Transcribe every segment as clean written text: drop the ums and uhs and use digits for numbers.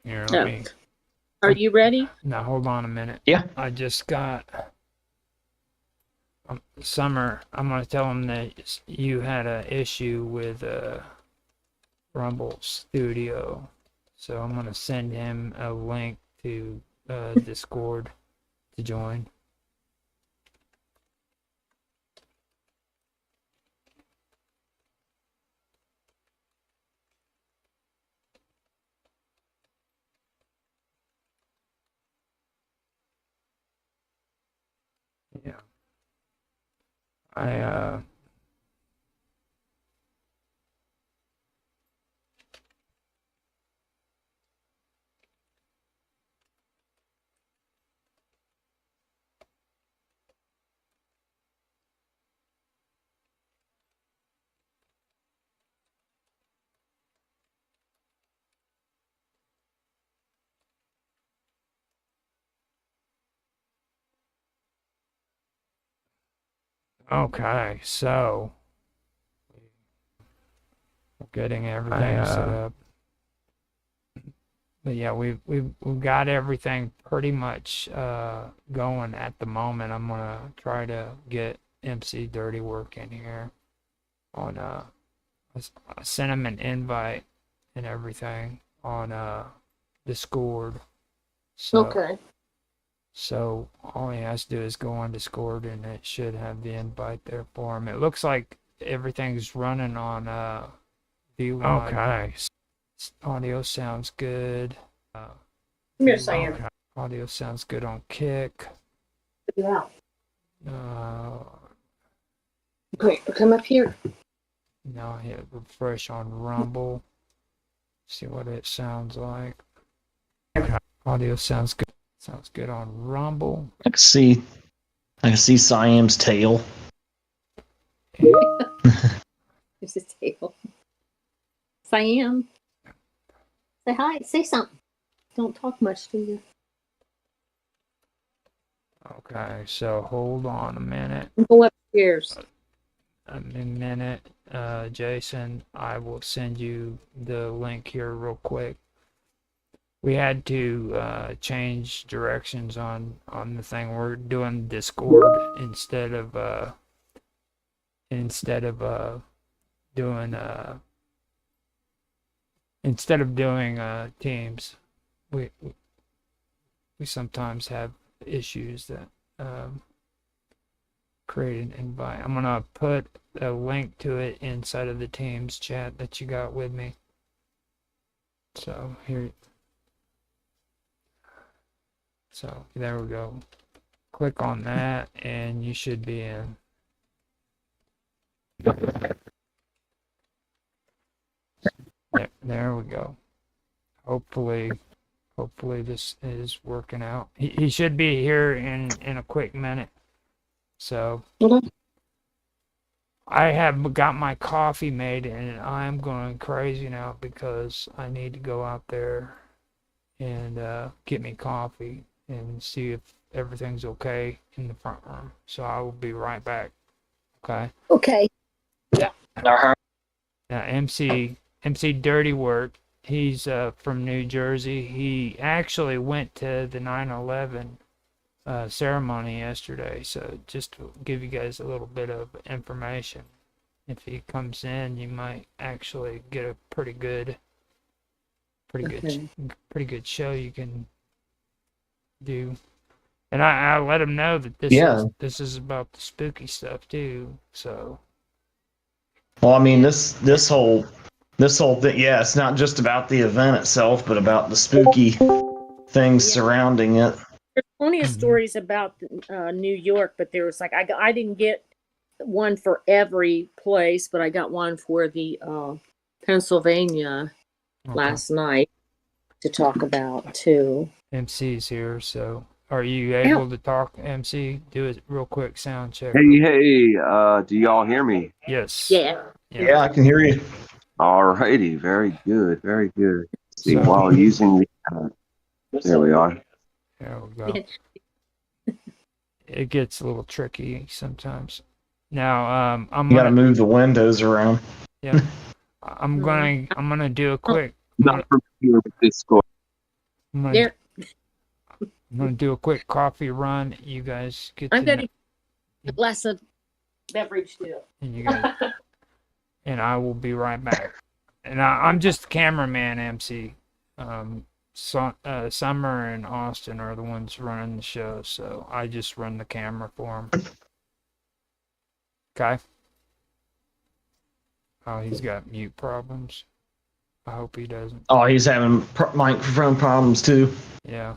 Here, let No. me. Are you ready? Now, hold on a minute. Yeah. I just got Summer. I'm gonna tell him that you had an issue with Rumble Studio, so I'm gonna send him a link to Discord to join. Yeah. I okay, so getting everything set up. But yeah, we've got everything pretty much going at the moment. I'm gonna try to get MC Dirty Work in here on I sent him an invite and everything on Discord. So Okay. so all he has to do is go on Discord and it should have the invite there for him. It looks like everything's running on V1. Okay. Audio sounds good. Yes, I am. Okay. Audio sounds good on Kick. Yeah. Uh, Okay, come up here. now I hit refresh on Rumble. See what it sounds like. Okay. Audio sounds good. Sounds good on Rumble. I can see Siam's tail. There's his table. Siam. Say hi. Say something. Don't talk much, do you? Okay, so hold on a minute. Go upstairs. A minute, Jason. I will send you the link here real quick. We had to change directions on the thing. We're doing Discord instead of doing Teams. We sometimes have issues that create an invite. I'm gonna put a link to it inside of the Teams chat that you got with me. So here. So there we go. Click on that and you should be in. There we go. Hopefully this is working out. He should be here in a quick minute. So I have got my coffee made and I'm going crazy now because I need to go out there and get me coffee and see if everything's okay in the front room. So I will be right back. Okay. Okay. Yeah. Uh-huh. Now MC Dirty Work. He's from New Jersey. He actually went to the 9/11 ceremony yesterday. So just to give you guys a little bit of information, if he comes in, you might actually get a pretty good show you can do. And I let him know that this is about the spooky stuff too. So. Well, I mean this whole thing. Yeah, it's not just about the event itself, but about the spooky things surrounding it. There's plenty of stories about New York, but there was I didn't get one for every place, but I got one for the Pennsylvania last night to talk about too. MC's here, so are you able to talk, MC? Do a real quick sound check. Hey, do y'all hear me? Yes. Yeah, I can hear you. Alrighty, very good, very good. See, while using the, there we are. There we go. It gets a little tricky sometimes. Now, I'm you gotta move the windows around. Yeah, I'm gonna do a quick. Not familiar with Discord. There, I'm gonna do a quick coffee run. You guys get I'm to going to a glass of beverage too. and you guys, and I will be right back. And I'm just cameraman MC. Summer and Austin are the ones running the show, so I just run the camera for them. Okay. Oh, he's got mute problems. I hope he doesn't. Oh, he's having microphone problems too. Yeah.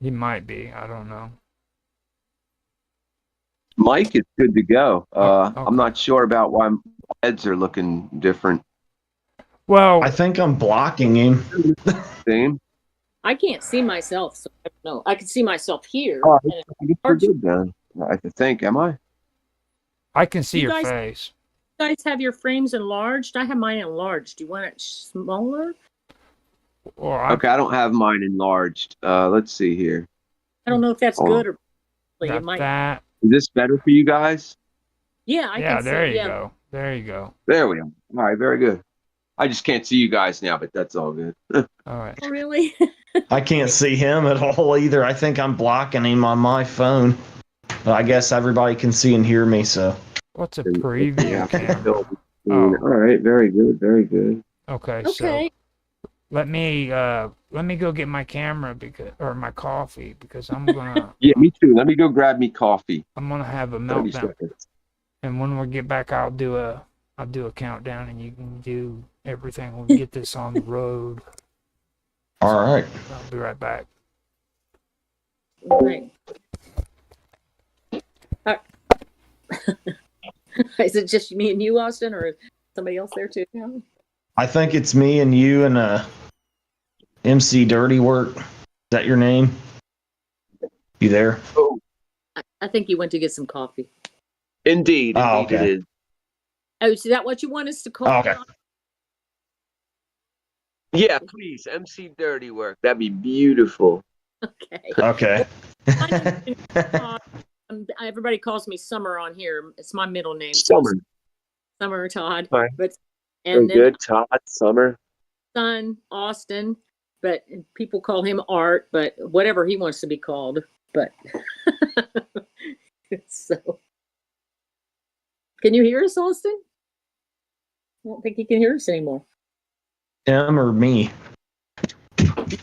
He might be. I don't know. Mike is good to go. Okay. I'm not sure about why heads are looking different. Well, I think I'm blocking him. Same. I can't see myself, so I don't know. I can see myself here. Oh, and I guess we're good then. I think. Am I? I can see You your guys- face. you guys have your frames enlarged? I have mine enlarged. Do you want it smaller? Or I Okay, I don't have mine enlarged. Let's see here. I don't know if that's Oh. good or it got might. that. Is this better for you guys? Yeah, I Yeah, can there see. you Yeah. go. There you go. There we are. All right, very good. I just can't see you guys now, but that's all good. All right. Oh, really? I can't see him at all either. I think I'm blocking him on my phone. But I guess everybody can see and hear me, so. What's a preview Yeah. camera? All Oh. right, very good, very good. Okay, Okay. so let me go get my camera or my coffee because I'm gonna Yeah, me too. Let me go grab me coffee. I'm gonna have a 30 meltdown. seconds. And when we get back, I'll do a countdown, and you can do everything. We'll get this on the road. All right. I'll be right back. Right. Is it just me and you, Austin, or somebody else there too? No? I think it's me and you and MC Dirty Work. Is that your name? You there? Oh, I think you went to get some coffee. indeed. Oh, Indeed okay. it is. Oh, is that what you want us to call? Oh, okay. Yeah, please. MC Dirty Work. That'd be beautiful. Okay. Okay. My name is, everybody calls me Summer on here. It's my middle name. Summer. Summer Todd. All right. But Very and then good. Todd, Summer. son Austin, but people call him Art, but whatever he wants to be called. But so, can you hear us, Austin? I don't think he can hear us anymore. Him or me?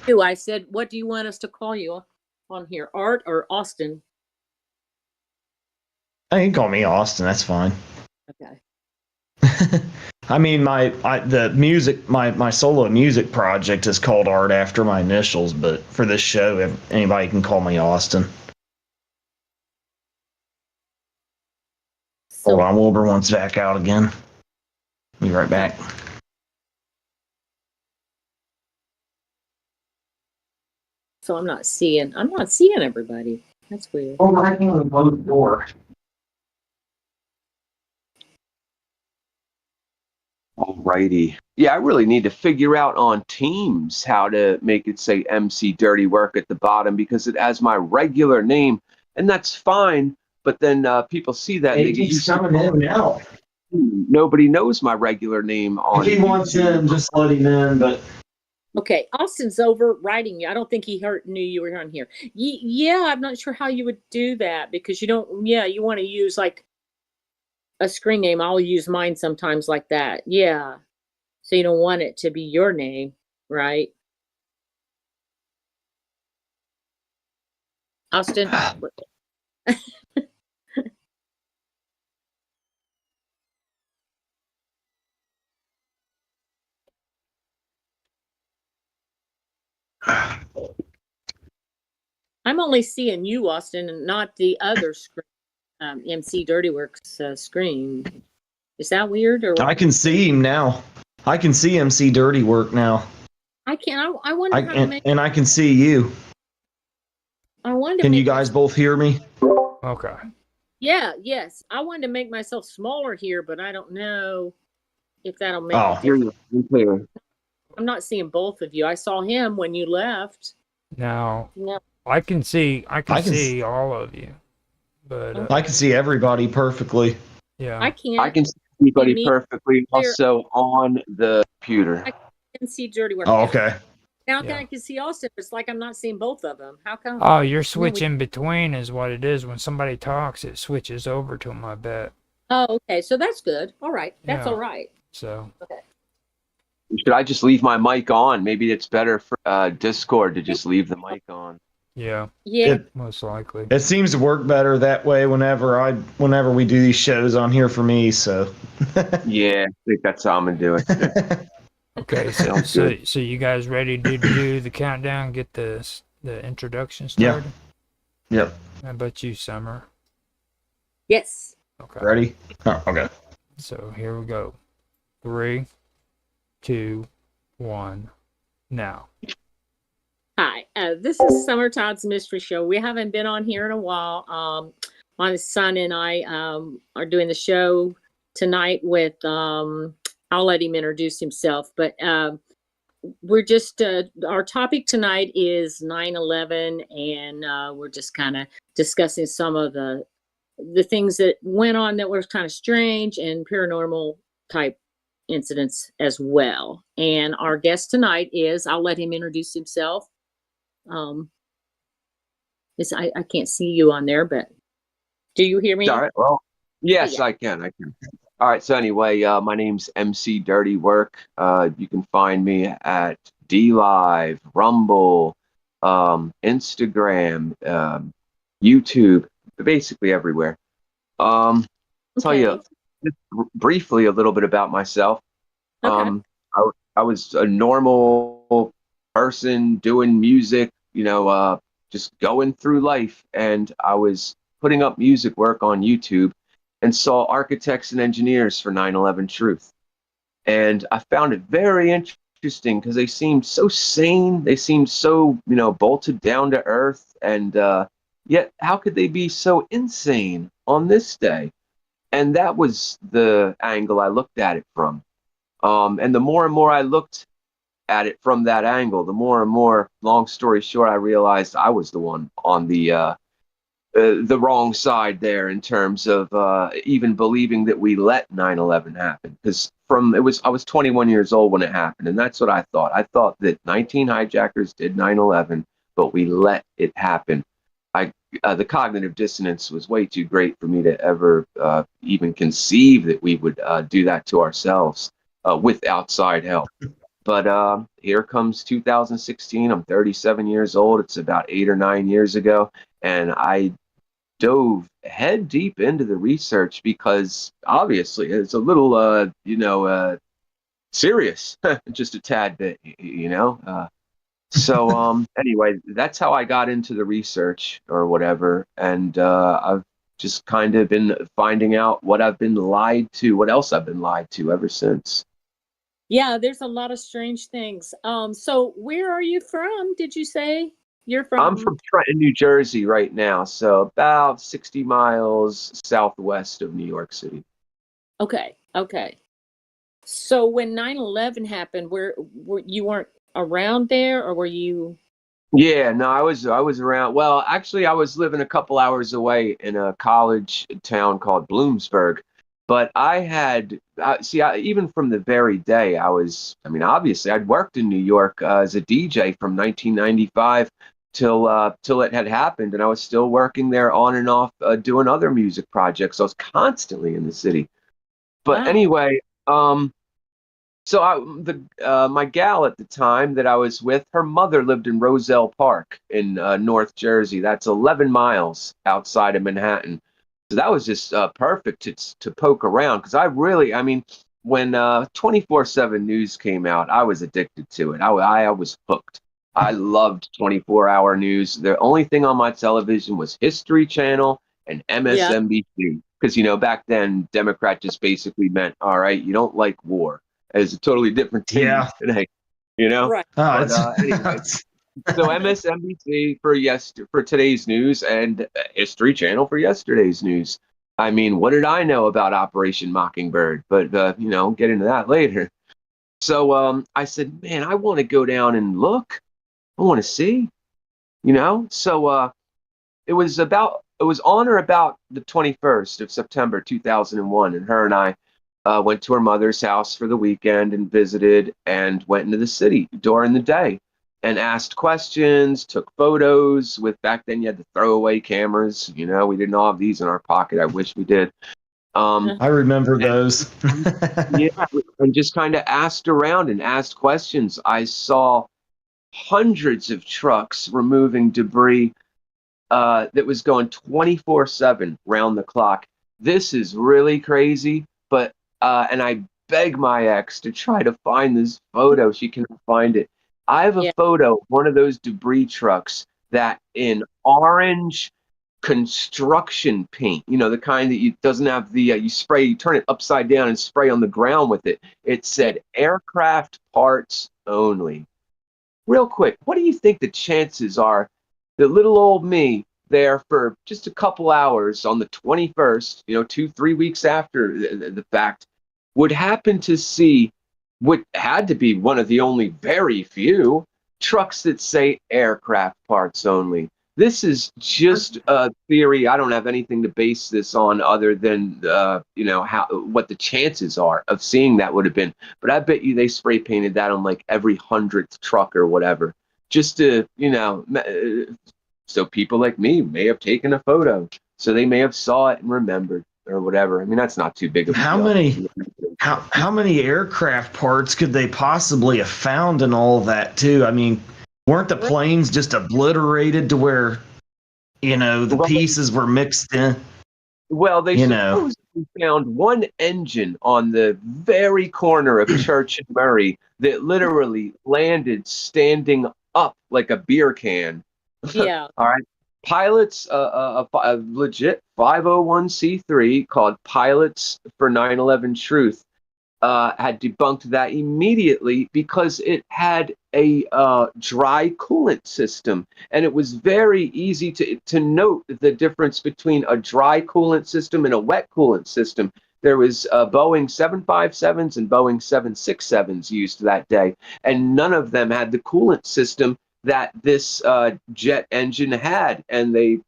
You, I said, what do you want us to call you on here, Art or Austin? You can call me Austin. That's fine. Okay. I mean, my solo music project is called Art after my initials, but for this show, anybody can call me Austin. So, Hold on, Wilbur wants back out again. Be right back. so I'm not seeing everybody. That's weird. Oh, I can close the door. Alrighty. Yeah, I really need to figure out on Teams how to make it say MC Dirty Work at the bottom because it has my regular name, and that's fine. But then people see that and they get He's used to coming in now. Nobody knows my regular name on If he wants in, just let him in. But Okay, Austin's over writing you. I don't think he knew you were on here. Yeah, I'm not sure how you would do that because you don't. Yeah, you want to use like a screen name. I'll use mine sometimes like that. Yeah, so you don't want it to be your name, right? Austin. I'm only seeing you, Austin, and not the other screen, MC Dirty Works screen. Is that weird or what? I can see him now. I can see MC Dirty Work now. I can't. I wonder how to make. And I can see you. I wanted to Can make you guys both hear me? Okay. Yeah, yes. I wanted to make myself smaller here, but I don't know if that'll make Oh. a difference. You're clear. I'm not seeing both of you. I saw him when you left. Now No. I can see I can see all of you, but I can see everybody perfectly. yeah. I can't. I can see everybody me perfectly clear. also on the computer. I can see Dirty Work. Oh, okay. Now Yeah. I can see Austin. It's like I'm not seeing both of them. How come? Oh, you're switching between is what it is. When somebody talks, it switches over to them, I bet. Oh, okay. So that's good. All right. That's Yeah. all right. So, Okay. Should I just leave my mic on? Maybe it's better for Discord to just leave the mic on. yeah, Yeah. most likely. It seems to work better that way whenever we do these shows on here for me. So Yeah, I think that's how I'm gonna do it. Okay, Sounds good. so you guys ready to do the countdown, get the introduction started? Yep. How about you, Summer? Yes. Okay. Ready? Oh, okay. So here we go. 3, 2, 1, now. Hi. This is Summer Todd's Mystery Show. We haven't been on here in a while. My son and I are doing the show tonight with. I'll let him introduce himself, but we're just our topic tonight is 9/11, and we're just kind of discussing some of the things that went on that were kind of strange and paranormal type incidents as well. And our guest tonight is, I'll let him introduce himself. I can't see you on there, but do you hear me? All right. Well, yes, yeah. I can. I can. All right. So anyway, my name's MC Dirty Work. You can find me at DLive, Rumble, Instagram, YouTube, basically everywhere. Tell Okay. you just briefly a little bit about myself. Okay. I was a normal person doing music, just going through life, and I was putting up music work on YouTube and saw architects and engineers for 9/11 Truth. And I found it very interesting because they seemed so sane. They seemed so, bolted down to earth. And yet, how could they be so insane on this day? And that was the angle I looked at it from. And the more and more I looked at it from that angle, the more and more, long story short, I realized I was the one on the wrong side there in terms of even believing that we let 9/11 happen. Because I was 21 years old when it happened, and that's what I thought. I thought that 19 hijackers did 9/11, but we let it happen. The cognitive dissonance was way too great for me to ever even conceive that we would do that to ourselves with outside help. But here comes 2016. I'm 37 years old. It's about 8 or 9 years ago. And I dove head deep into the research because obviously it's a little, serious, just a tad bit. So anyway, that's how I got into the research or whatever. And I've just kind of been finding out what I've been lied to, what else I've been lied to ever since. Yeah, there's a lot of strange things. So where are you from? Did you say you're from? I'm from Trenton, New Jersey right now, so about 60 miles southwest of New York City. Okay. Okay. So when 9/11 happened, were you weren't around there, or were you? Yeah, no, I was around. Well, actually, I was living a couple hours away in a college town called Bloomsburg. But I had even from the very day I mean, obviously, I'd worked in New York as a DJ from 1995 till it had happened, and I was still working there on and off doing other music projects. I was constantly in the city. But Wow. anyway, so my gal at the time that I was with, her mother lived in Roselle Park in North Jersey. That's 11 miles outside of Manhattan. So that was just perfect to poke around because I mean, when 24/7 news came out, I was addicted to it. I was hooked. I loved 24-hour news. The only thing on my television was History Channel and Yeah. MSNBC because back then Democrat just basically meant, all right, you don't like war. As a totally different team Yeah. today. Right. Oh, But anyway, so MSNBC for today's news and History Channel for yesterday's news. I mean, what did I know about Operation Mockingbird? But get into that later. So I said, man, I want to go down and look. I want to see. So it was on or about the 21st of September 2001, and her and I went to her mother's house for the weekend and visited and went into the city during the day. and asked questions, took photos with, back then you had the throwaway cameras. We didn't all have these in our pocket. I wish we did. I remember those. Yeah, and just kind of asked around and asked questions. I saw hundreds of trucks removing debris that was going 24/7 round the clock. This is really crazy, but and I beg my ex to try to find this photo. She cannot find it. I have a Yeah. photo of one of those debris trucks that in orange construction paint, the kind that you doesn't have the you turn it upside down and spray on the ground with it. It said aircraft parts only. Real quick, what do you think the chances are that little old me there for just a couple hours on the 21st, 2, 3 weeks after the fact, would happen to see what had to be one of the only very few trucks that say aircraft parts only? This is just a theory. I don't have anything to base this on other than what the chances are of seeing that would have been. But I bet you they spray painted that on like every 100th truck or whatever, just to so people like me may have taken a photo, so they may have saw it and remembered or whatever. I mean, that's not too big of a deal. How many aircraft parts could they possibly have found in all of that too? I mean, weren't the planes just obliterated to where the pieces were mixed in? Well, they supposedly found one engine on the very corner of Church and Murray that literally landed standing up like a beer can. Yeah. All right. Pilots, a legit 501c3 called Pilots for 9/11 Truth, had debunked that immediately because it had a dry coolant system, and it was very easy to note the difference between a dry coolant system and a wet coolant system. There was Boeing 757s and Boeing 767s used that day, and none of them had the coolant system that this jet engine had, and they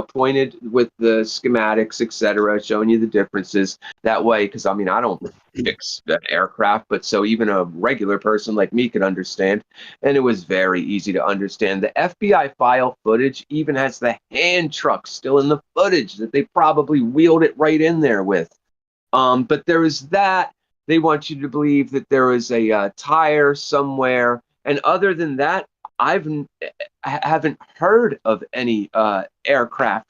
pointed with the schematics, etc., showing you the differences that way. Because I mean, I don't fix that aircraft, but so even a regular person like me could understand, and it was very easy to understand. The FBI file footage even has the hand truck still in the footage that they probably wheeled it right in there with. But there is that. They want you to believe that there was a tire somewhere, and other than that, I haven't heard of any aircraft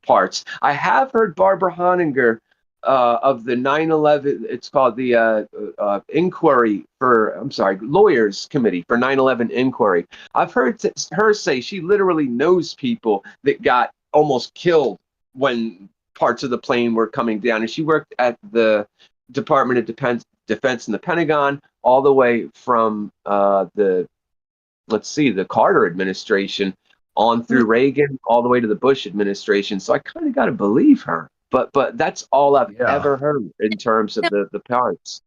parts. I have heard Barbara Honninger of the 9/11. It's called the Lawyers Committee for 9/11 Inquiry. I've heard her say she literally knows people that got almost killed when parts of the plane were coming down, and she worked at the Department of Defense in the Pentagon all the way from the Carter administration on through Reagan, all the way to the Bush administration. So I kind of got to believe her. But that's all I've ever heard in terms of the parts.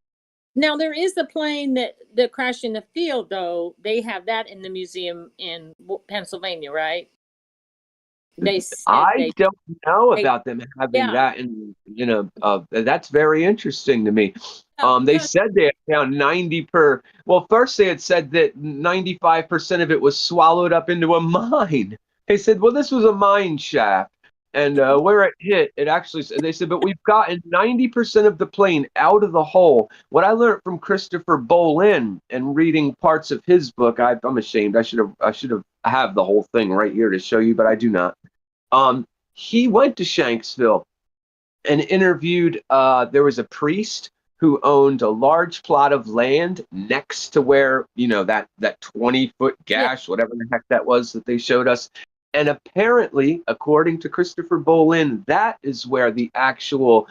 Now there is the plane that crashed in the field, though. They have that in the museum in Pennsylvania, right? I don't know about them having that, and that's very interesting to me. They said they had found 90 per. Well, first they had said that 95% of it was swallowed up into a mine. They said, well, this was a mine shaft, and where it hit, it actually. They said, but we've gotten 90% of the plane out of the hole. What I learned from Christopher Bolin and reading parts of his book, I'm ashamed. I should have the whole thing right here to show you, but I do not. He went to Shanksville and interviewed. There was a priest who owned a large plot of land next to where that 20-foot gash, whatever the heck that was that they showed us. And apparently, according to Christopher Bolin, that is where the actual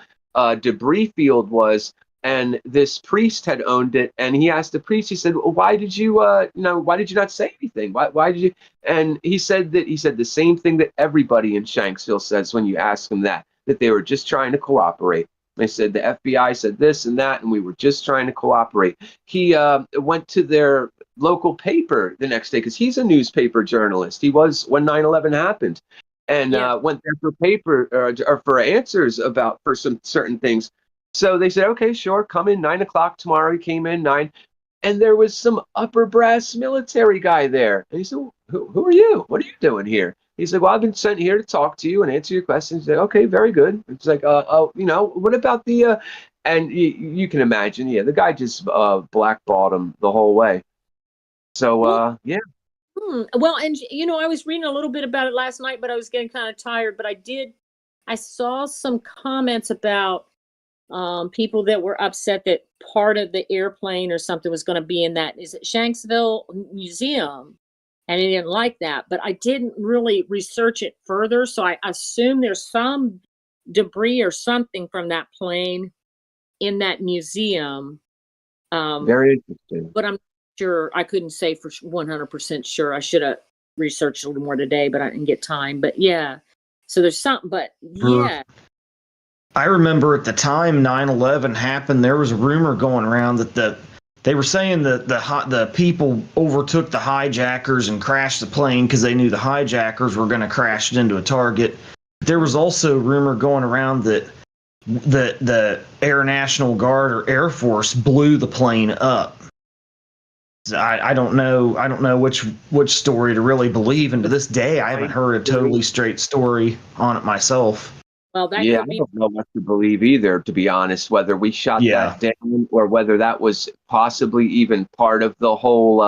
debris field was. And this priest had owned it, and he asked the priest. He said, well, "Why did you, why did you not say anything? Why did you?" And he said the same thing that everybody in Shanksville says when you ask them that they were just trying to cooperate. They said the FBI said this and that, and we were just trying to cooperate. He went to their local paper the next day because he's a newspaper journalist. He was when 9/11 happened, and went there for paper or for answers for some certain things. So they said, okay, sure, come in 9 o'clock tomorrow. He came in 9, and there was some upper brass military guy there. And he said, who are you? What are you doing here? He's like, well, I've been sent here to talk to you and answer your questions. He's like, okay, very good. It's like, what about the, and you can imagine, yeah, the guy just blackballed him the whole way. So, yeah. Well, and I was reading a little bit about it last night, but I was getting kind of tired. But I saw some comments about people that were upset that part of the airplane or something was going to be in that, is it Shanksville Museum? And I didn't like that, but I didn't really research it further. So I assume there's some debris or something from that plane in that museum. Very interesting. But I'm sure, I couldn't say for 100% sure. I should have researched a little more today, but I didn't get time. But yeah, so there's something, but yeah. I remember at the time 9/11 happened, there was a rumor going around that they were saying that the people overtook the hijackers and crashed the plane because they knew the hijackers were going to crash it into a target. There was also a rumor going around that the Air National Guard or Air Force blew the plane up. I don't know which story to really believe, and to this day I haven't heard a totally straight story on it myself. Well, that Yeah, could be. I don't know what to believe either, to be honest, whether we shot that down or whether that was possibly even part of the whole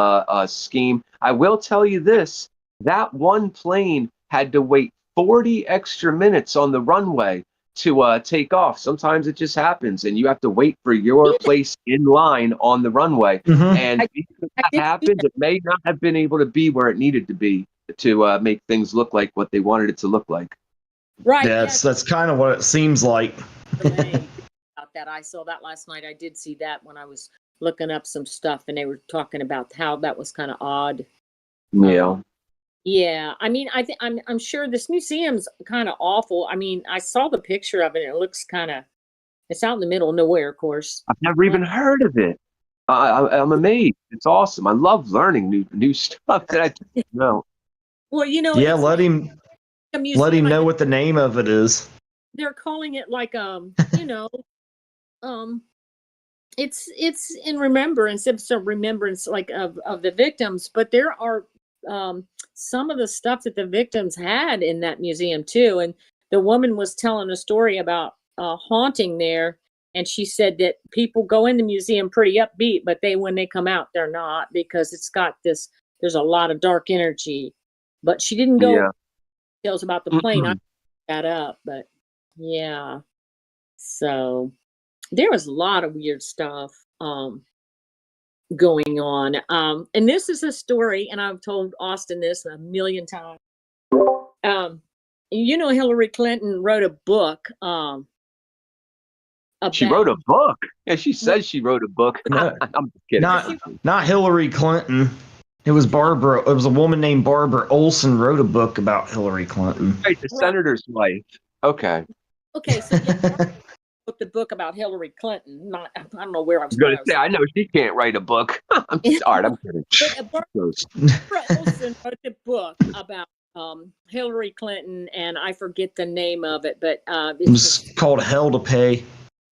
scheme. I will tell you this, that one plane had to wait 40 extra minutes on the runway to take off. Sometimes it just happens, and you have to wait for your place in line on the runway. Mm-hmm. And because that happened, it may not have been able to be where it needed to be to make things look like what they wanted it to look like. Right. That's kind of what it seems like. About that, I saw that last night. I did see that when I was looking up some stuff, and they were talking about how that was kind of odd. Yeah. Yeah. I mean, I'm sure this museum's kind of awful. I mean, I saw the picture of it. And it looks it's out in the middle of nowhere, of course. I've never even heard of it. I'm amazed. It's awesome. I love learning new stuff that I didn't know. Well, yeah, let him know what the name of it is. They're calling it like it's in remembrance, it's a remembrance like of the victims, but there are some of the stuff that the victims had in that museum too. And the woman was telling a story about haunting there, and she said that people go in the museum pretty upbeat, but when they come out, they're not, because it's got there's a lot of dark energy. But she didn't go details about the plane. I got up, but yeah. So there was a lot of weird stuff going on. And this is a story, and I've told Austin this a million times. Hillary Clinton wrote a book. She wrote a book? Yeah, she says she wrote a book. No, I'm just kidding. Not Hillary Clinton. It was Barbara. It was a woman named Barbara Olson wrote a book about Hillary Clinton. Right, the senator's wife. Okay. Okay, so wrote the book about Hillary Clinton. I don't know where I was going to say. I know she can't write a book. I'm sorry. I'm kidding. Barbara Olson wrote a book about Hillary Clinton, and I forget the name of it, but it was called Hell to Pay.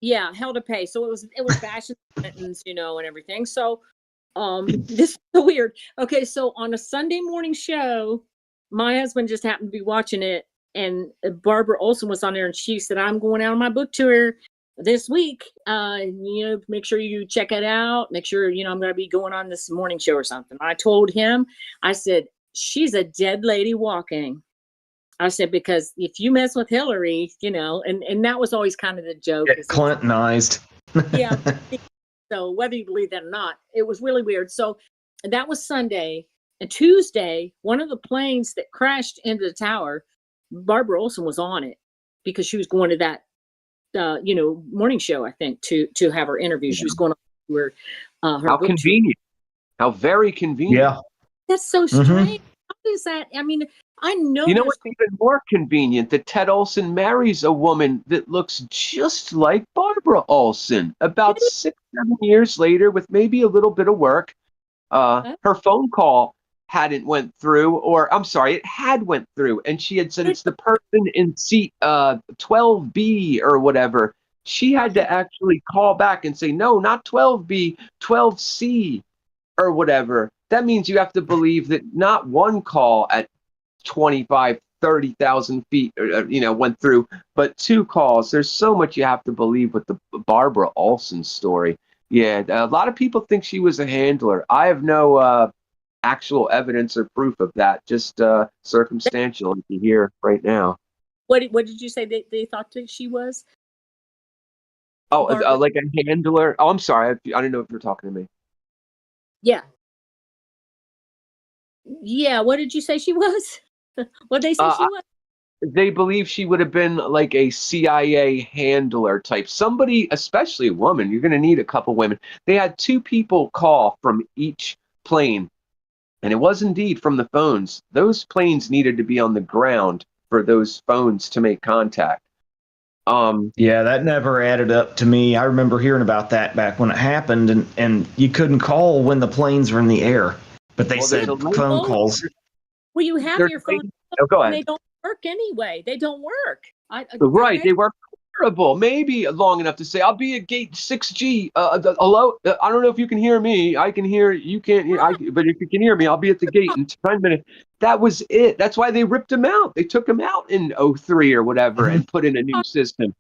Yeah, Hell to Pay. So it was bashing Clintons, and everything. So this is so weird. Okay, so on a Sunday morning show, my husband just happened to be watching it, and Barbara Olson was on there, and she said, I'm going out on my book tour this week. Make sure you check it out. Make sure, I'm going to be going on this morning show or something. I told him, I said, she's a dead lady walking. I said, because if you mess with Hillary, and that was always kind of the joke. Get Clintonized. Yeah. So whether you believe that or not, it was really weird. So that was Sunday. And Tuesday, one of the planes that crashed into the tower, Barbara Olson was on it because she was going to that, morning show, I think, to have her interview. Yeah. She was going to her how convenient. How very convenient. Yeah. That's so strange. How is that? I mean, I know. You know what's even more convenient? That Ted Olson marries a woman that looks just like Barbara Olson. About 6-7 years later, with maybe a little bit of work, her phone call hadn't went through, or I'm sorry, it had went through, and she had said it's the person in seat 12B or whatever. She had to actually call back and say, no, not 12B, 12C. or whatever, that means you have to believe that not one call at 25, 30,000 feet, went through, but two calls. There's so much you have to believe with the Barbara Olson story. Yeah, a lot of people think she was a handler. I have no actual evidence or proof of that, just circumstantial, like you hear right now. What did you say they thought that she was? Oh, Barbara? like a handler. Oh, I'm sorry. I don't know if you're talking to me. Yeah. Yeah. What did you say she was? What did they say she was? They believe she would have been like a CIA handler type. Somebody, especially a woman, you're going to need a couple women. They had two people call from each plane, and it was indeed from the phones. Those planes needed to be on the ground for those phones to make contact. Yeah, that never added up to me. I remember hearing about that back when it happened, and you couldn't call when the planes were in the air, but they Well, said phone calls. Well, you have your phone, Oh, go and ahead. they don't work anyway. They don't work. Right, they were horrible. Maybe long enough to say, "I'll be at gate 6G." Hello, I don't know if you can hear me. I can hear you. Can't hear. But if you can hear me, I'll be at the gate in 10 minutes. That was it. That's why they ripped him out. They took him out in '03 or whatever and put in a new system.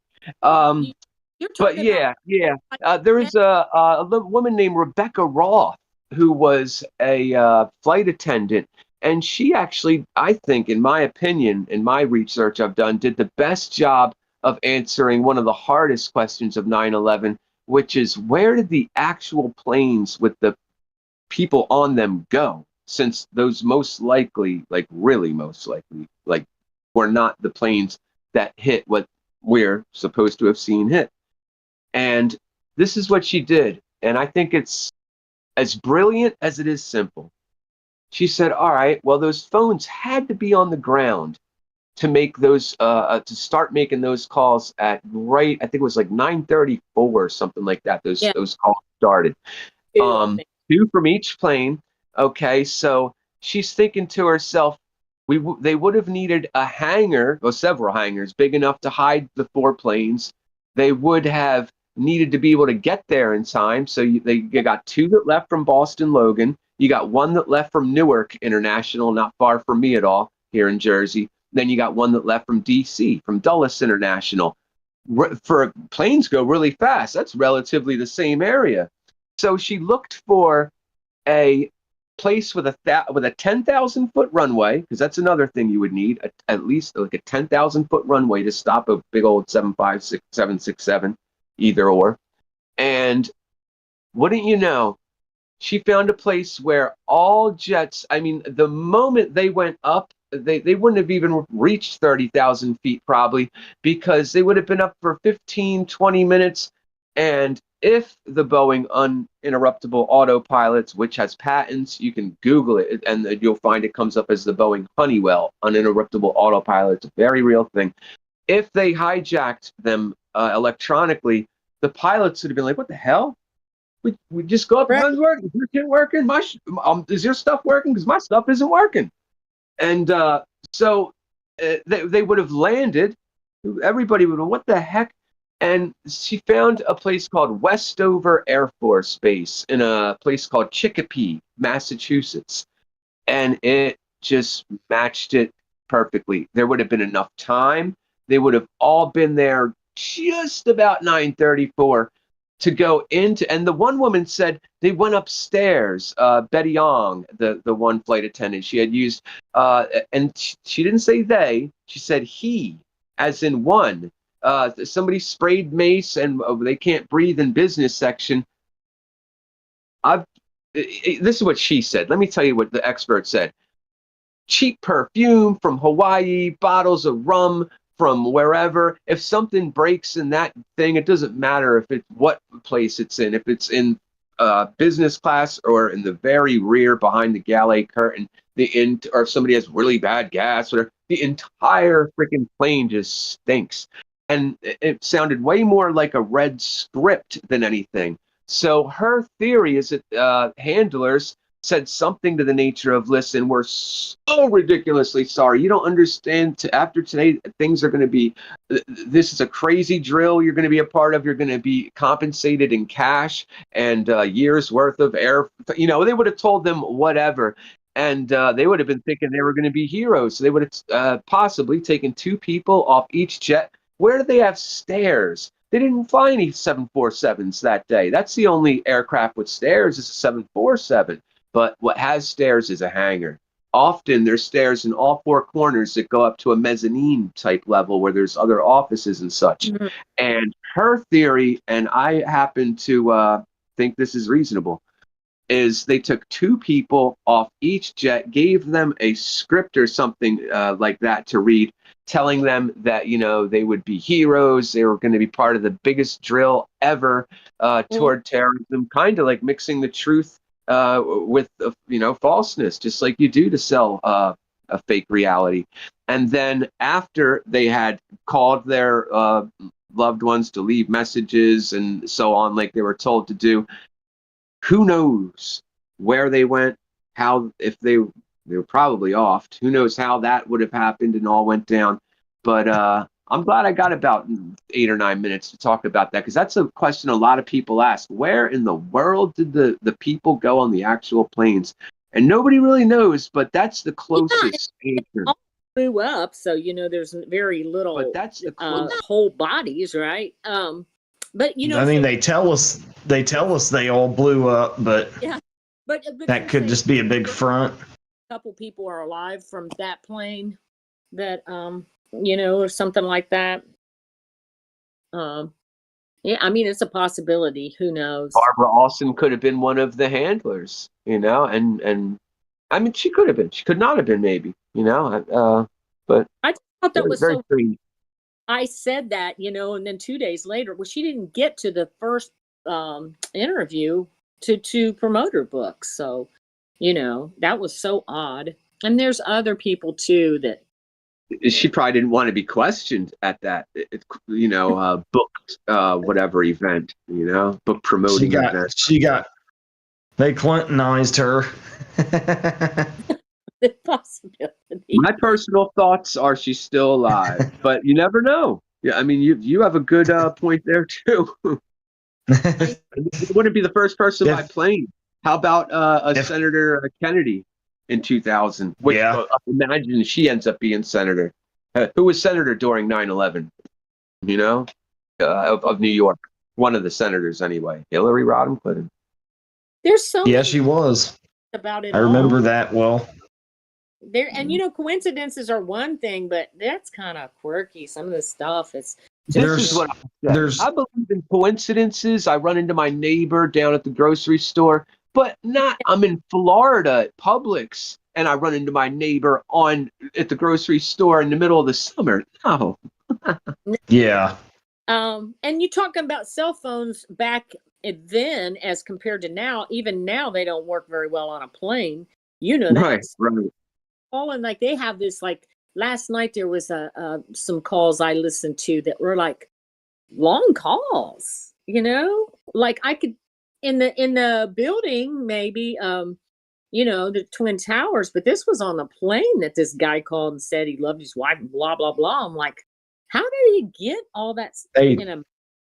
You're But talking yeah. There was a woman named Rebecca Roth who was a flight attendant. And she actually, I think, in my opinion, in my research I've done, did the best job of answering one of the hardest questions of 9/11, which is where did the actual planes with the people on them go? Since those most likely, like really most likely, like were not the planes that hit what we're supposed to have seen hit. And this is what she did. And I think it's as brilliant as it is simple. She said, all right, well, those phones had to be on the ground to make those, to start making those calls at right, I think it was like 9:34 or something like that. Those calls started. Two from each plane. Okay, so she's thinking to herself, they would have needed a hangar, or several hangars, big enough to hide the four planes. They would have needed to be able to get there in time. So you got two that left from Boston Logan. You got one that left from Newark International, not far from me at all, here in Jersey. Then you got one that left from DC, from Dulles International. For planes go really fast. That's relatively the same area. So she looked for a place with a 10,000-foot runway, because that's another thing you would need, at least like a 10,000-foot runway to stop a big old 757, 767, either or. And wouldn't you know, she found a place where all jets, I mean, the moment they went up, they wouldn't have even reached 30,000 feet probably, because they would have been up for 15, 20 minutes. And if the Boeing uninterruptible autopilots, which has patents, you can Google it and you'll find it comes up as the Boeing Honeywell uninterruptible autopilot. It's a very real thing. If they hijacked them electronically, the pilots would have been like, what the hell? We just go up, guns working, is your shit working? Is your stuff working? Because my stuff isn't working. And so they would have landed. Everybody would have, what the heck? And she found a place called Westover Air Force Base in a place called Chicopee, Massachusetts. And it just matched it perfectly. There would have been enough time. They would have all been there just about 9:34 to go into, and the one woman said they went upstairs. Betty Young, the one flight attendant, she had used, and she didn't say they, she said he, as in one. Somebody sprayed mace and they can't breathe in business section. This is what she said. Let me tell you what the expert said. Cheap perfume from Hawaii, bottles of rum from wherever. If something breaks in that thing, it doesn't matter if it's what place it's in. If it's in business class or in the very rear behind the galley curtain, or if somebody has really bad gas, or the entire freaking plane just stinks. And it sounded way more like a read script than anything. So her theory is that handlers said something to the nature of, listen, we're so ridiculously sorry. You don't understand. After today, things are going to be, this is a crazy drill you're going to be a part of. You're going to be compensated in cash and years worth of air. They would have told them whatever. And they would have been thinking they were going to be heroes. So they would have possibly taken 2 people off each jet. Where do they have stairs? They didn't fly any 747s that day. That's the only aircraft with stairs is a 747. But what has stairs is a hangar. Often there's stairs in all 4 corners that go up to a mezzanine type level where there's other offices and such. Mm-hmm. And her theory, and I happen to think this is reasonable, is they took 2 people off each jet, gave them a script or something like that to read, telling them that, they would be heroes. They were going to be part of the biggest drill ever toward terrorism, kind of like mixing the truth with falseness, just like you do to sell a fake reality. And then after they had called their loved ones to leave messages and so on, like they were told to do, who knows where they went, how, if they were probably off. Who knows how that would have happened and all went down. But I'm glad I got about 8 or 9 minutes to talk about that, because that's a question a lot of people ask. Where in the world did the people go on the actual planes? And nobody really knows, but that's the closest answer. All blew up, so there's very little. But that's the whole bodies, right? But I mean, they tell us they all blew up, but yeah, but that could just be a big front. A couple people are alive from that plane, that or something like that. Yeah, I mean, it's a possibility. Who knows? Barbara Austin could have been one of the handlers, and I mean, she could have been. She could not have been, maybe, but I thought that was very so. strange. I said that, and then 2 days later, well, she didn't get to the first interview to promote her book. So, that was so odd. And there's other people too that. She probably didn't want to be questioned at that, book, whatever event, book promoting event. They Clintonized her. The possibility. My personal thoughts are she's still alive, but you never know. Yeah, I mean, you have a good point there too. It wouldn't be the first person by plane. How about Senator Kennedy in 2000? Which, imagine she ends up being senator. Who was senator during 9/11? Of New York. One of the senators, anyway. Hillary Rodham Clinton. There's so yeah, she was. About it. I remember that well. There, and coincidences are one thing, but that's kind of quirky. Some of the stuff is. I believe in coincidences. I run into my neighbor down at the grocery store, but not. I'm in Florida at Publix, and I run into my neighbor at the grocery store in the middle of the summer. No. Yeah. And you talking about cell phones back then as compared to now. Even now, they don't work very well on a plane. That. Right. And like they have this, like last night there was some calls I listened to that were like long calls, like I could in the building, maybe the Twin Towers, but this was on the plane that this guy called and said he loved his wife and blah blah blah. I'm like, how did he get all that?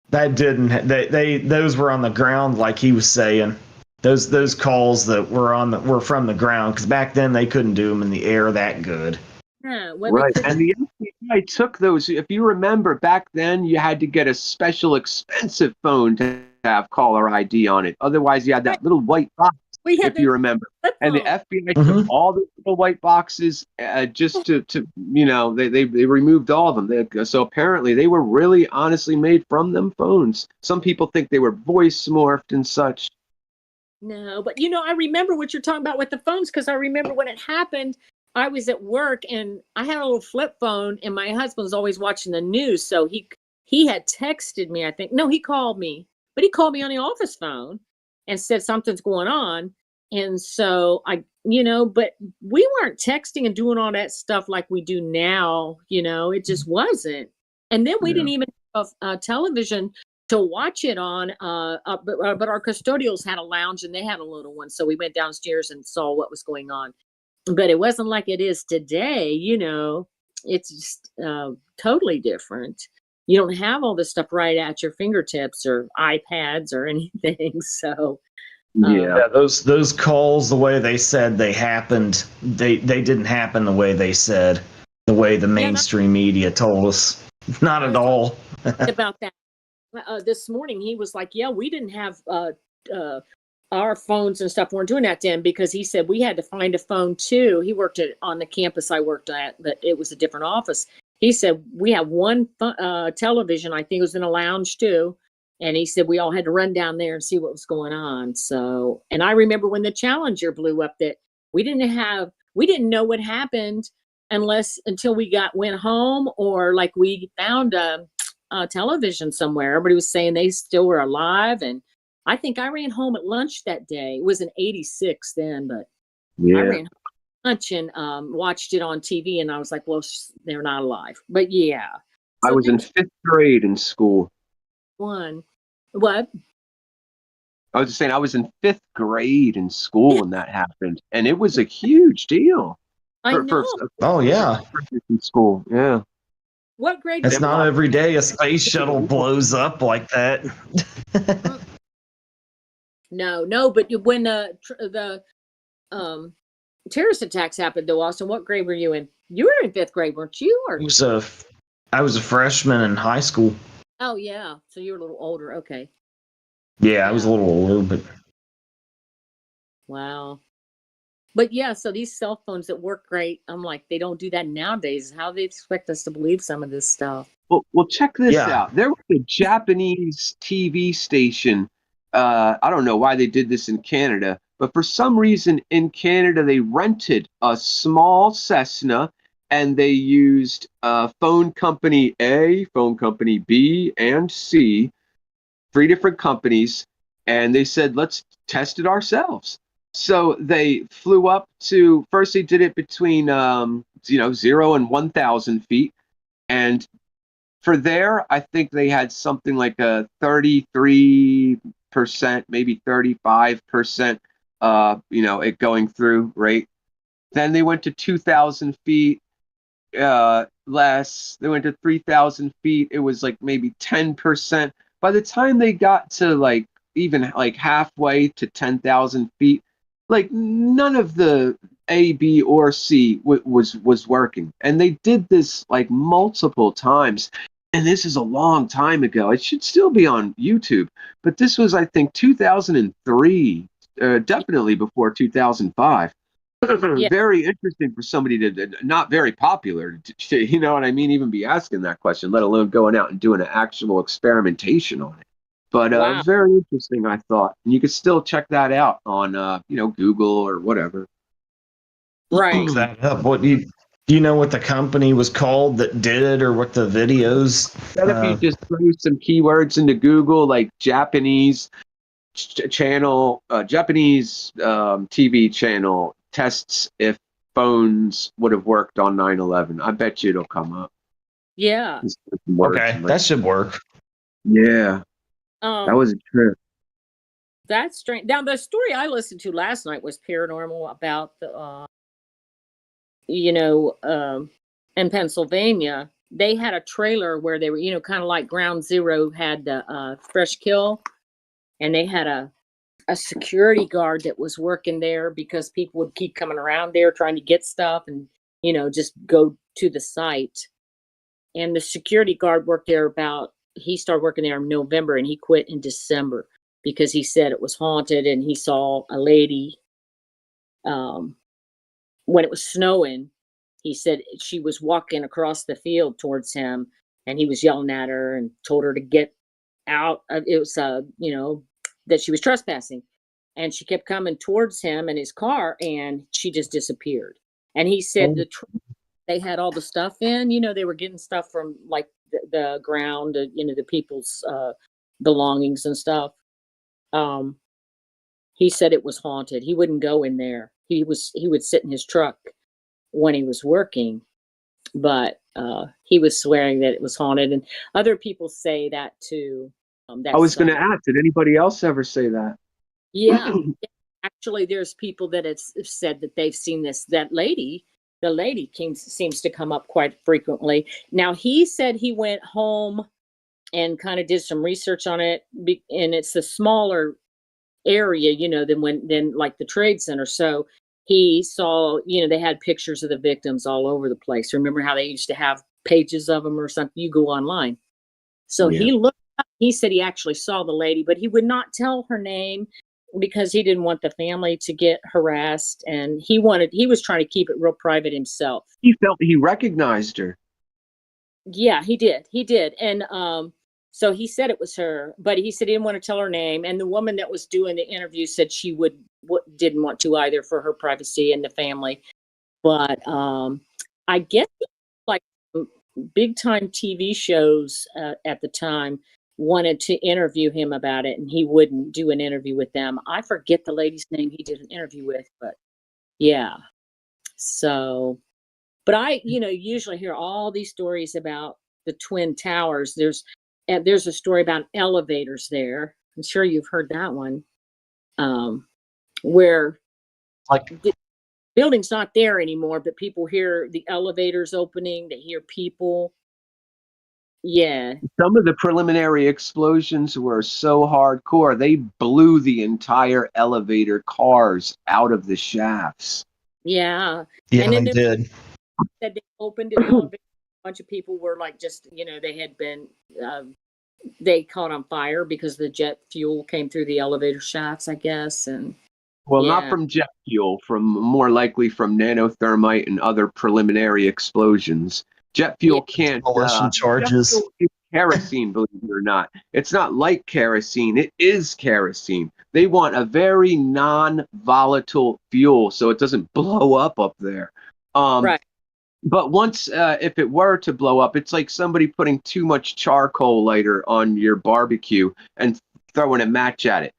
That didn't. Those were on the ground, like he was saying. Those calls that were from the ground, because back then they couldn't do them in the air that good. Yeah, right. And the FBI took those. If you remember, back then you had to get a special expensive phone to have caller ID on it. Otherwise, you had that little white box. If you remember, and the FBI took all the little white boxes just to they removed all of them. So apparently they were really honestly made from them phones. Some people think they were voice morphed and such. No, but I remember what you're talking about with the phones, because I remember when it happened. I was at work and I had a little flip phone, and my husband's always watching the news, so he had texted me. I think he called me, but he called me on the office phone and said something's going on. And so but we weren't texting and doing all that stuff like we do now. It just wasn't. And then we didn't even have television to watch it on. But our custodials had a lounge and they had a little one, so we went downstairs and saw what was going on. But it wasn't like it is today. It's just totally different. You don't have all this stuff right at your fingertips or iPads or anything. So Yeah, those calls, the way they said they happened, they didn't happen the way they said, the way the mainstream media told us. Not at all. About that this morning, he was like, "Yeah, we didn't have our phones and stuff weren't doing that then because he said we had to find a phone too." He worked on the campus I worked at, but it was a different office. He said we have one television. I think it was in a lounge too. And he said we all had to run down there and see what was going on. So, and I remember when the Challenger blew up that we didn't know what happened until we went home or like we found a television somewhere. Everybody was saying they still were alive. And I think I ran home at lunch that day. It was in 86 then, but I ran home at lunch and watched it on TV. And I was like, well, they're not alive. But yeah. I was in 5th grade in school. What? I was just saying I was in 5th grade in school when that happened, and it was a huge deal. I know. Oh yeah. In school, yeah. What grade? It's not every day a space shuttle blows up like that. No. But when the terrorist attacks happened, though, Austin, what grade were you in? You were in 5th grade, weren't you? Or I was a freshman in high school. Oh yeah, so you were a little older. Okay. Yeah, I was a little older, but wow. But yeah, so these cell phones that work great, I'm like, they don't do that nowadays. How do they expect us to believe some of this stuff? Well, check this out. There was a Japanese TV station. I don't know why they did this in Canada, but for some reason in Canada they rented a small Cessna. And they used phone company A, phone company B, and C, 3 different companies, and they said, let's test it ourselves. So they flew up to, first they did it between 0 and 1,000 feet, and for there, I think they had something like a 33%, maybe 35%, it going through rate. Then they went to 2,000 feet. Less. They went to 3,000 feet. It was like maybe 10%. By the time they got to like even like halfway to 10,000 feet, like none of the A, B, or C was working. And they did this like multiple times. And this is a long time ago. It should still be on YouTube. But this was, I think, 2003, definitely before 2005. Yeah. Very interesting for somebody to not very popular to, you know what I mean, even be asking that question, let alone going out and doing an actual experimentation on it. But wow. Very interesting, I thought. And you could still check that out on Google or whatever. Right. Look that up. What do you know what the company was called that did it, or what the videos? If you just throw some keywords into Google, like Japanese channel, Japanese TV channel tests if phones would have worked on 9/11. I bet you it'll come up. Yeah. Okay, that should work. Yeah. That was a trip. That's strange. Now, the story I listened to last night was paranormal about the, in Pennsylvania, they had a trailer where they were, kind of like Ground Zero had the Fresh Kill, and they had a security guard that was working there because people would keep coming around there trying to get stuff and, just go to the site. And the security guard worked there he started working there in November and he quit in December because he said it was haunted and he saw a lady when it was snowing. He said she was walking across the field towards him and he was yelling at her and told her to get out. It was, that she was trespassing, and she kept coming towards him in his car and she just disappeared. And he said they had all the stuff in, they were getting stuff from like the ground, the people's belongings and stuff. He said it was haunted. He wouldn't go in there. He would sit in his truck when he was working, but he was swearing that it was haunted. And other people say that too. I that was going to summer. ask, did anybody else ever say that? Yeah. Actually, there's people that have said that they've seen this. That lady, the lady seems to come up quite frequently. Now, he said he went home and kind of did some research on it, and it's a smaller area, than like the Trade Center. So he saw, they had pictures of the victims all over the place. Remember how they used to have pages of them or something? You go online. So Yeah. he looked up, he said he actually saw the lady, but he would not tell her name because he didn't want the family to get harassed, and he was trying to keep it real private himself. He felt he recognized her. Yeah, he did. And so he said it was her, but he said he didn't want to tell her name, and the woman that was doing the interview said she didn't want to either for her privacy and the family. But I guess like big time TV shows at the time wanted to interview him about it, and he wouldn't do an interview with them. I forget the lady's name he did an interview with, but yeah. So, but I, usually hear all these stories about the Twin Towers. There's a story about elevators there. I'm sure you've heard that one, where Like, the building's not there anymore, but people hear the elevators opening. They hear people. Yeah. Some of the preliminary explosions were so hardcore, they blew the entire elevator cars out of the shafts. Yeah. yeah, And then they did. said they opened an elevator. A bunch of people were like, just, they had been, they caught on fire because the jet fuel came through the elevator shafts, I guess. And Well, not yeah. from jet fuel, more likely from nanothermite and other preliminary explosions. Jet fuel can't. Demolition Jet charges. fuel is kerosene, believe it or not. It's not like kerosene. It is kerosene. They want a very non-volatile fuel so it doesn't blow up there. Right. But once, if it were to blow up, it's like somebody putting too much charcoal lighter on your barbecue and throwing a match at it.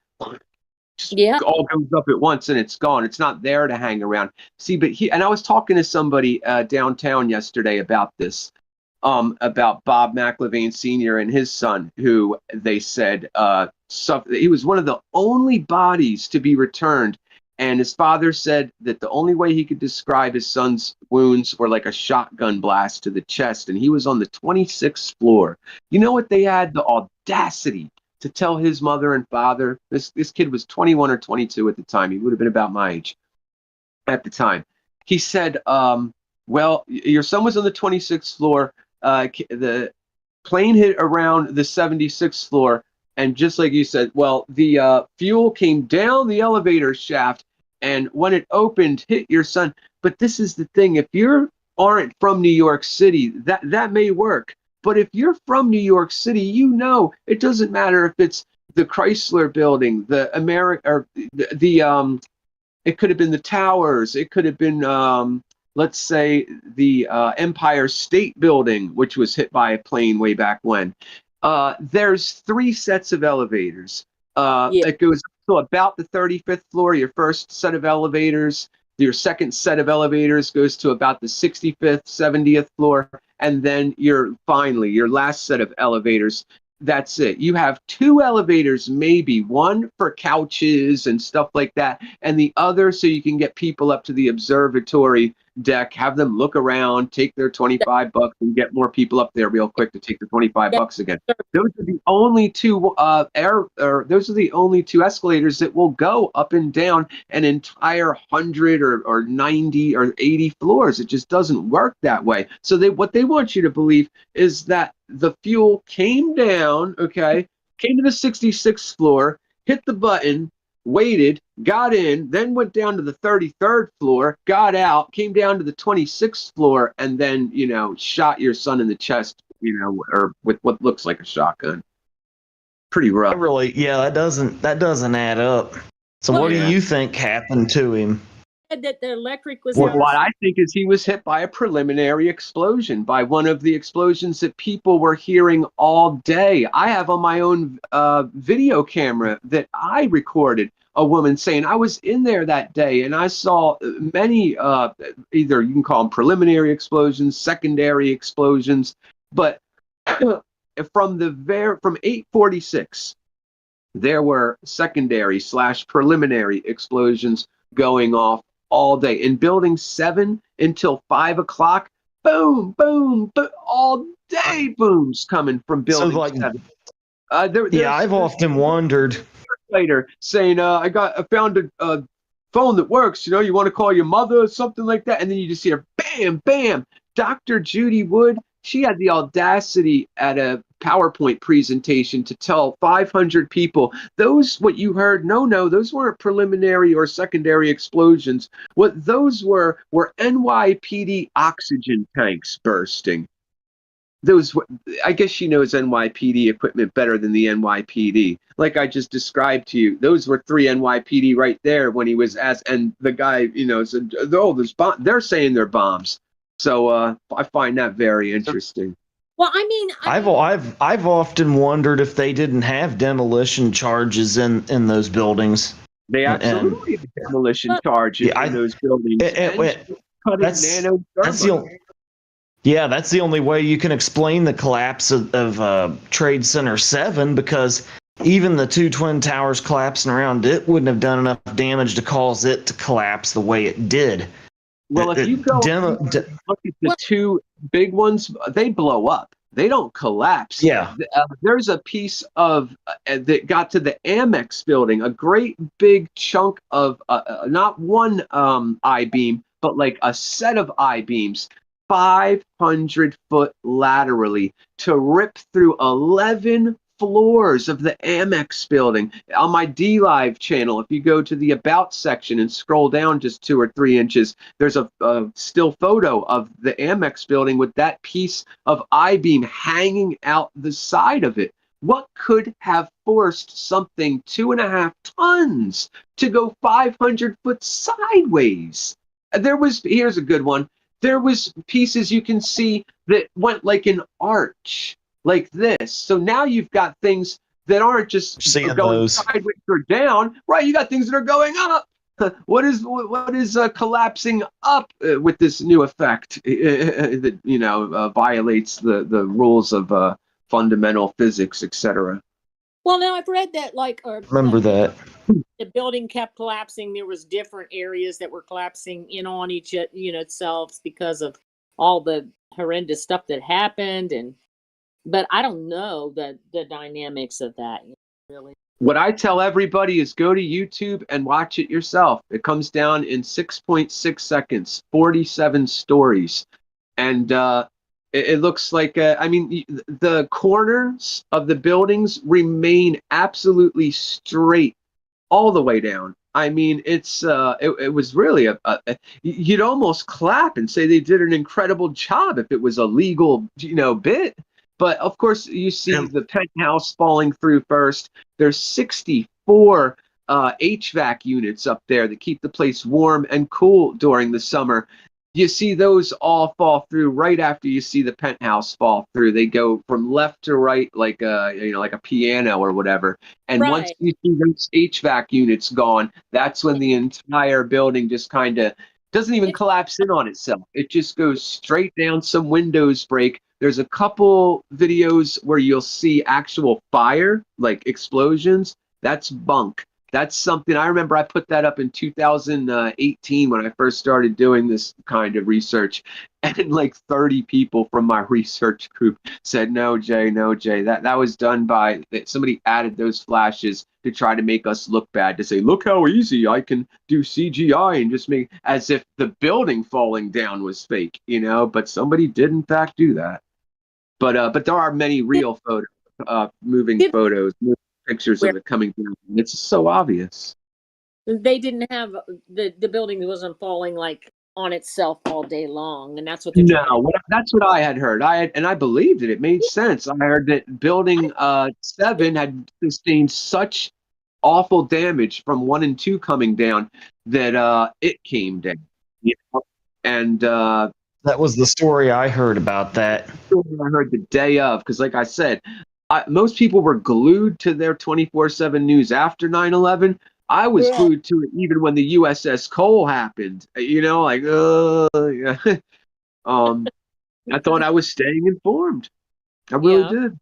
Yeah. All goes up at once and it's gone. It's not there to hang around. See, but and I was talking to somebody downtown yesterday about this, about Bob McLevain Sr. and his son, who they said he was one of the only bodies to be returned. And his father said that the only way he could describe his son's wounds were like a shotgun blast to the chest. And he was on the 26th floor. You know what? They had the audacity to tell his mother and father. This kid was 21 or 22 at the time. He would have been about my age at the time. He said, well, your son was on the 26th floor. The plane hit around the 76th floor. And just like you said, well, the fuel came down the elevator shaft, and when it opened, hit your son. But this is the thing. If you aren't from New York City, that may work. But if you're from New York City, it doesn't matter if it's the Chrysler Building, the it could have been the towers. It could have been, let's say, the Empire State Building, which was hit by a plane way back when. There's 3 sets of elevators. It goes to about the 35th floor, your first set of elevators. Your second set of elevators goes to about the 65th, 70th floor. And then your last set of elevators, that's it. You have 2 elevators, maybe one for couches and stuff like that, and the other so you can get people up to the observatory deck, have them look around, take their $25 and get more people up there real quick to take the $25 again. Those are the only 2 those are the only 2 escalators that will go up and down an entire 100 or 90 or 80 floors. It just doesn't work that way. So what they want you to believe is that the fuel came down, came to the 66th floor, hit the button, waited, got in, then went down to the 33rd floor, got out, came down to the 26th floor, and then, shot your son in the chest, or with what looks like a shotgun. Pretty rough. That doesn't add up. So what do you think happened to him? That the electric was What I think is he was hit by a preliminary explosion, by one of the explosions that people were hearing all day. I have on my own video camera that I recorded a woman saying, I was in there that day and I saw many, either you can call them preliminary explosions, secondary explosions, but from 8:46, there were secondary / preliminary explosions going off all day. In building 7 until 5 o'clock, boom, boom, boom, all day booms coming from So building like, 7. yeah, I've often wondered. Later saying, I found a phone that works. You want to call your mother or something like that, and then you just hear bam, bam. Dr. Judy Wood, she had the audacity at a PowerPoint presentation to tell 500 people those what you heard. No, those weren't preliminary or secondary explosions. What those were NYPD oxygen tanks bursting. Those, I guess she knows NYPD equipment better than the NYPD. Like I just described to you, those were 3 NYPD right there when he was asked, and the guy, said, "Oh, there's they're saying they're bombs." So I find that very interesting. Well, I mean, I've often wondered if they didn't have demolition charges in those buildings. They And absolutely have demolition charges in those buildings. that's the only way you can explain the collapse of Trade Center 7, because even the 2 twin towers collapsing around it wouldn't have done enough damage to cause it to collapse the way it did. Well, if you go look at the 2 big ones, they blow up. They don't collapse. Yeah. There's a piece of that got to the Amex building, a great big chunk of not one I-beam, but like a set of I-beams, 500-foot laterally to rip through 11 floors of the Amex building. On my DLive channel, if you go to the About section and scroll down just 2 or 3 inches, there's a still photo of the Amex building with that piece of I-beam hanging out the side of it. What could have forced something 2.5 tons to go 500 foot sideways? Here's a good one. There was pieces you can see that went like an arch, like this. So now you've got things that aren't just going sideways or down, right? You got things that are going up. What is collapsing up with this new effect that violates the rules of fundamental physics, etc. well, now I've read that Remember that the building kept collapsing. There was different areas that were collapsing in on each itself because of all the horrendous stuff that happened, but I don't know the dynamics of that really. What I tell everybody is go to YouTube and watch it yourself. It comes down in 6.6 seconds, 47 stories. And it looks like, the corners of the buildings remain absolutely straight all the way down. I mean, it was really you'd almost clap and say they did an incredible job if it was a legal, bit. But of course, you see the penthouse falling through first. There's 64 HVAC units up there that keep the place warm and cool during the summer. You see those all fall through right after you see the penthouse fall through. They go from left to right like a piano or whatever. And once you see those HVAC units gone, that's when the entire building just kind of doesn't even collapse in on itself. It just goes straight down. Some windows break. There's a couple videos where you'll see actual fire, like explosions. That's bunk. That's something I remember. I put that up in 2018 when I first started doing this kind of research, and like 30 people from my research group said, "No, Jay, that was done by somebody added those flashes to try to make us look bad, to say, look how easy I can do CGI and just make as if the building falling down was fake, But somebody did in fact do that. But there are many real photos, moving photos." Pictures of it coming down. It's so obvious. They didn't have the building wasn't falling like on itself all day long, and that's what they're that's what I had heard. I believed it. It made sense. I heard that building 7 had sustained such awful damage from 1 and 2 coming down that it came down. And that was the story I heard about that. I heard the day of, because like I said, most people were glued to their 24/7 news after 9/11. I was glued to it even when the USS Cole happened. I thought I was staying informed. I really did.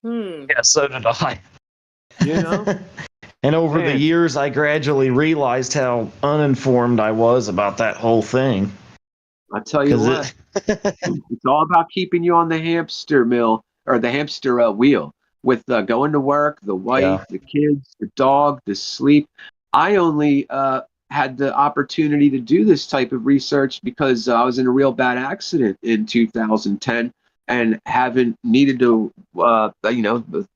Yeah, so did I. You know? And over the Man. years, I gradually realized how uninformed I was about that whole thing. I tell you Because what, it, it's all about keeping you on the hamster mill or the hamster wheel with going to work, the wife, yeah, the kids, the dog, the sleep. I only had the opportunity to do this type of research because I was in a real bad accident in 2010 and haven't needed to,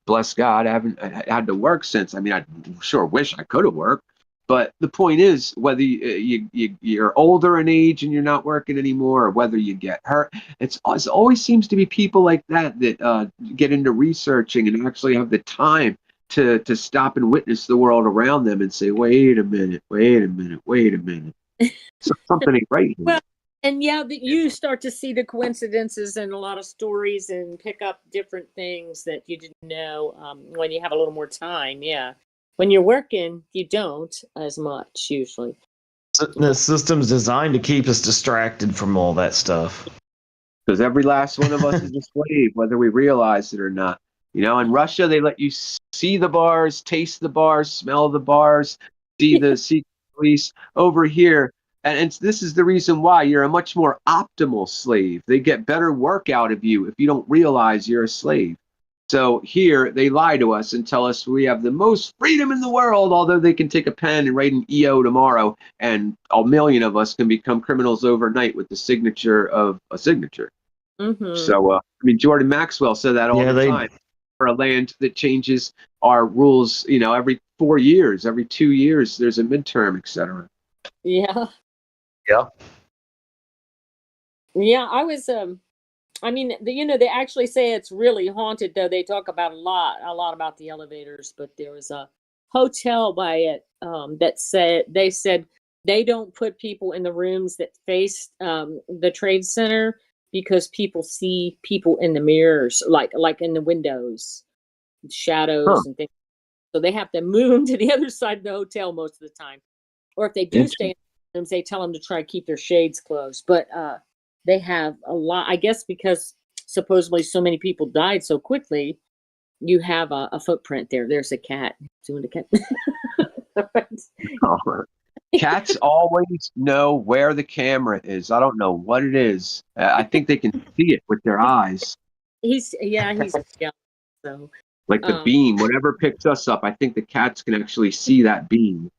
bless God, I haven't had to work since. I mean, I sure wish I could have worked. But the point is, whether you're older in age and you're not working anymore, or whether you get hurt, it always seems to be people like that that get into researching and actually have the time to stop and witness the world around them and say, wait a minute, wait a minute, wait a minute. Something ain't right here. Well, and yeah, you start to see the coincidences in a lot of stories and pick up different things that you didn't know when you have a little more time. Yeah. When you're working, you don't as much usually. the system's designed to keep us distracted from all that stuff. Because every last one of us is a slave, whether we realize it or not. You know, in Russia, they let you see the bars, taste the bars, smell the bars, see the secret police. Over here, and this is the reason why you're a much more optimal slave. They get better work out of you if you don't realize you're a slave. So here, they lie to us and tell us we have the most freedom in the world, although they can take a pen and write an EO tomorrow, and a million of us can become criminals overnight with the signature of a signature. Mm-hmm. So, I mean, Jordan Maxwell said that all Yeah, the time. For a land that changes our rules, every 4 years, every 2 years, there's a midterm, etc. Yeah. yeah. Yeah. I was, I mean, they actually say it's really haunted, though. They talk about a lot about the elevators, but there was a hotel by it that said they don't put people in the rooms that face the trade center because people see people in the mirrors, like in the windows, Huh. shadows and things. So they have to move them to the other side of the hotel most of the time. Or if they do stay in the rooms, they tell them to try to keep their shades closed. But they have a lot, I guess, because supposedly so many people died so quickly. You have a footprint there. There's a cat doing a cat. Cats always know where the camera is. I don't know what it is. I think they can see it with their eyes. he's yeah. So Like the beam, whatever picks us up, I think the cats can actually see that beam.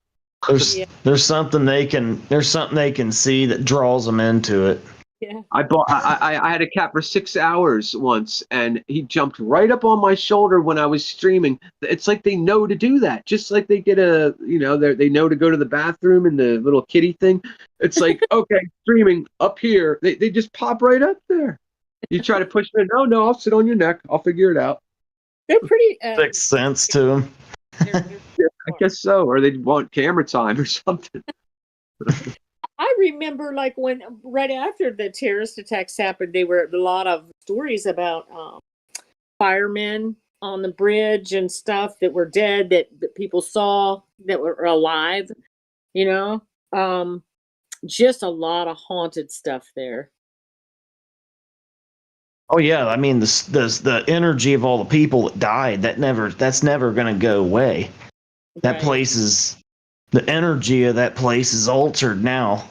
There's something they can see that draws them into it. yeah. I had a cat for 6 hours once, and he jumped right up on my shoulder when I was streaming. It's like they know to do that, just like they get they know to go to the bathroom and the little kitty thing. It's like, okay, streaming up here, they just pop right up there. You try to push it, no, I'll sit on your neck, I'll figure it out. They're pretty. Makes sense to them. They're I guess so, or they want camera time or something. I remember, like, when right after the terrorist attacks happened, there were a lot of stories about firemen on the bridge and stuff that were dead that people saw that were alive. Just a lot of haunted stuff there. Oh yeah, I mean the energy of all the people that died that's never going to go away. That Right. place is the energy of that place is altered now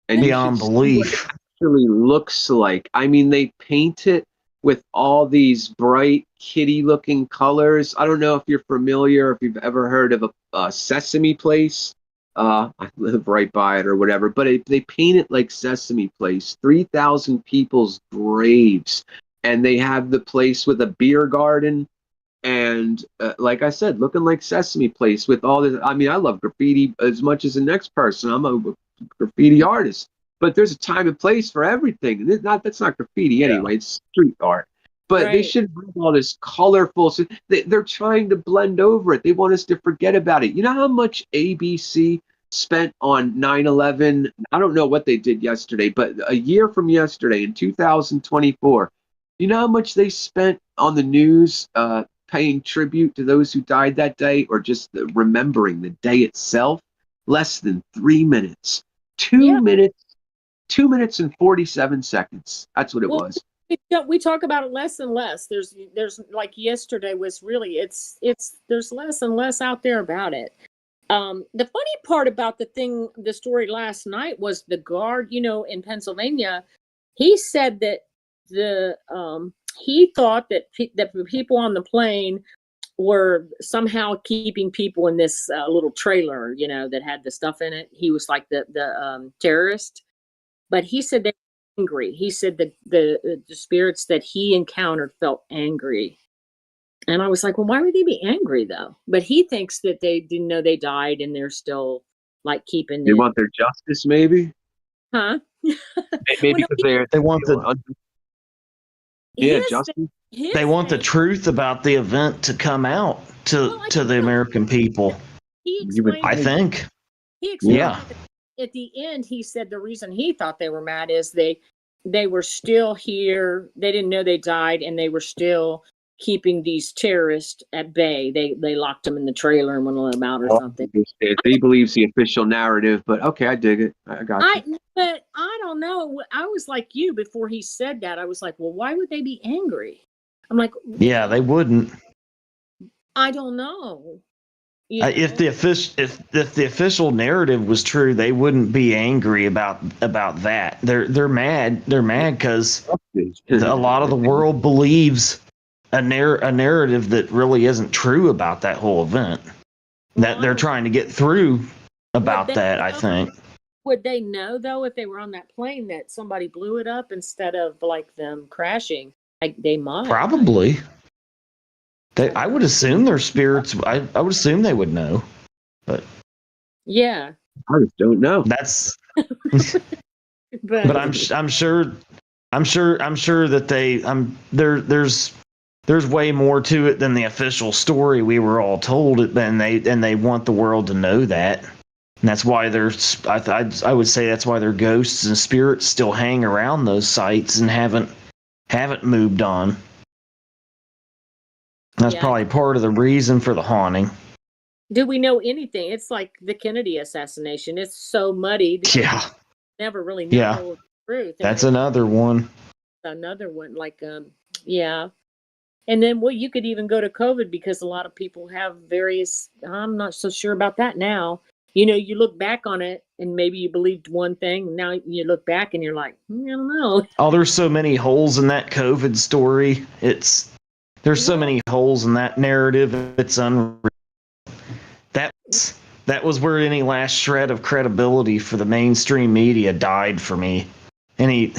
And beyond you should see what it belief. actually looks like. I mean, they paint it with all these bright kitty-looking colors. I don't know if you're familiar, if you've ever heard of a Sesame Place. I live right by it or whatever, but they paint it like Sesame Place. 3,000 people's graves, and they have the place with a beer garden. And like I said, looking like Sesame Place with all this. I mean, I love graffiti as much as the next person. I'm a graffiti artist, but there's a time and place for everything. And that's not graffiti anyway. It's street art. But they Right. should have all this colorful. So they're trying to blend over it. They want us to forget about it. You know how much ABC spent on 9/11? I don't know what they did yesterday, but a year from yesterday in 2024, you know how much they spent on the news paying tribute to those who died that day, or just remembering the day itself? Less than 3 minutes. 2 Yeah. minutes, 2 minutes and 47 seconds. That's what it Well, was. we talk about it less and less. There's like yesterday was really there's less and less out there about it. The funny part about the story last night was the guard, in Pennsylvania, he said that he thought that that the people on the plane were somehow keeping people in this little trailer, that had the stuff in it. He was like the terrorist, but he said they were angry. He said that the spirits that he encountered felt angry. And I was like, well, why would they be angry though? But he thinks that they didn't know they died and they're still like keeping They it. want their justice, maybe. Huh? Maybe Well, because They want yeah, his- justice. his they want the thing- truth about the event to come out Well, I to the think- American people. He You would explained. I think. He explained Yeah. at the end, he said the reason he thought they were mad is they were still here. They didn't know they died, and they were still keeping these terrorists at bay. They locked them in the trailer and wouldn't let them out or something. He believes the official narrative, but okay, I dig it. I got you. But I don't know. I was like you before he said that. I was like, well, why would they be angry? I'm like, Yeah, they wouldn't. I don't know. If the official narrative was true, they wouldn't be angry about that. They're mad. They're mad because a lot of the world believes a narrative that really isn't true about that whole event. That they're trying to get through about that. I think. Would they know though if they were on that plane that somebody blew it up instead of like them crashing? Like they might. Probably. I would assume their spirits. I would assume they would know. But Yeah. I just don't know. that's. But But I'm sure that there's way more to it than the official story we were all told. And they want the world to know that. And that's why I would say that's why their ghosts and spirits still hang around those sites and haven't moved on. That's Yeah. probably part of the reason for the haunting. do we know anything? It's like the Kennedy assassination. It's so muddied. Yeah, Never really know Yeah. the truth. that's another one. Another one. Like yeah. And then you could even go to COVID because a lot of people have various. I'm not so sure about that now. You look back on it and maybe you believed one thing. Now you look back and you're like, I don't know. Oh, there's so many holes in that COVID story. There's so many holes in that narrative. It's unreal. That was where any last shred of credibility for the mainstream media died for me. Any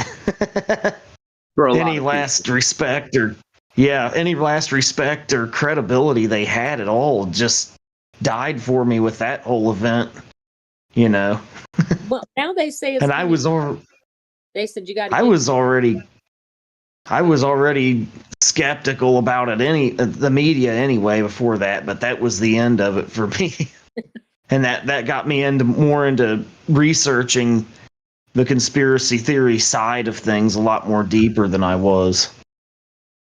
For a lot any of last respect or any last respect or credibility they had at all just died for me with that whole event. Well, now they say it's. And I was They said you got to. I was already skeptical about it the media anyway before that, but that was the end of it for me. And that got me more into researching the conspiracy theory side of things a lot more deeper than I was.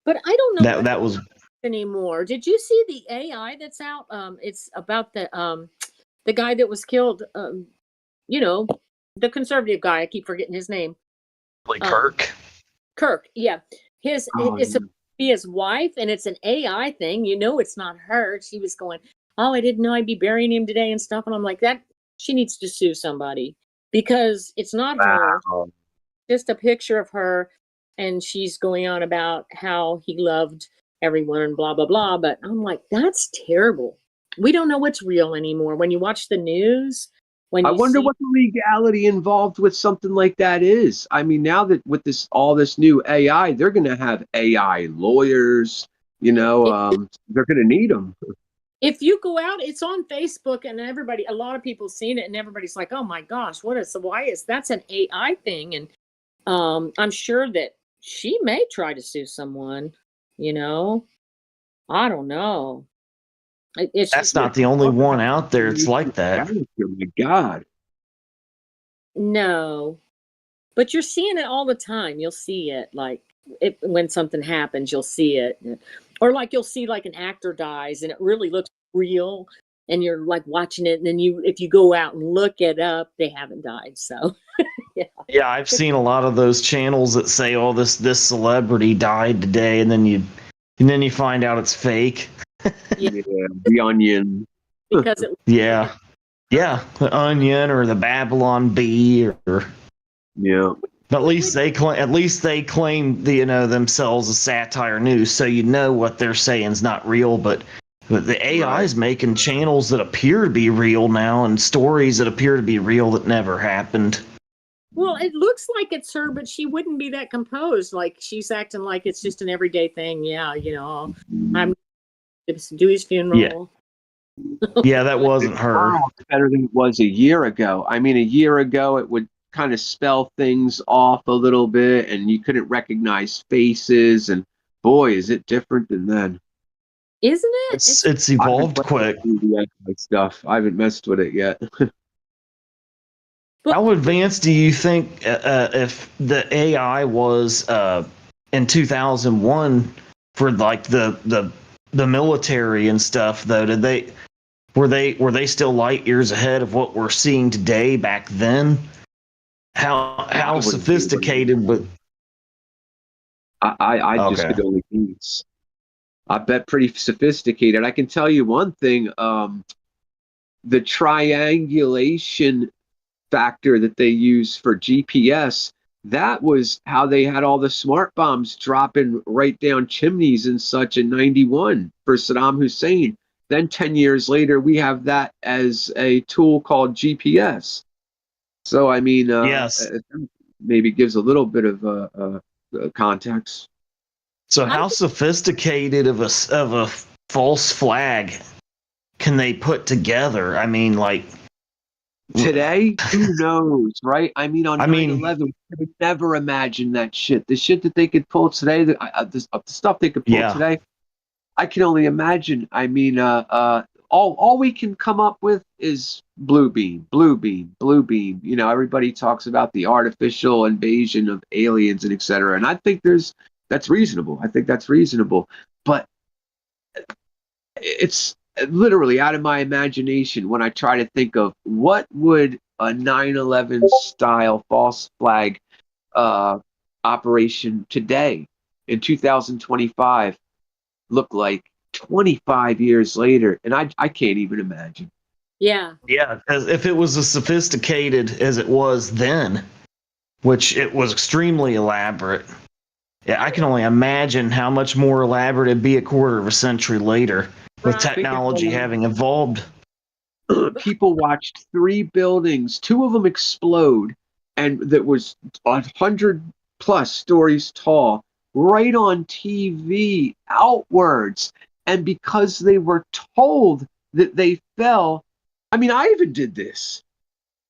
But I don't know That was anymore. Did you see the AI that's out? It's about the guy that was killed. The conservative guy. I keep forgetting his name. Kirk. Kirk. Yeah, it's a be his wife, and it's an AI thing. It's not her. She was going, oh, I didn't know I'd be burying him today and stuff. And I'm like, that she needs to sue somebody because it's not her. Wow. Just a picture of her, and she's going on about how he loved everyone and blah blah blah. But I'm like, that's terrible. We don't know what's real anymore. When you watch the news, I wonder what the legality involved with something like that is. I mean, now that with all this new AI, they're going to have AI lawyers. They're going to need them. if you go out, it's on Facebook, and a lot of people seen it, and everybody's like, oh my gosh, that's an AI thing. And I'm sure that she may try to sue someone, I don't know. That's not the only one out there. It's like that. Oh my God. No, but you're seeing it all the time. You'll see it when something happens, you'll see it. Or like you'll see like an actor dies and it really looks real and you're like watching it. And then if you go out and look it up, they haven't died. So Yeah, I've seen a lot of those channels that say, "Oh, this celebrity died today," and then you find out it's fake. Yeah. Yeah, the Onion. Because it. Yeah, yeah, the Onion or the Babylon Bee, or Yeah. at least they claim themselves as satire news, so you know what they're saying is not real. But the AI is making channels that appear to be real now, and stories that appear to be real that never happened. Well, it looks like it's her, but she wouldn't be that composed. Like she's acting like it's just an everyday thing. Yeah, I'm to do his Yeah, funeral. yeah, that wasn't her. Wow, it's better than it was a year ago. I mean, a year ago, it would kind of spell things off a little bit, and you couldn't recognize faces. And boy, is it different than then. Isn't it? It's I haven't evolved played quick. the AI stuff. I haven't messed with it yet. But How advanced do you think if the AI was in 2001 for like the military and stuff though? Were they still light years ahead of what we're seeing today back then? How I wouldn't be able sophisticated? But I just okay, could only guess. I bet pretty sophisticated. I can tell you one thing. The triangulation factor that they use for GPS, that was how they had all the smart bombs dropping right down chimneys and such in 91 for Saddam Hussein. Then 10 years later, we have that as a tool called GPS. So, I mean, yes. it maybe gives a little bit of context. So I how sophisticated of a false flag can they put together? I mean, like Today, who knows, right? I mean, on I mean, 9/11, we could never imagine that shit. The shit that they could pull today, the stuff they could pull yeah. today, I can only imagine. I mean, all we can come up with is blue beam, blue beam, blue beam. You know, everybody talks about the artificial invasion of aliens and et cetera. And I think that's reasonable. I think that's reasonable. But it's literally out of my imagination when I try to think of what would a 9/11 style false flag uh, operation today in 2025 look like 25 years later, and I can't even imagine. yeah. Yeah, as if it was as sophisticated as it was then, which it was extremely elaborate. Yeah, I can only imagine how much more elaborate it'd be a quarter of a century later, with Right. technology having evolved. People watched 3 buildings, 2 of them explode, and that was 100+ stories tall, right on TV, outwards. And because they were told that they fell, I mean, I even did this.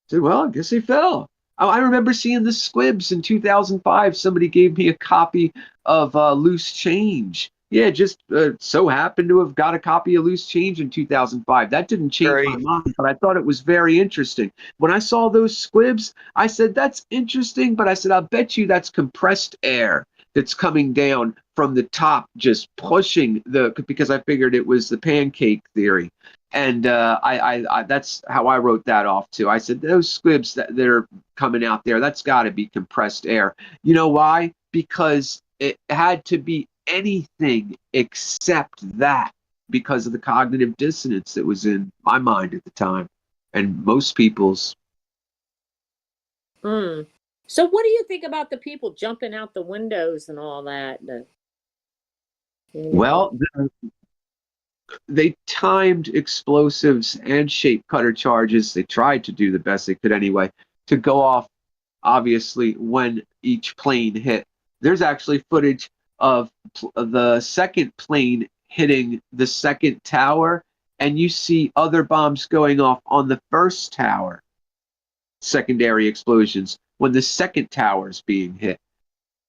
I said, well, I guess they fell. I remember seeing the squibs in 2005. Somebody gave me a copy of Loose Change. Yeah, just so happened to have got a copy of Loose Change in 2005. That didn't change my Very, mind, but I thought it was very interesting. When I saw those squibs, I said, that's interesting, but I said, I'll bet you that's compressed air that's coming down from the top, just pushing because I figured it was the pancake theory. And I that's how I wrote that off too. I said those squibs that are coming out there, that's got to be compressed air. You know why? Because it had to be anything except that, because of the cognitive dissonance that was in my mind at the time, and most people's. Mm. So, what do you think about the people jumping out the windows and all that? Well, they timed explosives and shape cutter charges. They tried to do the best they could anyway to go off, obviously, when each plane hit. There's actually footage of the second plane hitting the second tower, and you see other bombs going off on the first tower, secondary explosions, when the second tower is being hit.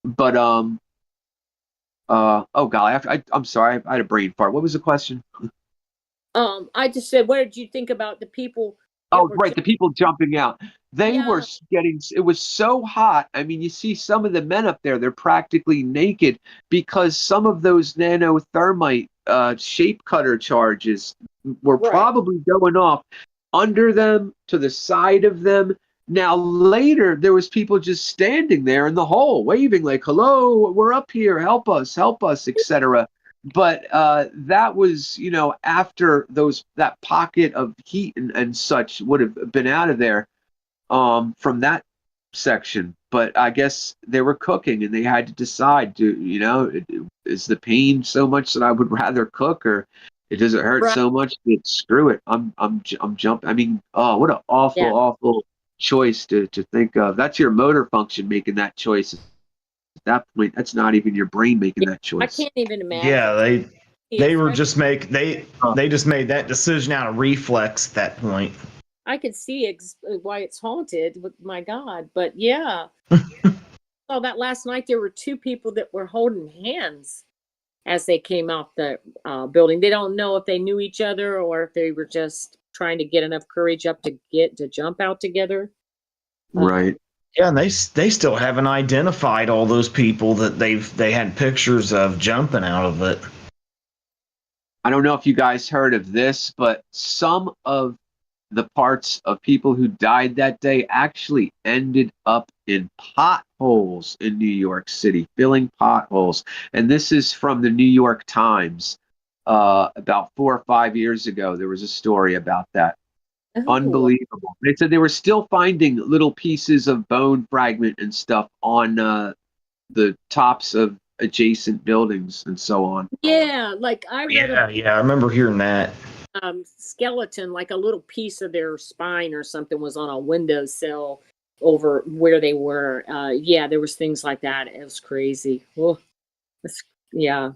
But, oh golly, I'm sorry, I had a brain fart. What was the question? I just said, what did you think about the people? Oh, right, the people jumping out. They were Yeah. getting, it was so hot. I mean, you see some of the men up there, they're practically naked because some of those nanothermite shape cutter charges were Right. probably going off under them, to the side of them. Now later, there was people just standing there in the hole, waving like, "Hello, we're up here, help us, etc." But that was, after that pocket of heat and such would have been out of there from that section. But I guess they were cooking and they had to decide is the pain so much that I would rather cook, or does it hurt Right. so much that screw it, I'm jumping. I mean, oh, what an awful choice to think of. That's your motor function making that choice. At that point, that's not even your brain making that I choice. can't even imagine. Yeah, they were Especially- just they just made that decision out of reflex at that point. I could see why it's haunted. My God, but yeah. Oh, that last night there were two people that were holding hands as they came out the building. They don't know if they knew each other or if they were just trying to get enough courage up to jump out together. Right. Yeah, and they still haven't identified all those people that they had pictures of jumping out of it. I don't know if you guys heard of this, but some of the parts of people who died that day actually ended up in potholes in New York City, filling potholes. And this is from the New York Times. About 4 or 5 years ago, there was a story about that. Oh. Unbelievable. They said they were still finding little pieces of bone fragment and stuff on the tops of adjacent buildings and so on. Yeah, like I read Yeah, I remember hearing that. a skeleton, like a little piece of their spine or something was on a windowsill over where they were. Yeah, there was things like that. It was crazy. Oh, yeah.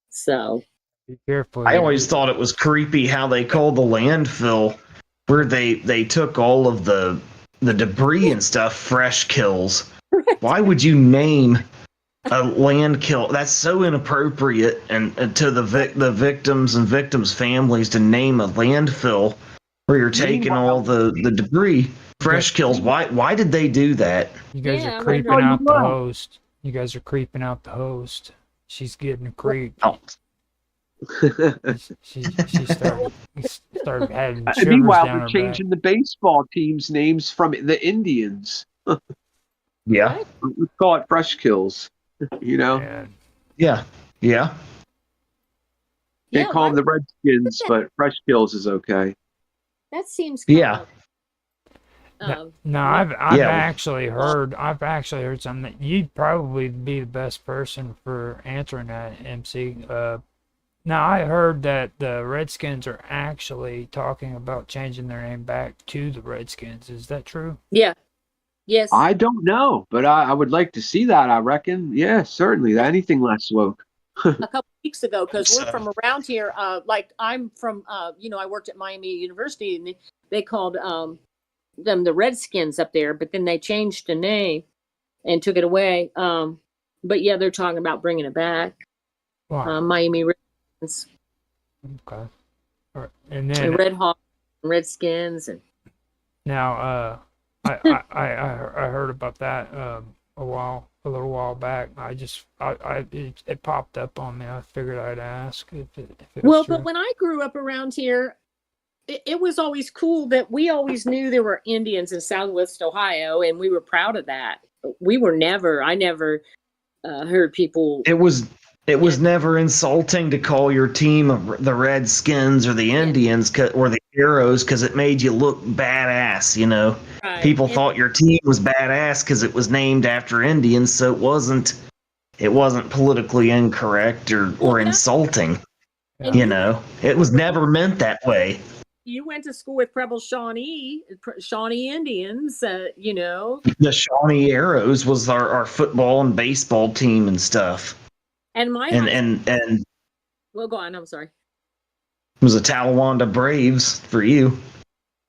So Be careful. I always thought it was creepy how they called the landfill where they took all of the debris and stuff fresh kills. Why would you name a land kill? That's so inappropriate, and to the victims and victims' families to name a landfill where you're taking all the debris. Fresh kills. Why did they do that? You guys Yeah, are I creeping wonder- out the host. You guys are creeping out the host. She's getting creeped. Oh, She started having shivers Meanwhile, down they're her changing the baseball teams' names from the Indians. yeah, We call it fresh kills. back. And yeah. They yeah, call them the Redskins, but fresh kills is okay. that seems Yeah. no, I've Yeah. actually heard something that you'd probably be the best person for answering that, MC. Now I heard that the Redskins are actually talking about changing their name back to the Redskins. Is that true? Yeah. Yes. I don't know, but I would like to see that. I reckon. Yeah, certainly. Anything less woke. A couple weeks ago, because we're So- from around here. Like I'm from, I worked at Miami University, and they called them the Redskins up there, but then they changed the name and took it away. But yeah, they're talking about bringing it back. Wow. Miami Redskins Okay. All right. And and then Red Hawks and Redskins, and now, I heard about that a little while back. It popped up on me. I figured I'd ask if it was well, true. but when I grew up around here, it was always cool that we always knew there were Indians in Southwest Ohio, and we were proud of that. I never heard people. It was never insulting to call your team the Redskins or the Indians or the Arrows because it made you look badass. Right. People And- thought your team was badass because it was named after Indians, so it wasn't politically incorrect or Well, yeah. insulting. Yeah. It was never meant that way. You went to school with Preble Shawnee Indians, The Shawnee Arrows was our football and baseball team and stuff, and my and well, go on. I'm sorry. it was the Talawanda Braves for you.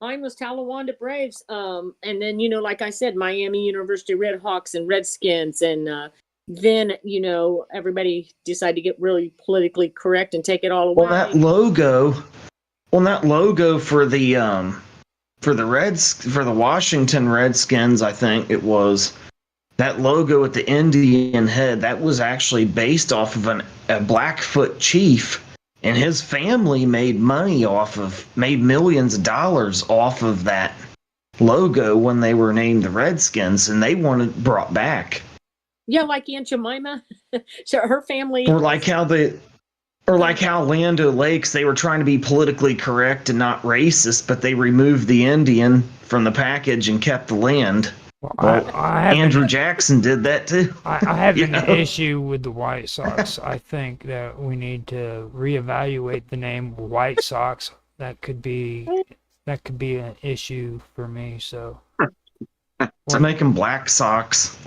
Mine was Talawanda Braves. And then, like I said, Miami University Red Hawks and Redskins. And then, everybody decided to get really politically correct and take it all away. Well, that logo for the Washington Redskins, I think it was, that logo with the Indian head, that was actually based off of a Blackfoot chief. And his family made millions of dollars off of that logo when they were named the Redskins, and they wanted brought back. Yeah, like Aunt Jemima. So her family. Or like how Land O'Lakes, they were trying to be politically correct and not racist, but they removed the Indian from the package and kept the land. Well, I have Andrew Jackson did that too. I have You an know? issue with the White Sox. I think that we need to reevaluate the name White Sox. That could be an issue for me. So To make them Black Sox.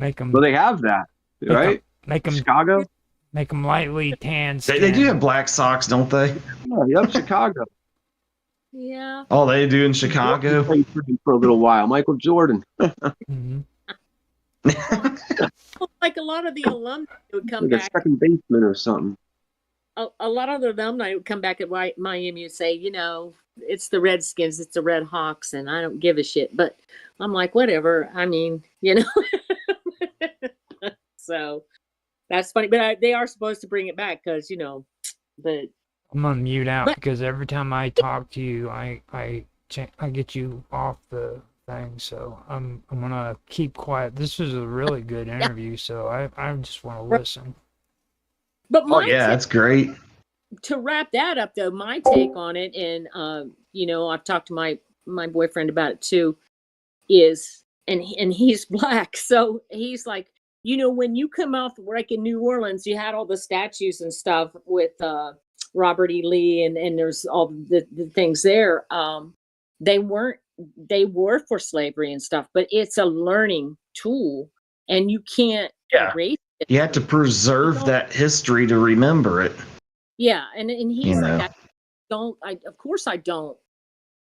make them Well, they have that, right? make them Chicago? lightly tan skin. They do have Black Sox, don't they? Yeah, yep, Chicago. Yeah. Oh, they do in Chicago. Played for a little while. Michael Jordan. Mhm. Like a lot of the alumni would come Like a back. second baseman or something. A lot of the alumni would come back at Miami and say, it's the Redskins, it's the Red Hawks, and I don't give a shit. But I'm like, whatever. I mean, So that's funny. But they are supposed to bring it back because, but I'm gonna mute out But- because every time I talk to you, I get you off the thing. So I'm gonna keep quiet. This was a really good interview, so I just want to listen. but Oh my yeah, that's great. to wrap that up though, my take on it, and I've talked to my boyfriend about it too, is and he's black, so he's like, when you come off like in New Orleans, you had all the statues and stuff with Robert E. Lee, and there's all the things there. They were for slavery and stuff, but it's a learning tool, and you can't Yeah. erase it. You have to preserve that history to remember it. Yeah, and he's You like, know. of course I don't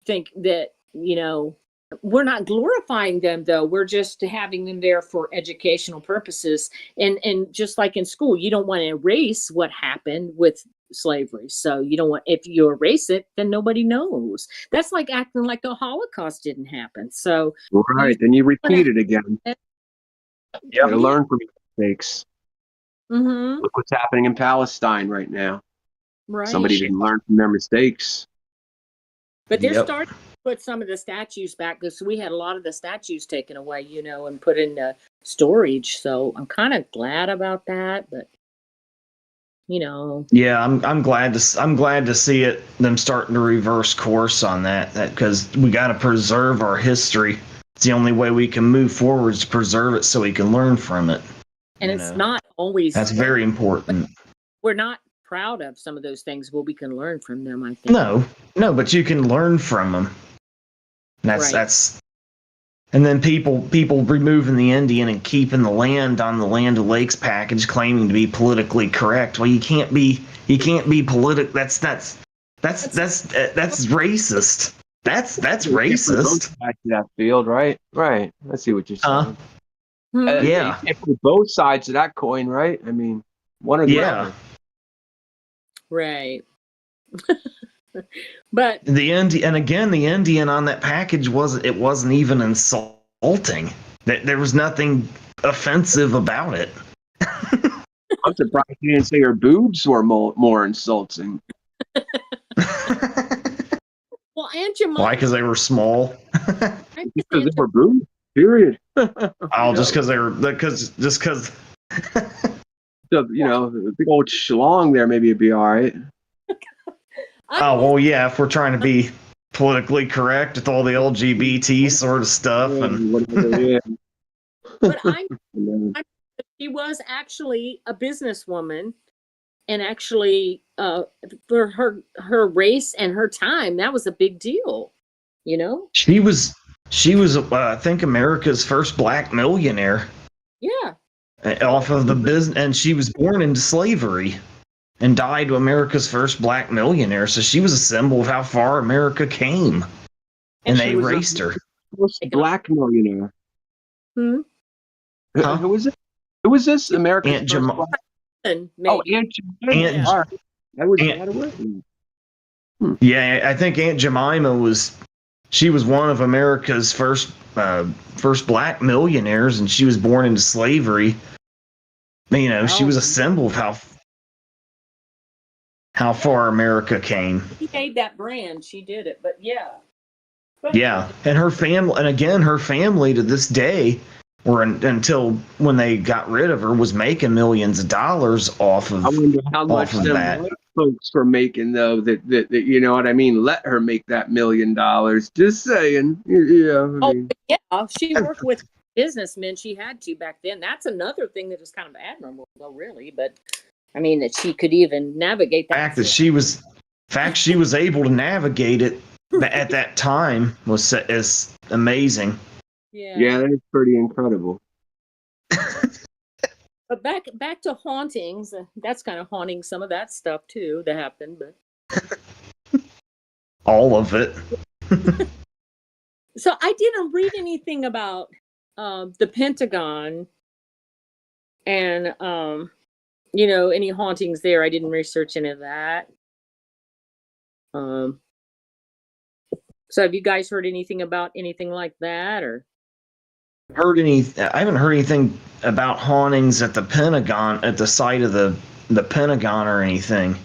think that, we're not glorifying them though. We're just having them there for educational purposes. And just like in school, you don't want to erase what happened with slavery. So you don't want, if you erase it, then nobody knows. That's like acting like the Holocaust didn't happen. So Right. Then you repeat it again. Yep. You gotta learn from your mistakes. Mm-hmm. Look what's happening in Palestine right now. Right. Somebody didn't learn from their mistakes. But they're Yep. starting to put some of the statues back, because we had a lot of the statues taken away, and put in storage. So I'm kind of glad about that. But Yeah, I'm glad to see them starting to reverse course on that because we got to preserve our history. It's the only way we can move forward is to preserve it so we can learn from it. and You it's know. not always. That's very important. We're not proud of some of those things. Well, we can learn from them, I think. No, but you can learn from them. Right. That's and then people removing the Indian and keeping the land on the Land O'Lakes package, claiming to be politically correct. Well, you can't be politic. That's racist. That's racist. Back to that field, right? Right. I see what you're saying. Yeah. If we're both sides of that coin, right? I mean, one or the Yeah. other. Right. But The Indian on that package wasn't even insulting. There was nothing offensive about it. I'm surprised you didn't say her boobs were more insulting. well, Aunt Jemima. Why? Because they were small. Because they were boobs. Period. Oh, just because they were because. So, the big old schlong there, maybe it'd be all right. Oh well, yeah. If we're trying to be politically correct with all the LGBT sort of stuff, and Whatever, yeah. But she was actually a businesswoman, and actually, for her race and her time, that was a big deal. she was I think America's first black millionaire Yeah. off of the business, and she was born into slavery and died America's first black millionaire. So she was a symbol of how far America came, and they she was a- erased her. First black millionaire. Hmm? Huh? Who was it? Who was this? America's Aunt first Jemima. black- And Oh, maybe. Aunt Jemima. Aunt- All right. That was Aunt- that away. Yeah, I think Aunt Jemima was one of America's first black millionaires, and she was born into slavery. She was a symbol of how far America came. She made that brand. She did it. But yeah. Yeah, and her family, and again, her family to this day, or until when they got rid of her, was making millions of dollars I wonder how off much of them that. white folks were making though. That you know what I mean. Let her make that $1 million. Just saying. Yeah, I Oh, mean. yeah. She worked with businessmen. She had to back then. That's another thing that is kind of admirable, though, really. But I mean, that she could even navigate that. Fact she was able to navigate it at that time was is amazing. Yeah, Yeah. that's pretty incredible. But back to hauntings. That's kind of haunting some of that stuff too that happened. But All of it. so I didn't read anything about the Pentagon and any hauntings there. I didn't research any of that. Um, so have you guys heard anything about anything like that, or? I haven't heard anything about hauntings at the Pentagon, at the site of the Pentagon or anything.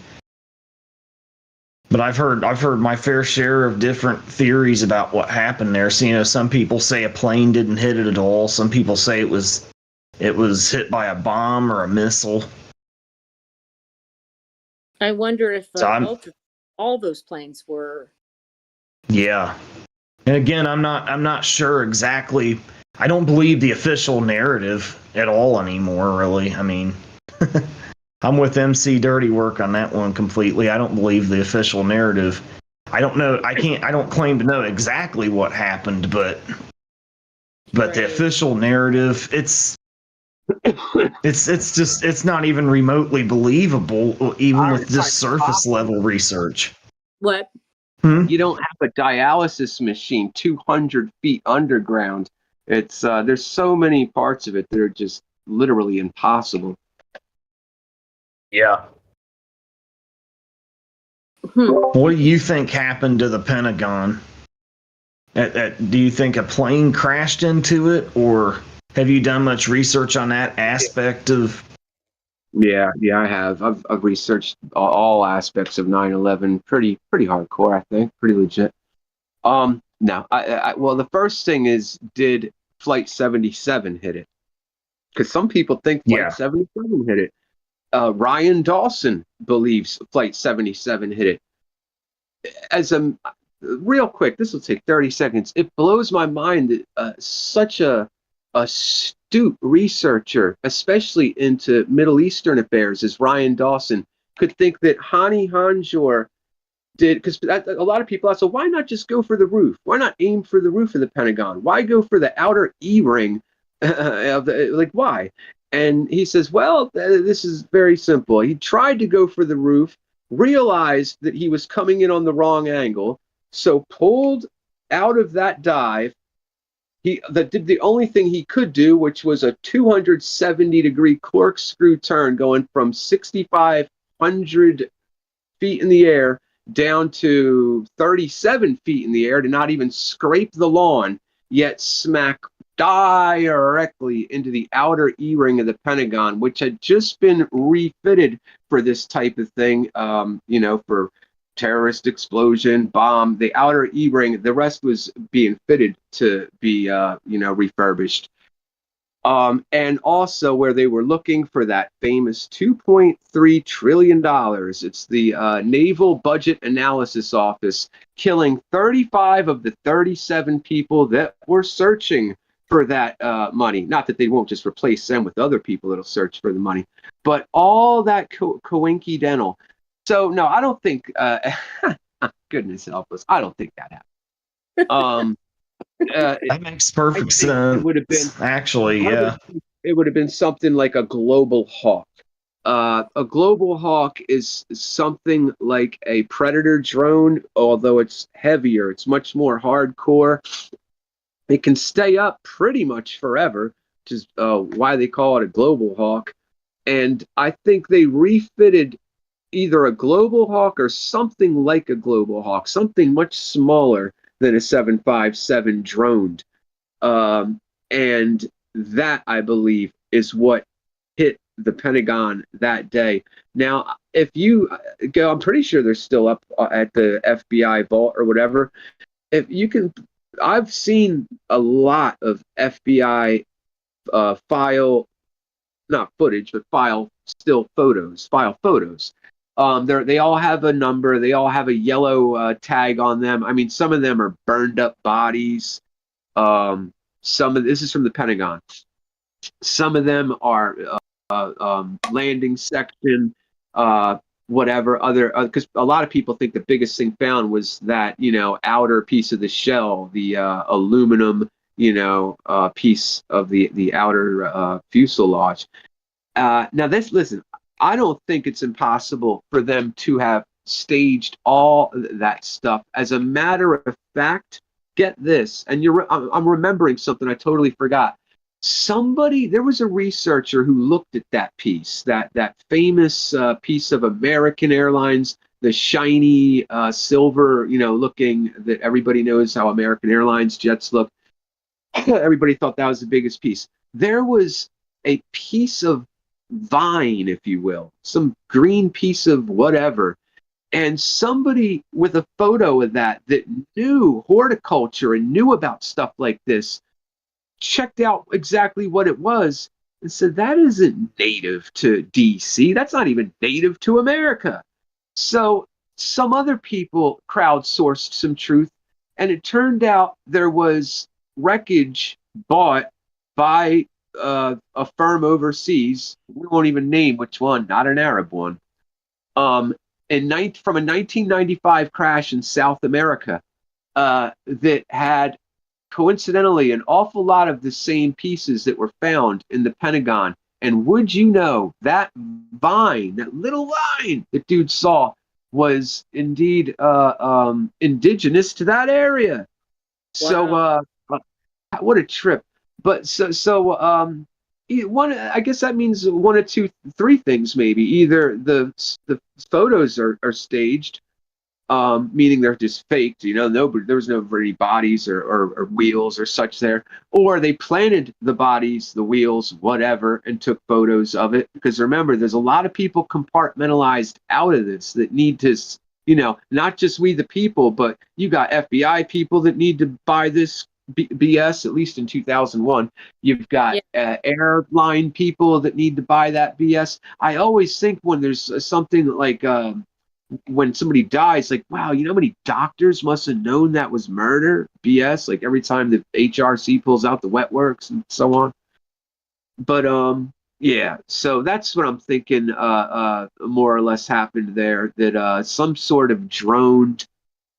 But I've heard my fair share of different theories about what happened there. So, some people say a plane didn't hit it at all. Some people say it was hit by a bomb or a missile. I wonder if So all those planes were. yeah. And again, I'm not sure exactly. I don't believe the official narrative at all anymore, really. I mean, I'm with MC Dirty Work on that one completely. I don't believe the official narrative. I don't know. I don't claim to know exactly what happened, but Right. the official narrative, it's not even remotely believable, even with this surface level research. What? You don't have a dialysis machine 200 feet underground. It's there's so many parts of it that are just literally impossible. Yeah. What do you think happened to the Pentagon? Do you think a plane crashed into it, or have you done much research on that aspect of? Yeah, I have. I've researched all aspects of 9/11 pretty hardcore, I think, pretty legit. No, well, the first thing is, did Flight 77 hit it? Because some people think Flight Yeah. 77 hit it. Ryan Dawson believes Flight 77 hit it. As a real quick, this will take 30 seconds. It blows my mind that such a astute researcher, especially into Middle Eastern affairs, as Ryan Dawson, could think that Hani Hanjour did, because a lot of people ask, so why not just go for the roof? Why not aim for the roof of the Pentagon? Why go for the outer E-ring? Like, why? And he says, well, this is very simple. He tried to go for the roof, realized that he was coming in on the wrong angle, so pulled out of that dive. That did the only thing he could do, which was a 270-degree corkscrew turn going from 6,500 feet in the air down to 37 feet in the air to not even scrape the lawn, yet smack directly into the outer E-ring of the Pentagon, which had just been refitted for this type of thing, for terrorist explosion, bomb. The outer E-ring, the rest was being fitted to be, refurbished. And also where they were looking for that famous $2.3 trillion. It's the Naval Budget Analysis Office, killing 35 of the 37 people that were searching for that money. Not that they won't just replace them with other people that'll search for the money, but all that coinky-dental. So, no, I don't think, goodness help us, I don't think that happened. That makes perfect sense. It would have been, actually, yeah. It would have been something like a global hawk. A global hawk is something like a predator drone, although it's heavier. It's much more hardcore. It can stay up pretty much forever, which is why they call it a global hawk. And I think they refitted either a global hawk or something like a global hawk, something much smaller than a 757 droned. And that, I believe, is what hit the Pentagon that day. Now, if you go, I'm pretty sure they're still up at the FBI vault or whatever. if you can, I've seen a lot of FBI file, not footage, but file still photos, file photos. They all have a number. They all have a yellow tag on them. I mean, some of them are burned up bodies. Some of this is from the Pentagon. Some of them are landing section, whatever other, because a lot of people think the biggest thing found was that, outer piece of the shell, the aluminum, piece of the outer fuselage. Now listen, I don't think it's impossible for them to have staged all that stuff. As a matter of fact, get this, and I'm remembering something I totally forgot. There was a researcher who looked at that piece, that famous piece of American Airlines, the shiny silver, looking, that everybody knows how American Airlines jets look. Everybody thought that was the biggest piece. There was a piece of vine, if you will, some green piece of whatever, and somebody with a photo of that knew horticulture and knew about stuff like this checked out exactly what it was and said, that isn't native to DC. That's not even native to America. So some other people crowdsourced some truth, and it turned out there was wreckage bought by a firm overseas. We won't even name which one, not an Arab one. From a 1995 crash in South America that had, coincidentally, an awful lot of the same pieces that were found in the Pentagon. And would you know, that vine, that little vine that dude saw, was indeed indigenous to that area. Wow. So what a trip. But one, I guess that means one of two, three things maybe. Either the photos are staged, meaning they're just faked. There was no any bodies or wheels or such there, or they planted the bodies, the wheels, whatever, and took photos of it. Because remember, there's a lot of people compartmentalized out of this that need to, not just we the people, but you got FBI people that need to buy this BS, at least in 2001. You've got airline people that need to buy that BS. I always think when there's something like when somebody dies, like, wow, how many doctors must have known that was murder BS, like every time the HRC pulls out the wet works and so on. But yeah, so that's what I'm thinking more or less happened there, that some sort of droned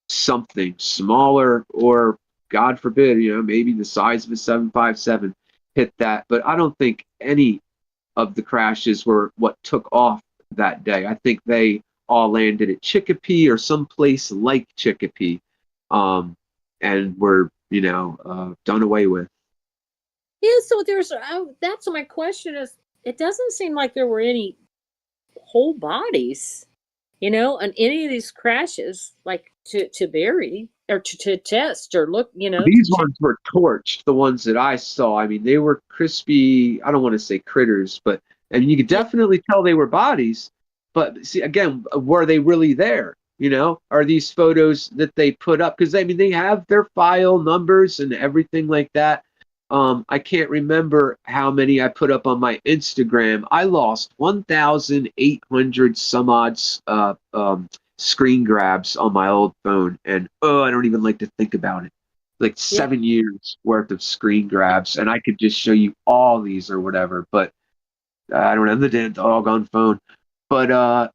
something smaller, or God forbid, maybe the size of a 757 hit that. But I don't think any of the crashes were what took off that day. I think they all landed at Chicopee or someplace like Chicopee, and were, done away with. Yeah, so that's my question is, it doesn't seem like there were any whole bodies, in any of these crashes, like to bury or to test or look, These ones were torched, the ones that I saw. I mean, they were crispy, I don't want to say critters, and you could definitely tell they were bodies. But see, again, were they really there? Are these photos that they put up? Because, I mean, they have their file numbers and everything like that. I can't remember how many I put up on my Instagram. I lost 1,800 some odd screen grabs on my old phone. And, I don't even like to think about it. Like 7 years worth of screen grabs. And I could just show you all these or whatever. But I don't have the damn doggone phone. But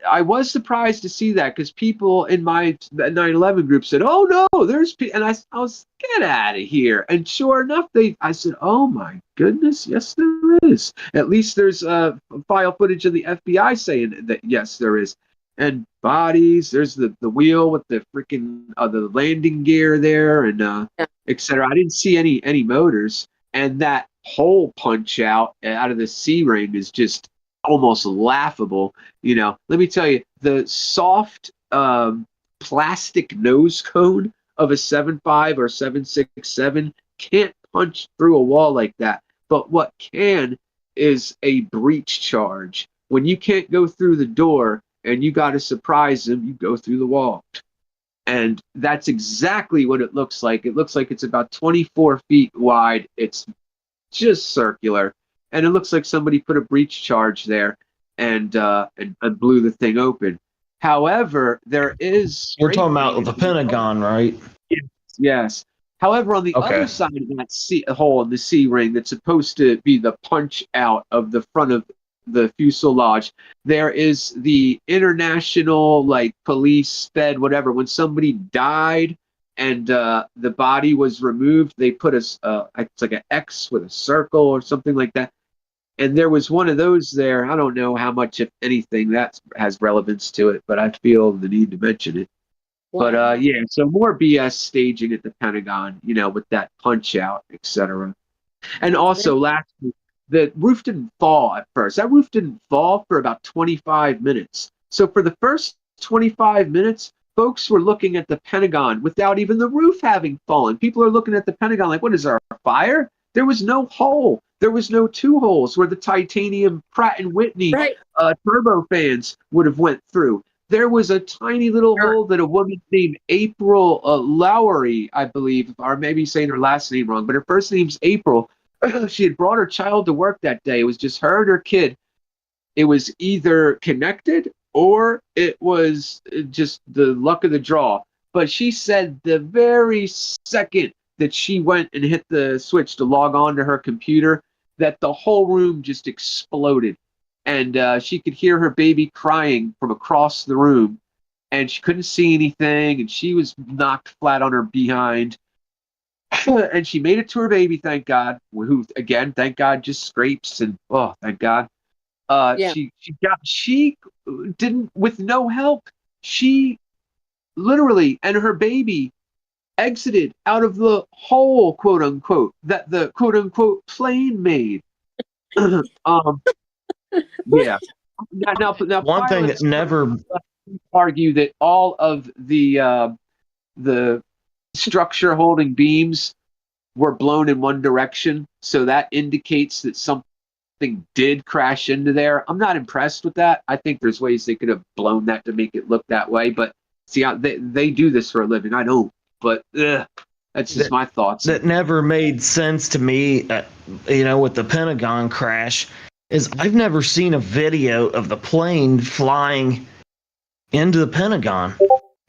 I was surprised to see that, because people in my 9/11 group said, "Oh no, there's," and I was, get out of here. And sure enough, I said, "Oh my goodness, yes there is. At least there's file footage of the FBI saying that yes there is, and bodies. There's the wheel with the freaking the landing gear there, and etc. I didn't see any motors, and that hole punch out of the C ring is just almost laughable. Let me tell you, the soft plastic nose cone of a 7.5 or 7.67 can't punch through a wall like that. But what can is a breach charge. When you can't go through the door and you got to surprise them, you go through the wall. And that's exactly what it looks like. It looks like it's about 24 feet wide. It's just circular. And it looks like somebody put a breach charge there and blew the thing open. However, there is You're talking about the Pentagon, right? Yes. However, on the Okay. other side of that hole in the C ring that's supposed to be the punch out of the front of the fuselage, there is the international like police sped whatever. When somebody died and the body was removed, they put it's like an X with a circle or something like that. And there was one of those there. I don't know how much, if anything, that has relevance to it, but I feel the need to mention it. Wow. But yeah, so more BS staging at the Pentagon, with that punch out, etc. And also, lastly, the roof didn't fall at first. That roof didn't fall for about 25 minutes. So for the first 25 minutes, folks were looking at the Pentagon without even the roof having fallen. People are looking at the Pentagon like, what is there, a fire? There was no hole. There was no two holes where the titanium Pratt & Whitney turbofans would have went through. There was a tiny little hole that a woman named April Lowry, I believe, or maybe saying her last name wrong, but her first name's April. She had brought her child to work that day. It was just her and her kid. It was either connected or it was just the luck of the draw. But she said the very second that she went and hit the switch to log on to her computer, that the whole room just exploded. And she could hear her baby crying from across the room. And she couldn't see anything. And she was knocked flat on her behind. And she made it to her baby, thank God. Who, again, thank God, just scrapes. And, oh, thank God. She didn't, with no help, she literally and her baby exited out of the hole, quote unquote, that the quote unquote plane made. Yeah. Now, One thing that never argue that all of the structure holding beams were blown in one direction, so that indicates that something did crash into there. I'm not impressed with that. I think there's ways they could have blown that to make it look that way, but see, they do this for a living. I don't, but that's just my thoughts. That never made sense to me, with the Pentagon crash, is I've never seen a video of the plane flying into the Pentagon.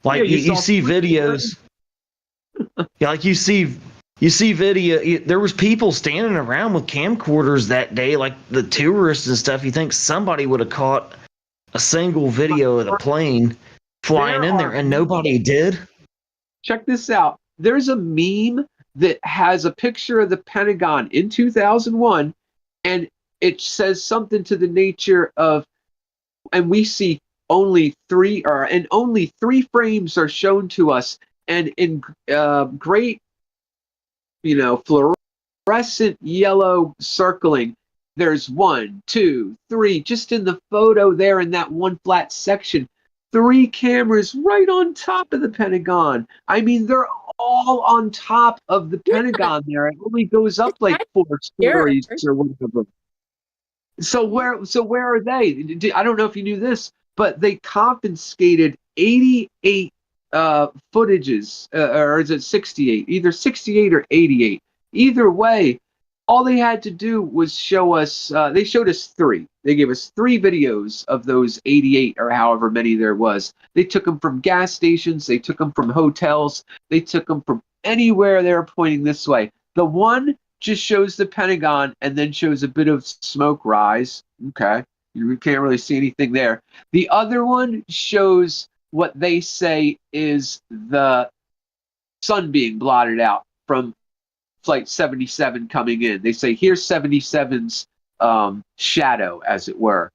Like you see videos, like you see video. There was people standing around with camcorders that day, like the tourists and stuff. You think somebody would have caught a single video of the plane flying in there, and nobody did. Check this out. There's a meme that has a picture of the Pentagon in 2001, and it says something to the nature of, and we see only three frames are shown to us, and in great, fluorescent yellow circling, there's 1, 2, 3, just in the photo there in that one flat section, 3 cameras right on top of the Pentagon. I mean, they're all on top of the Pentagon there. It only goes up like 4 stories or whatever. So where are they? I don't know if you knew this, but they confiscated 88 footages, or is it 68? Either 68 or 88. Either way, all they had to do was show us. They showed us 3. They gave us 3 videos of those 88 or however many there was. They took them from gas stations. They took them from hotels. They took them from anywhere they were pointing this way. The one just shows the Pentagon and then shows a bit of smoke rise. Okay, you can't really see anything there. The other one shows what they say is the sun being blotted out from Flight 77 coming in. They say, here's 77's shadow, as it were.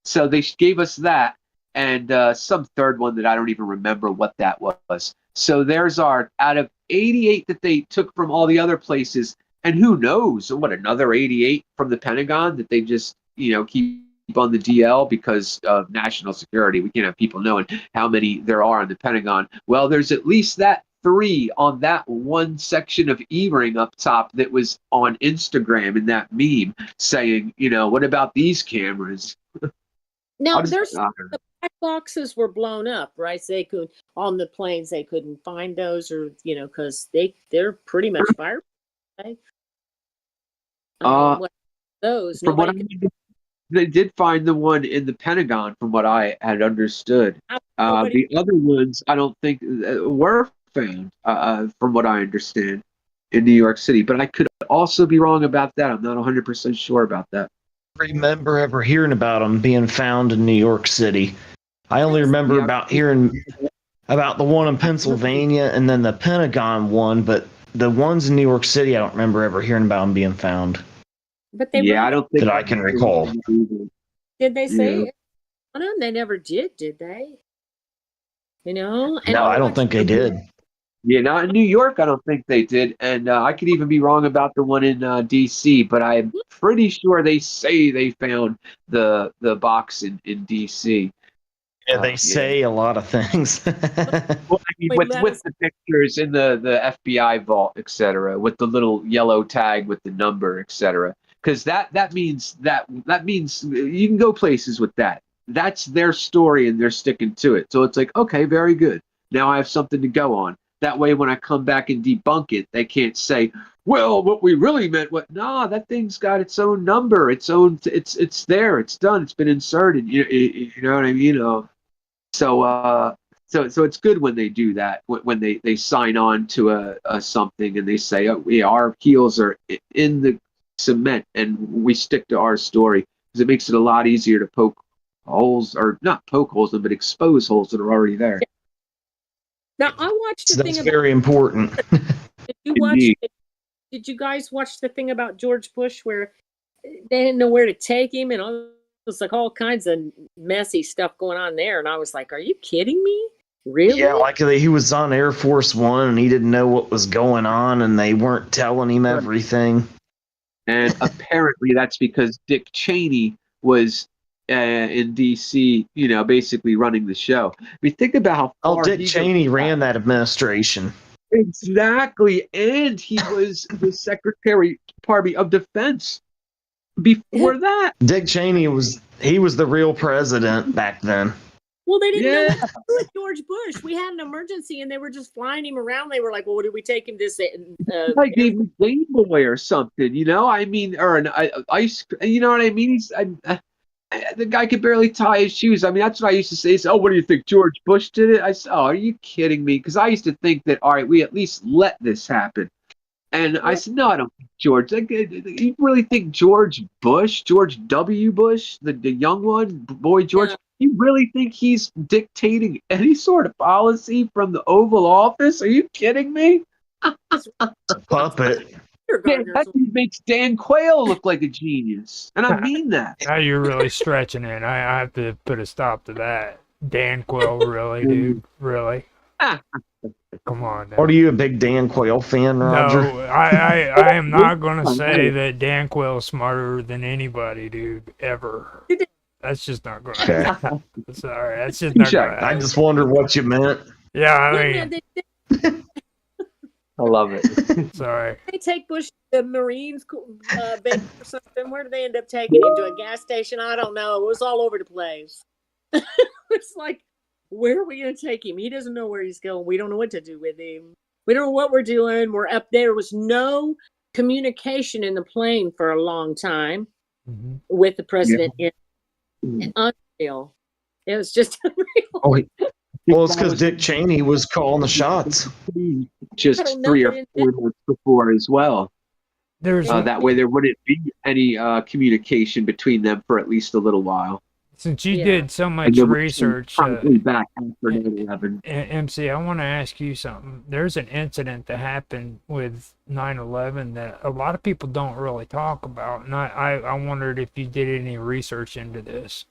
So they gave us that, and some third one that I don't even remember what that was. So there's our, out of 88 that they took from all the other places, and who knows what, another 88 from the Pentagon that they just, keep on the DL because of national security. We can't have people knowing how many there are in the Pentagon. Well, there's at least that 3 on that one section of E-ring up top that was on Instagram in that meme saying, what about these cameras? Now, there's the boxes were blown up, right? So they could on the planes they couldn't find those, or because they're pretty much fire. Right? What those? From what I Nobody could. mean, they did find the one in the Pentagon, from what I had understood. Nobody. The other ones, I don't think were found, from what I understand, in New York City. But I could also be wrong about that. I'm not 100% sure about that. Remember ever hearing about them being found in New York City. I only remember about hearing about the one in Pennsylvania and then the Pentagon one, but the ones in New York City, I don't remember ever hearing about them being found. But they I don't think that I can recall. Did they say Yeah. it on them? They never did they? And No, I don't think they did. Yeah, not in New York. I don't think they did, and I could even be wrong about the one in D.C. But I'm pretty sure they say they found the box in D.C. Yeah, they say a lot of things. Well, I mean, with the pictures in the FBI vault, etc., with the little yellow tag with the number, etc. Because that means you can go places with that. That's their story, and they're sticking to it. So it's like, okay, very good. Now I have something to go on. That way, when I come back and debunk it, they can't say, "Well, what we really meant." Nah, that thing's got its own number, its there, it's done, it's been inserted. You know what I mean? So it's good when they do that, when they sign on to a something and they say, oh, yeah, our heels are in the cement and we stick to our story, because it makes it a lot easier to poke holes, or not poke holes, but expose holes that are already there. Now I watched the thing That's about. very important. Did you watch? Did you guys watch the thing about George Bush where they didn't know where to take him, and it was like all kinds of messy stuff going on there? And I was like, "Are you kidding me? Really?" Yeah, like he was on Air Force One and he didn't know what was going on, and they weren't telling him everything. And apparently that's because Dick Cheney was in D.C., basically running the show. I mean, think about how far Dick Cheney ran that administration. Exactly, and he was the Secretary, of Defense before that. Dick Cheney was the real president back then. Well, they didn't know what to do with George Bush. We had an emergency, and they were just flying him around. They were like, "Well, did we take him this?" Like a Game Boy or something, I mean, or an ice. You know what I mean? The guy could barely tie his shoes. I mean, that's what I used to say. Oh, what do you think, George Bush did it? I said, oh, are you kidding me? Because I used to think that, all right, we at least let this happen. And I said, no, I don't think George. You really think George Bush, George W. Bush, the young one, boy George, you really think he's dictating any sort of policy from the Oval Office? Are you kidding me? Puppet. Yeah, that makes Dan Quayle look like a genius. And I mean that. Now you're really stretching it. I have to put a stop to that. Dan Quayle, really, dude? Really? Come on now. Are you a big Dan Quayle fan, Roger? No, I am not going to say that Dan Quayle's smarter than anybody, dude, ever. That's just not going to happen. Sorry, that's just not going to happen. I just wondered what you meant. Yeah, I mean... I love it. Sorry. They take Bush to the Marines base or something. Where do they end up taking him? To a gas station? I don't know. It was all over the place. It's like, where are we going to take him? He doesn't know where he's going. We don't know what to do with him. We don't know what we're doing. We're up there. There was no communication in the plane for a long time with the president. Unreal. It was just unreal. Oh, well, it's because Dick Cheney was calling the shots. Just 3 or 4 months before as well. That way there wouldn't be any communication between them for at least a little while. Since you did so much research, back after 9/11. MC, I want to ask you something. There's an incident that happened with 9/11 that a lot of people don't really talk about, and I wondered if you did any research into this.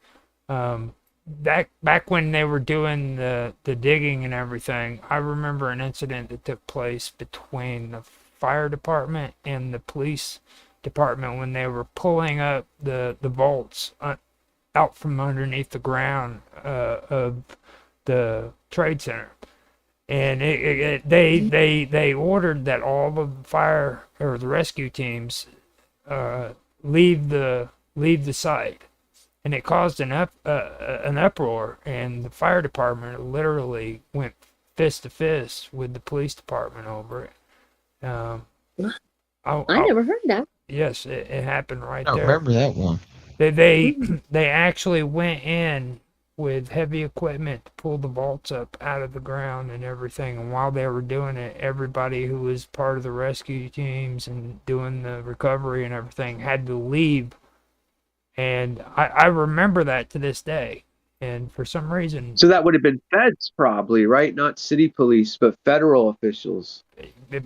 Back when they were doing the digging and everything, I remember an incident that took place between the fire department and the police department when they were pulling up the vaults out from underneath the ground of the Trade Center, and they ordered that all of the fire or the rescue teams leave the site. and it caused an uproar, and the fire department literally went fist to fist with the police department over it. I never heard that. Yes, it happened right I don't there. remember that one. They actually went in with heavy equipment to pull the vaults up out of the ground and everything. And while they were doing it, everybody who was part of the rescue teams and doing the recovery and everything had to leave. And I remember that to this day. And for some reason, So that would have been feds, probably, right? Not city police, but federal officials,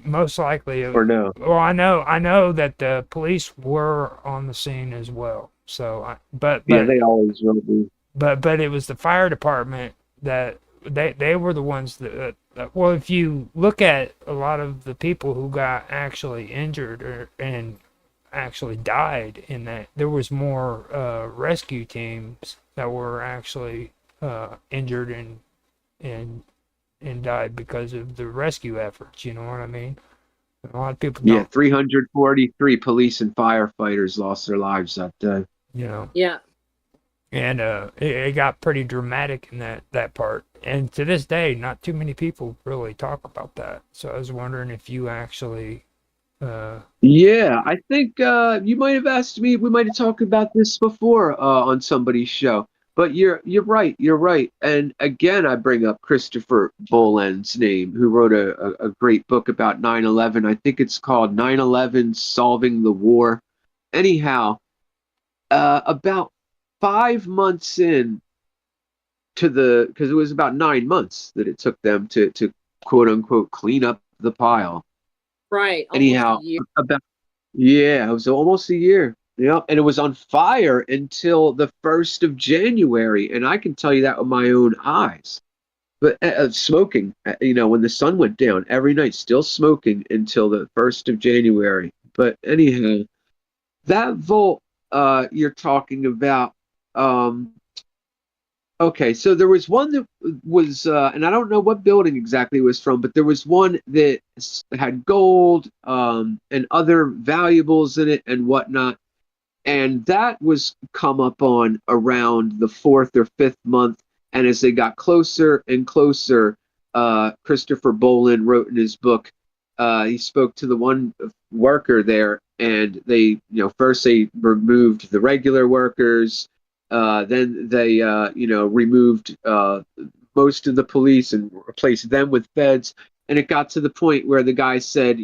most likely, or no? well, I know that the police were on the scene as well. So, but Yeah, they always will be. but it was the fire department that they were the ones that well, if you look at a lot of the people who got actually injured and actually died in that, there was more rescue teams that were actually injured and died because of the rescue efforts, you know what I mean? A lot of people Yeah, don't, 343 police and firefighters lost their lives that day. you know. Yeah. And it got pretty dramatic in that part. And to this day, not too many people really talk about that. So I was wondering if you actually. Yeah, I think you might have asked me. We might have talked about this before on somebody's show. But you're right. You're right. And again, I bring up Christopher Boland's name, who wrote a great book about 9/11. I think it's called 9/11: Solving the War. Anyhow, about 5 months in to because it was about 9 months that it took them to quote unquote clean up the pile. Right. Anyhow, Almost a year. about yeah, it was almost a year. Yeah, and it was on fire until the 1st of January, and I can tell you that with my own eyes. But smoking, when the sun went down every night, still smoking until the 1st of January. But anyhow, that vault you're talking about. Okay, so there was one that was, and I don't know what building exactly it was from, but there was one that had gold and other valuables in it and whatnot. And that was come up on around the 4th or 5th month. And as they got closer and closer, Christopher Boland wrote in his book, he spoke to the one worker there, and they, first they removed the regular workers. Then they, removed most of the police and replaced them with feds. And it got to the point where the guy said,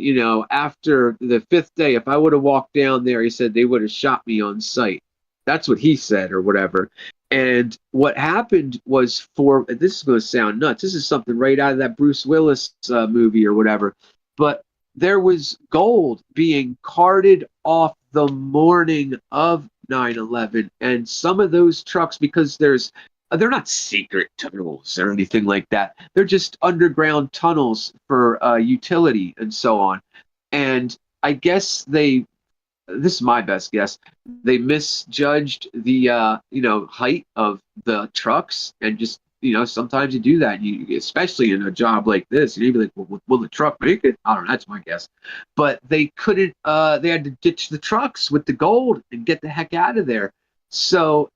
after the 5th day, if I would have walked down there, he said they would have shot me on sight. That's what he said, or whatever. And what happened was, this is going to sound nuts. This is something right out of that Bruce Willis movie or whatever. But there was gold being carted off the morning of 9/11, and some of those trucks, because they're not secret tunnels or anything like that. They're just underground tunnels for utility and so on. And I guess this is my best guess, they misjudged the height of the trucks, and just sometimes you do that, especially in a job like this, you'd be like, well, will the truck make it? I don't know, that's my guess. But they couldn't, they had to ditch the trucks with the gold and get the heck out of there. So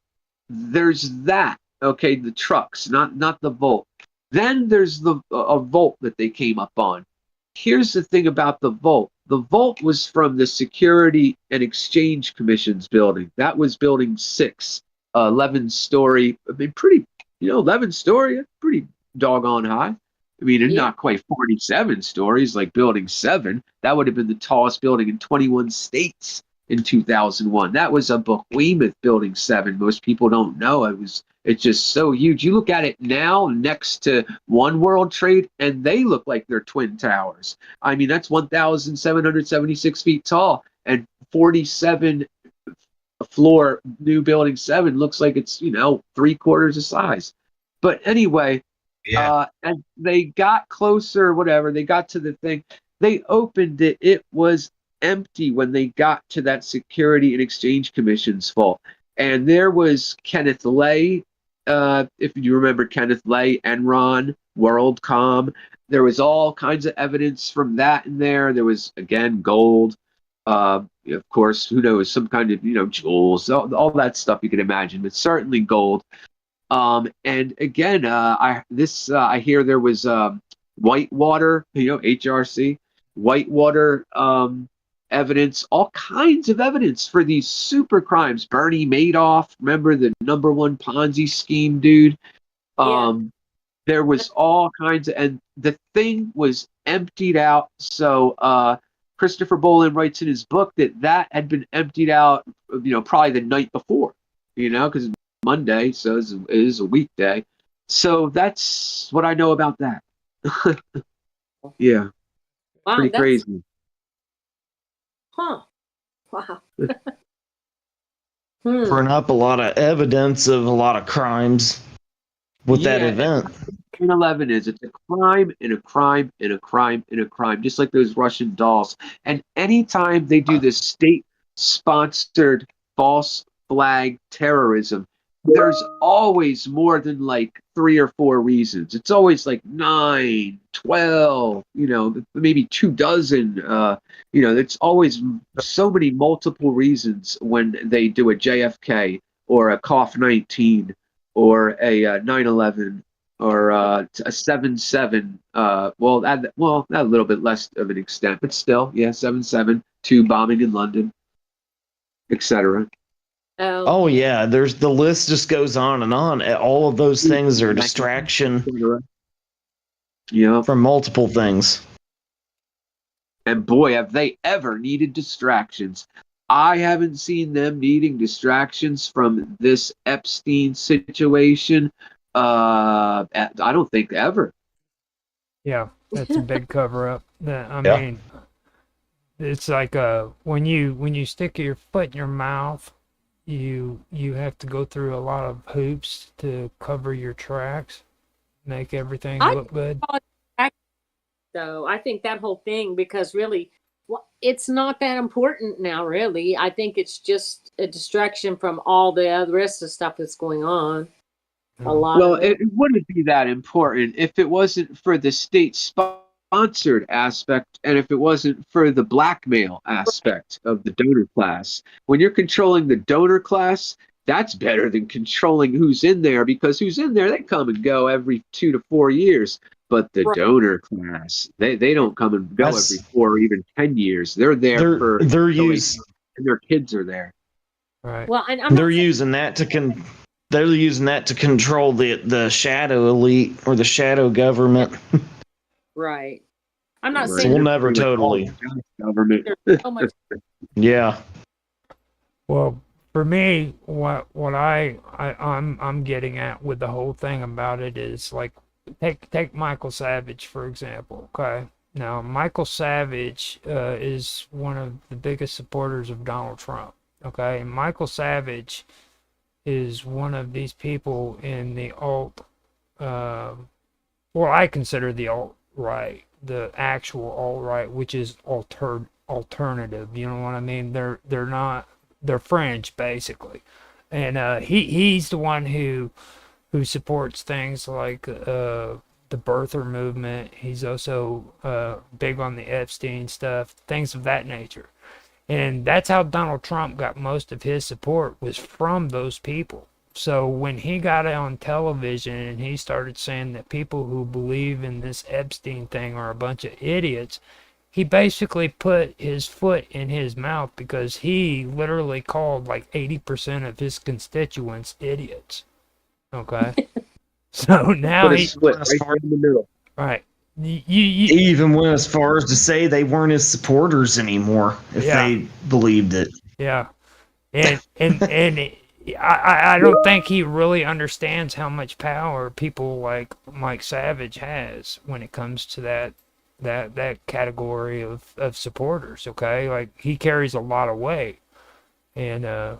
there's that. Okay, the trucks, not the vault. Then there's a vault that they came up on. Here's the thing about the vault. The vault was from the Security and Exchange Commission's building. That was building 6, 11-story. I mean, pretty, 11-story, pretty doggone high. I mean, it's not quite 47 stories like building 7. That would have been the tallest building in 21 states in 2001. That was a behemoth, building 7. Most people don't know. It's just so huge. You look at it now next to One World Trade, and they look like they're twin towers. I mean, that's 1,776 feet tall, and 47 floor new building 7 looks like it's 3/4 the size. But anyway, and they got closer, whatever. They got to the thing. They opened it. It was empty when they got to that Security and Exchange Commission's vault. And there was Kenneth Lay, if you remember Kenneth Lay, Enron, WorldCom. There was all kinds of evidence from that in there. There was, again, gold. Of course, who knows, some kind of, jewels, all that stuff you can imagine, but certainly gold. And again, I hear there was Whitewater, HRC, Whitewater evidence, all kinds of evidence for these super crimes. Bernie Madoff, remember the #1 Ponzi scheme dude? Yeah. There was all kinds of, and the thing was emptied out. So Christopher Bolin writes in his book that had been emptied out, probably the night before, because Monday, so it is a weekday. So that's what I know about that. Yeah, Wow, pretty that's crazy. huh. Wow. Bring up a lot of evidence of a lot of crimes with that Yeah, event. 9/11 is. It's a crime and a crime and a crime and a crime, just like those Russian dolls. And anytime they do this state-sponsored false flag terrorism, there's always more than like 3 or 4 reasons. It's always like 9, 12, maybe 24. It's always so many multiple reasons when they do a JFK or a COF 19 or a 9/11 or a 7/7. That a little bit less of an extent, but still, yeah, 7/7, 2 bombing in London, etc. Oh yeah, there's the list just goes on and on. All of those things are distraction Yeah, from multiple things. and boy, have they ever needed distractions. I haven't seen them needing distractions from this Epstein situation. I don't think ever. Yeah, that's a big cover up. I Yeah. mean, it's like when you stick your foot in your mouth, you have to go through a lot of hoops to cover your tracks, make everything I look good. So I think that whole thing, because really, it's not that important now, really. I think it's just a distraction from all the other rest of the stuff that's going on. A lot Well, of it. it wouldn't be that important if it wasn't for the state-sponsored aspect and if it wasn't for the blackmail aspect of the donor class. When you're controlling the donor class, that's better than controlling who's in there, because who's in there, they come and go every 2 to 4 years. But the Right. donor class, they don't come and go That's- every 4 or even 10 years. They're there for They're until used and their kids are there. Right. Well, and I'm they're not saying, using that to they're using that to control the shadow elite or the shadow government. right. I'm not So saying we'll never totally. Government. there's so much. Yeah. Well, for me, what I'm getting at with the whole thing about it is like take Michael Savage for example. Okay, now Michael Savage is one of the biggest supporters of Donald Trump. Okay, and Michael Savage is one of these people in the alt. Well, I consider the alt right, the actual alt right, which is alternative. You know what I mean? They're not, they're fringe basically, and he's the one who supports things like the birther movement. He's also big on the Epstein stuff, things of that nature, and that's how Donald Trump got most of his support, was from those people. So when he got on television and he started saying that people who believe in this Epstein thing are a bunch of idiots, he basically put his foot in his mouth, because he literally called like 80% of his constituents idiots. Okay? So now Put a he, split right in the middle. right. You, He even went as far as to say they weren't his supporters anymore if Yeah. they believed it. yeah. And I don't think he really understands how much power people like Mike Savage has when it comes to that category of supporters. Okay, like he carries a lot of weight, and I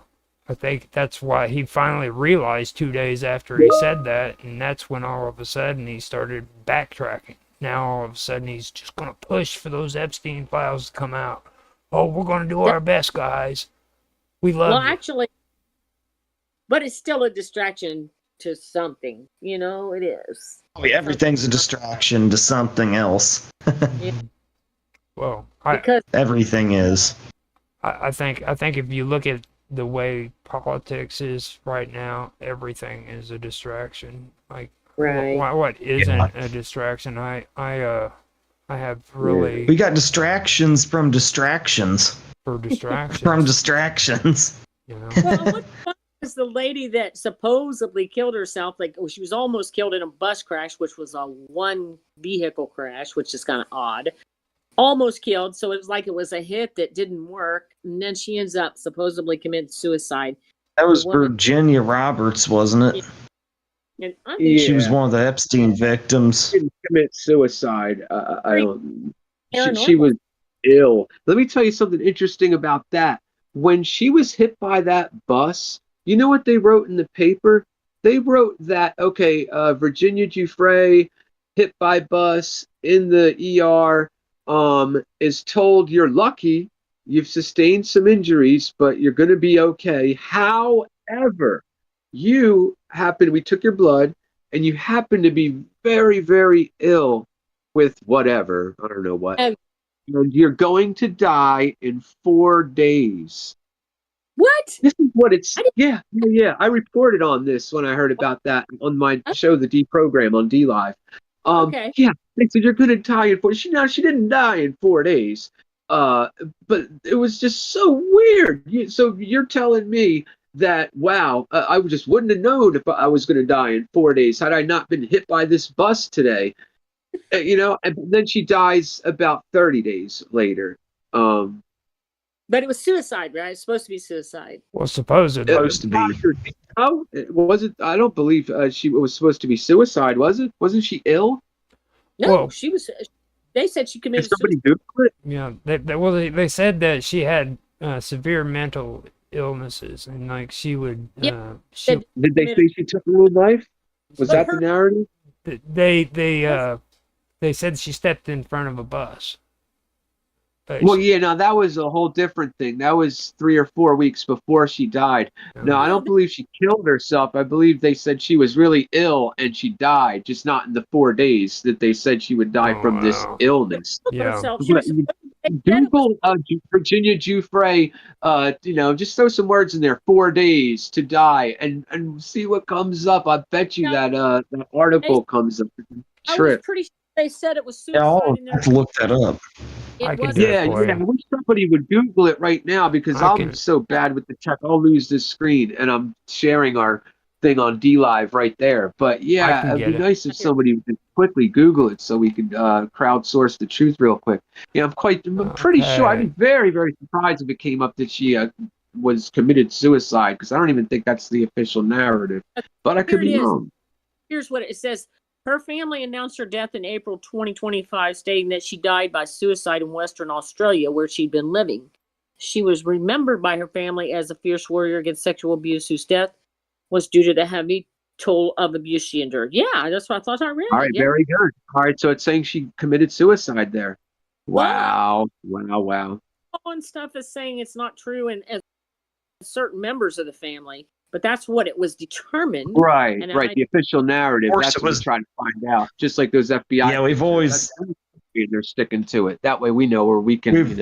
think that's why he finally realized 2 days after he said that, and that's when all of a sudden he started backtracking. Now all of a sudden he's just gonna push for those Epstein files to come out. Oh, we're gonna do our best, guys. We love Well, you. actually, but it's still a distraction to something. It is. Everything's a distraction to something else. Well, Because Everything is. I think if you look at the way politics is right now, everything is a distraction. Like Right. what isn't a distraction? I have really We got distractions from distractions for from distractions. distractions. You know. Well, what was the lady that supposedly killed herself? Like, she was almost killed in a bus crash, which was a one vehicle crash, which is kind of odd. Almost killed, so it was like it was a hit that didn't work, and then she ends up supposedly committing suicide. That was The woman- Virginia Roberts, wasn't it? And I think She was Yeah. one of the Epstein victims. Didn't commit suicide. I don't. She paranormal. was ill. Let me tell you something interesting about that. When she was hit by that bus, you know what they wrote in the paper? They wrote that Virginia Giuffre hit by bus in the ER. Is told you're lucky, you've sustained some injuries, but you're going to be okay. However, we took your blood, and you happen to be very, very ill with whatever, I don't know what, Oh. and you're going to die in 4 days. What? This is what it's. I didn't- Yeah. I reported on this when I heard about that on my show, the D program on D Live. Okay. Yeah, they said you're going to die in 4. She didn't die in 4 days. But it was just so weird. So you're telling me that wow, I just wouldn't have known if I was going to die in 4 days had I not been hit by this bus today. And then she dies about 30 days later. But it was suicide, right? It's supposed to be suicide. Well, supposedly. Supposed to be. Oh, was it? I don't believe she was supposed to be suicide. Was it? Wasn't she ill? No, Well- she was. They said she Did committed somebody suicide. Google it? Yeah, they said that she had severe mental illnesses, and like she would Said- Did they say she took her own life? Was But that the narrative? they said she stepped in front of a bus. But Well, yeah, no, that was a whole different thing. That was 3 or 4 weeks before she died. No, I don't believe she killed herself. I believe they said she was really ill and she died, just not in the 4 days that they said she would die from this wow. illness. Yeah. Herself. She was supposed to- they said it was- Google Virginia Giuffre, just throw some words in there, 4 days to die, and see what comes up. I bet you Yeah. that article comes up. I was Trip. pretty sure they said it was suicide. Yeah, I'll in there. have to look that up. It I can wasn't. do it Yeah, for yeah. you. I wish somebody would Google it right now because I I'm can- so bad with the tech. I'll lose this screen, and I'm sharing our thing on D Live right there. But yeah, can it'd get be it. nice if somebody would quickly Google it so we could crowdsource the truth real quick. Yeah, I'm pretty sure. I'd Okay. be very, very surprised if it came up that she was committed suicide because I don't even think that's the official narrative. But I could Here it be is. wrong. Here's what it says. Her family announced her death in April 2025, stating that she died by suicide in Western Australia, where she'd been living. She was remembered by her family as a fierce warrior against sexual abuse whose death was due to the heavy toll of abuse she endured. Yeah, that's what I thought I read. All right, Yeah. very good. All right, so it's saying she committed suicide there. Well, Wow. And stuff is saying it's not true, and certain members of the family, but that's what it was determined. Right. And The official narrative. Of course That's it what was- we're trying to find out. Just like those FBI. Yeah, we've always They're sticking to it. That way we know where we can, We've-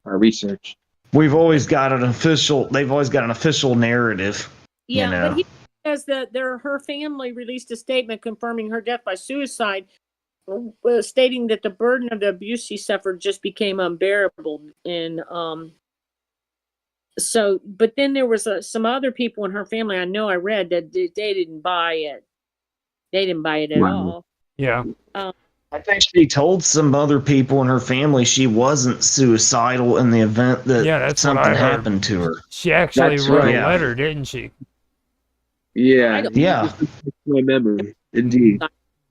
our research. we've always got an official. They've always got an official narrative. Yeah, You know. but he says that her family released a statement confirming her death by suicide, stating that the burden of the abuse she suffered just became unbearable. And but then there was some other people in her family. I know I read that they didn't buy it. They didn't buy it at Wow. all. Yeah. I think she told some other people in her family she wasn't suicidal in the event that Yeah, that's what I something heard. happened to her. She actually That's wrote right. a letter, didn't she? Yeah. I don't- Yeah. My memory. Indeed.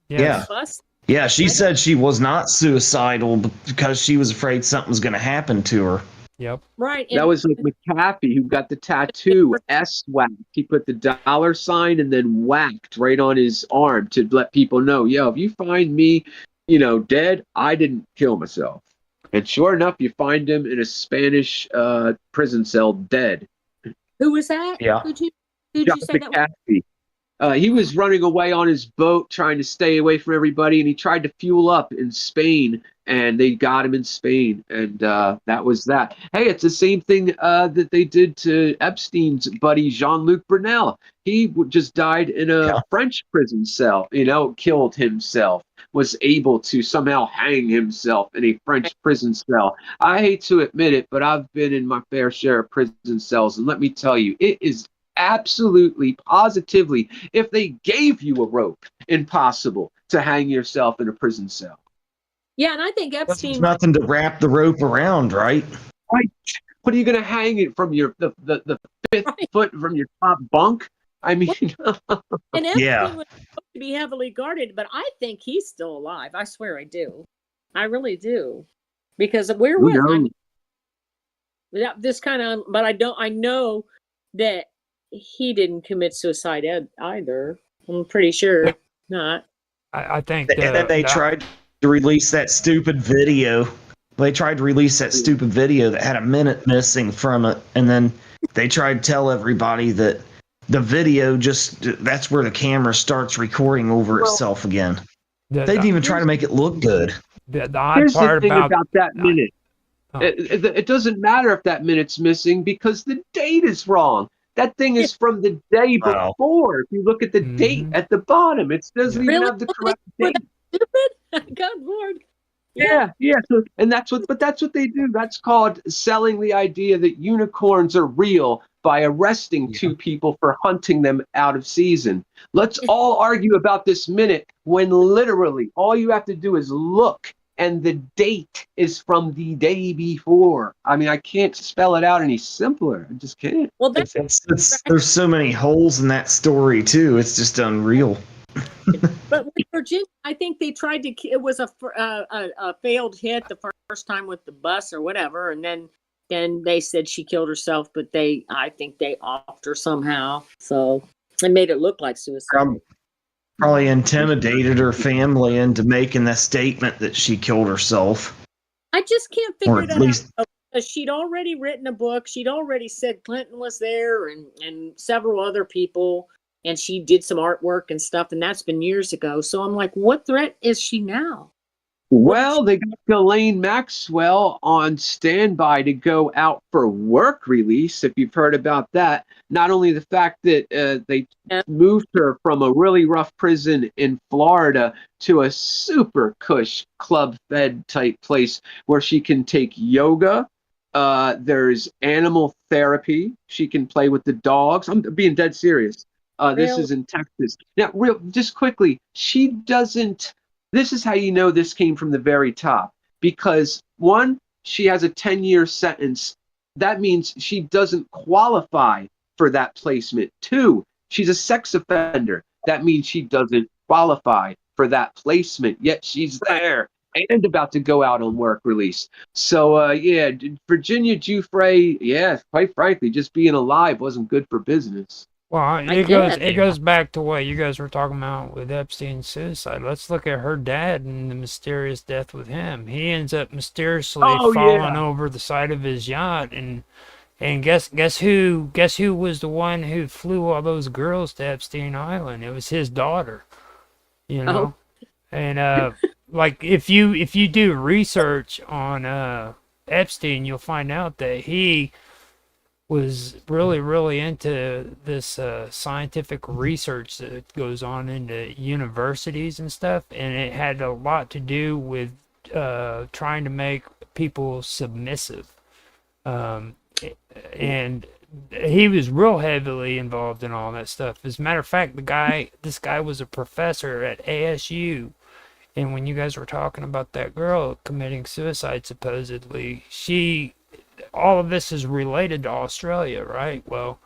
Yeah. Us? Yeah, she I said she was not suicidal because she was afraid something was going to happen to her. Yep. Right. That was like McAfee who got the tattoo S whacked. He put the $ and then whacked right on his arm to let people know, yo, if you find me, dead, I didn't kill myself. And sure enough, you find him in a Spanish prison cell dead. Who was that? Yeah. Who'd you John say that was? McAfee. He was running away on his boat, trying to stay away from everybody, and he tried to fuel up in Spain, and they got him in Spain, and that was that. Hey, it's the same thing that they did to Epstein's buddy Jean-Luc Brunel. He just died in a Yeah. French prison cell. Killed himself. Was able to somehow hang himself in a French prison cell. I hate to admit it, but I've been in my fair share of prison cells, and let me tell you, it is absolutely, positively, if they gave you a rope, impossible to hang yourself in a prison cell. Yeah, and I think There's Epstein. nothing to wrap the rope around, right? Right? What are you going to hang it from the fifth Right. foot from your top bunk? I mean, And Epstein Yeah. was supposed to be heavily guarded, but I think he's still alive. I swear I do. I really do. Because we're who with. I knows? mean, this kind of, but I know that he didn't commit suicide either. I'm pretty sure not. I think And then they tried to release that stupid video. They tried to release that stupid video that had a minute missing from it, and then they tried to tell everybody that the video that's where the camera starts recording over itself again. They didn't even try to make it look good. the odd Here's the part thing about about that minute. Oh. It doesn't matter if that minute's missing because the date is wrong. That thing is from the day Wow. before. If you look at the date at the bottom, it doesn't even Really? have the correct Was date. that stupid? God Lord. Yeah. So, and that's what they do. That's called selling the idea that unicorns are real by arresting two people for hunting them out of season. Let's all argue about this minute when literally all you have to do is look, and the date is from the day before. I mean, I can't spell it out any simpler. I just can't. Well, that's There's so many holes in that story too. It's just unreal. but with Virginia, I think they tried to. It was a failed hit the first time with the bus or whatever, and then they said she killed herself. But I think they offed her somehow, so they made it look like suicide. Probably intimidated her family into making that statement that she killed herself. I just can't Or figure at that least- out. Because she'd already written a book. She'd already said Clinton was there and several other people. And she did some artwork and stuff. And that's been years ago. So I'm like, what threat is she now? Well, they got Ghislaine Maxwell on standby to go out for work release, if you've heard about that. Not only the fact that they moved her from a really rough prison in Florida to a super cush club fed type place where she can take yoga. There's animal therapy. She can play with the dogs. I'm being dead serious. This Really? is in Texas. Now, just quickly, she doesn't. This is how you know this came from the very top. Because, one, she has a 10-year sentence. That means she doesn't qualify for that placement. Two, she's a sex offender. That means she doesn't qualify for that placement. Yet she's there and about to go out on work release. So, Virginia Giuffre, quite frankly, just being alive wasn't good for business. Well, I guess. it goes back to what you guys were talking about with Epstein's suicide. Let's look at her dad and the mysterious death with him. He ends up mysteriously falling over the side of his yacht, and guess who was the one who flew all those girls to Epstein Island? It was his daughter. You know, and like if you do research on Epstein, you'll find out that he was really into this scientific research that goes on into universities and stuff, and it had a lot to do with trying to make people submissive, and he was real heavily involved in all that stuff. As a matter of fact, this guy was a professor at ASU, and when you guys were talking about that girl committing suicide supposedly, all of this is related to Australia, right? Well,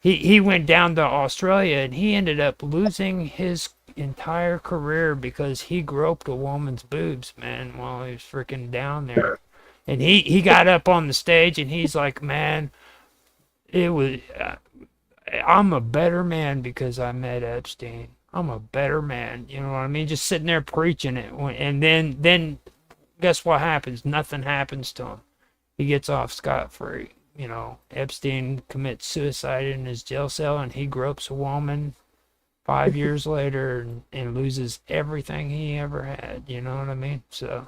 he went down to Australia and he ended up losing his entire career because he groped a woman's boobs, man, while he was freaking down there. And he got up on the stage and he's like, man, I'm a better man because I met Epstein. I'm a better man. You know what I mean? Just sitting there preaching it. And then guess what happens? Nothing happens to him. He gets off scot-free. You know, Epstein commits suicide in his jail cell and he gropes a woman 5 years later and loses everything he ever had. You know what I mean? So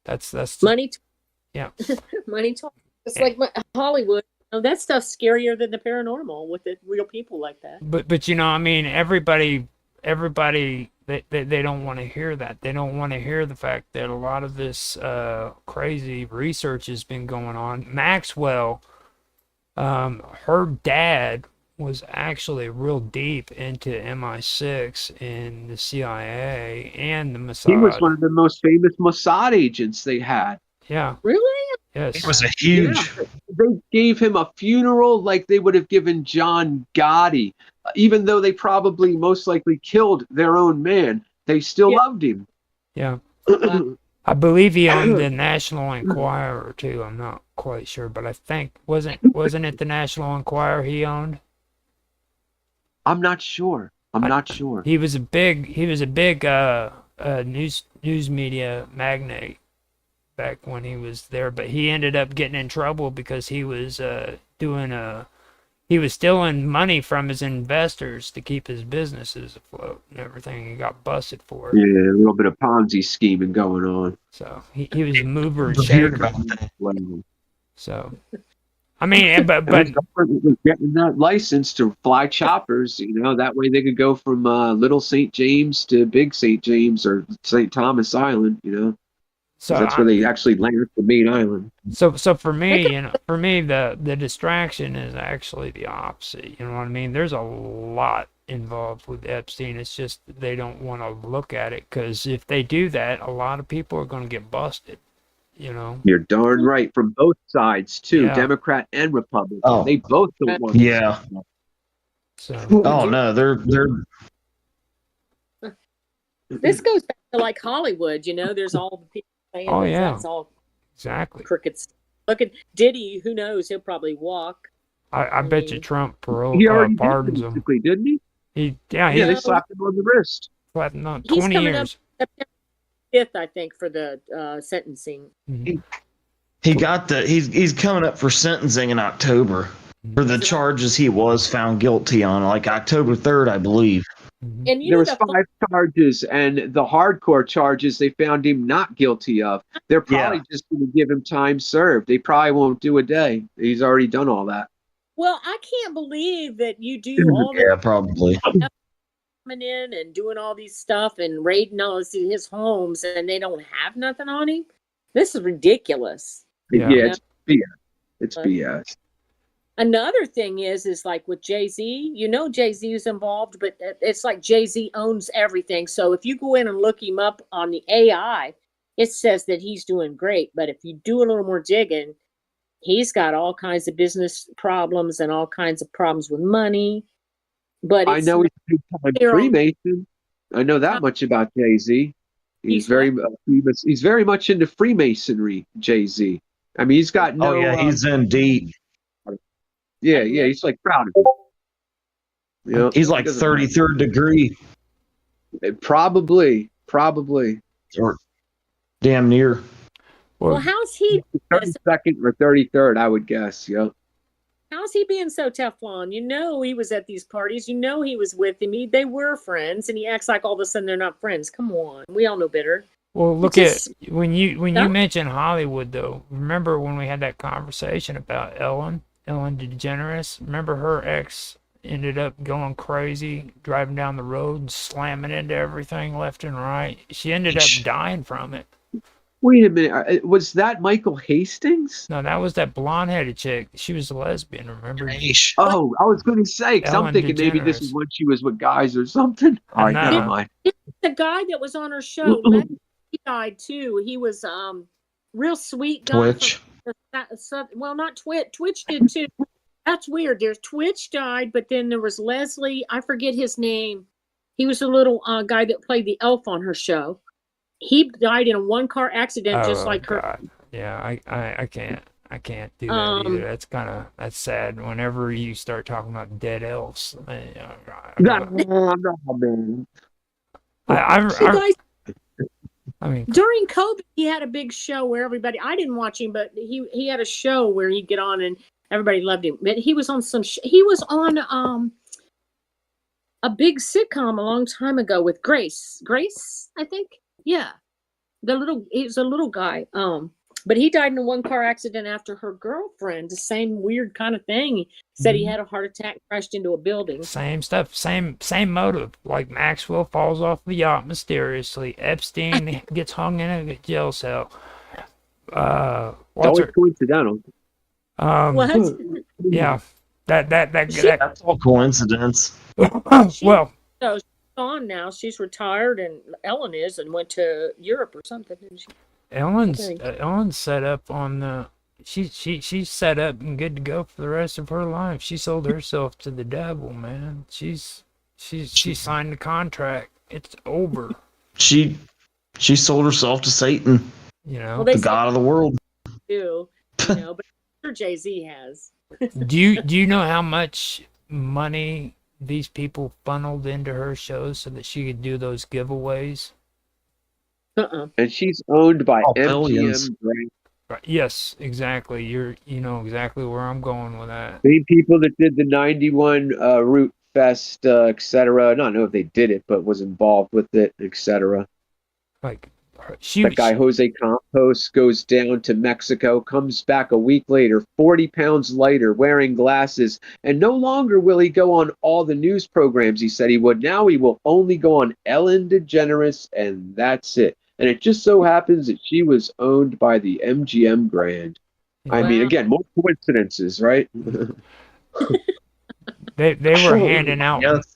that's Money, yeah. money talk. It's Eh, like Hollywood. That stuff's scarier than the paranormal with the real people like that. But I mean, everybody they don't want to hear that. They don't want to hear the fact that a lot of this crazy research has been going on. Maxwell, her dad was actually real deep into MI6 and the CIA and the He was Mossad. one of the most famous Mossad agents they had. Yeah. Really? Yes. It was a huge. Yeah, they gave him a funeral like they would have given John Gotti, even though they probably most likely killed their own man. They still Yeah. loved him. Yeah. I believe he owned the National Enquirer too. I'm not quite sure, but I think wasn't it the National Enquirer he owned? I'm not sure. I'm not sure. He was a big news media magnate back when he was there, but he ended up getting in trouble because he was he was stealing money from his investors to keep his businesses afloat and everything. He got busted for it. Yeah, a little bit of Ponzi scheming going on. So he was a mover and I've heard shaker. about that. Well, So I mean, but the government was getting that license to fly choppers, that way they could go from Little St. James to Big St. James or St. Thomas Island, 'cause so that's where they actually landed the main island. So for me, the distraction is actually the opposite. You know what I mean? There's a lot involved with Epstein. It's just they don't want to look at it because if they do that, a lot of people are going to get busted. You know? You're darn right, from both sides too, Yeah. Democrat and Republican. Oh. They both don't want. Yeah. So Oh no, they're This goes back to like Hollywood. There's all the people saying Oh, that yeah. that's all exactly. crooked stuff. Look at Diddy. Who knows? He'll probably walk. I bet you Trump He already pardons did, him. basically, didn't he? He Yeah, they slapped him on the wrist. flattened on He's 20 coming years. up September 5th, I think, for the sentencing. Mhm. he got he's coming up for sentencing in October for the charges he was found guilty on, like October 3rd, I believe. Mhm. And There was 5 charges, and the hardcore charges they found him not guilty of. They're probably just going to give him time served. They probably won't do a day. He's already done all that. well, I can't believe that you do all Yeah, the probably. coming in and doing all these stuff and raiding all his homes, and they don't have nothing on him. This is ridiculous. Yeah. It's BS. It's BS. Another thing is like with Jay-Z, Jay-Z is involved, but it's like Jay-Z owns everything. So if you go in and look him up on the AI, it says that he's doing great. But if you do a little more digging, he's got all kinds of business problems and all kinds of problems with money. But I know he's a big-time Freemason. I know that much about Jay-Z. He's very much into Freemasonry, Jay-Z. I mean, he's got no... Oh yeah, he's in deep. Yeah, he's like proud of it. He's like 33rd degree. Probably. Or damn near. Well, how's he 32nd or 33rd, I would guess. Yep. How's he being so Teflon? He was at these parties. He was with him. They were friends, and he acts like all of a sudden they're not friends. Come on, we all know better. Well, look at when you mention Hollywood though. Remember when we had that conversation about Ellen DeGeneres? Remember her ex ended up going crazy, driving down the road and slamming into everything left and right. She ended up dying from it. Wait a minute. Was that Michael Hastings? No, that was that blonde-headed chick. She was a lesbian, remember? Oh, I was going to say, because I'm Ellen thinking maybe this DeGeneres. is when she was with guys or something. All right, No. never mind. The guy that was on her show, he died too. He was real sweet guy. Twitch. Well, not Twitch. Twitch did too. That's weird. There's Twitch died, but then there was Leslie. I forget his name. He was a little guy that played the elf on her show. He died in a one-car accident, just like her. God. Yeah, I can't do that either. That's sad. Whenever you start talking about dead elves, I mean, during COVID, he had a big show where everybody. I didn't watch him, but he had a show where he'd get on and everybody loved him. But he was on he was on a big sitcom a long time ago with Grace. Grace, I think. Yeah. He was a little guy. But he died in a one car accident after her girlfriend, the same weird kind of thing. He said he had a heart attack, crashed into a building. Same stuff, same motive. Like Maxwell falls off the yacht mysteriously. Epstein gets hung in a jail cell. It's always coincidental. What? Yeah, that That's all coincidence. well, No, she's gone now. She's retired, and Ellen is, and went to Europe or something, didn't she? Ellen's set up on the. She's set up and good to go for the rest of her life. She sold herself to the devil, man. She signed the contract. It's over. She sold herself to Satan, You know. Well, they the god of the world. do, but I'm sure Jay-Z has. Do you know how much money these people funneled into her shows so that she could do those giveaways? And she's owned by Billions. MGM. Right? Right. Yes, exactly. You know exactly where I'm going with that. Same people that did the 91 Root Fest, etc. I don't know if they did it, but was involved with it, etc. Like That guy Jose Campos goes down to Mexico, comes back a week later, 40 pounds lighter, wearing glasses, and no longer will he go on all the news programs he said he would. Now he will only go on Ellen DeGeneres, and that's it. And it just so happens that she was owned by the MGM Grand. I mean, again, more coincidences, right? They were handing out Yes,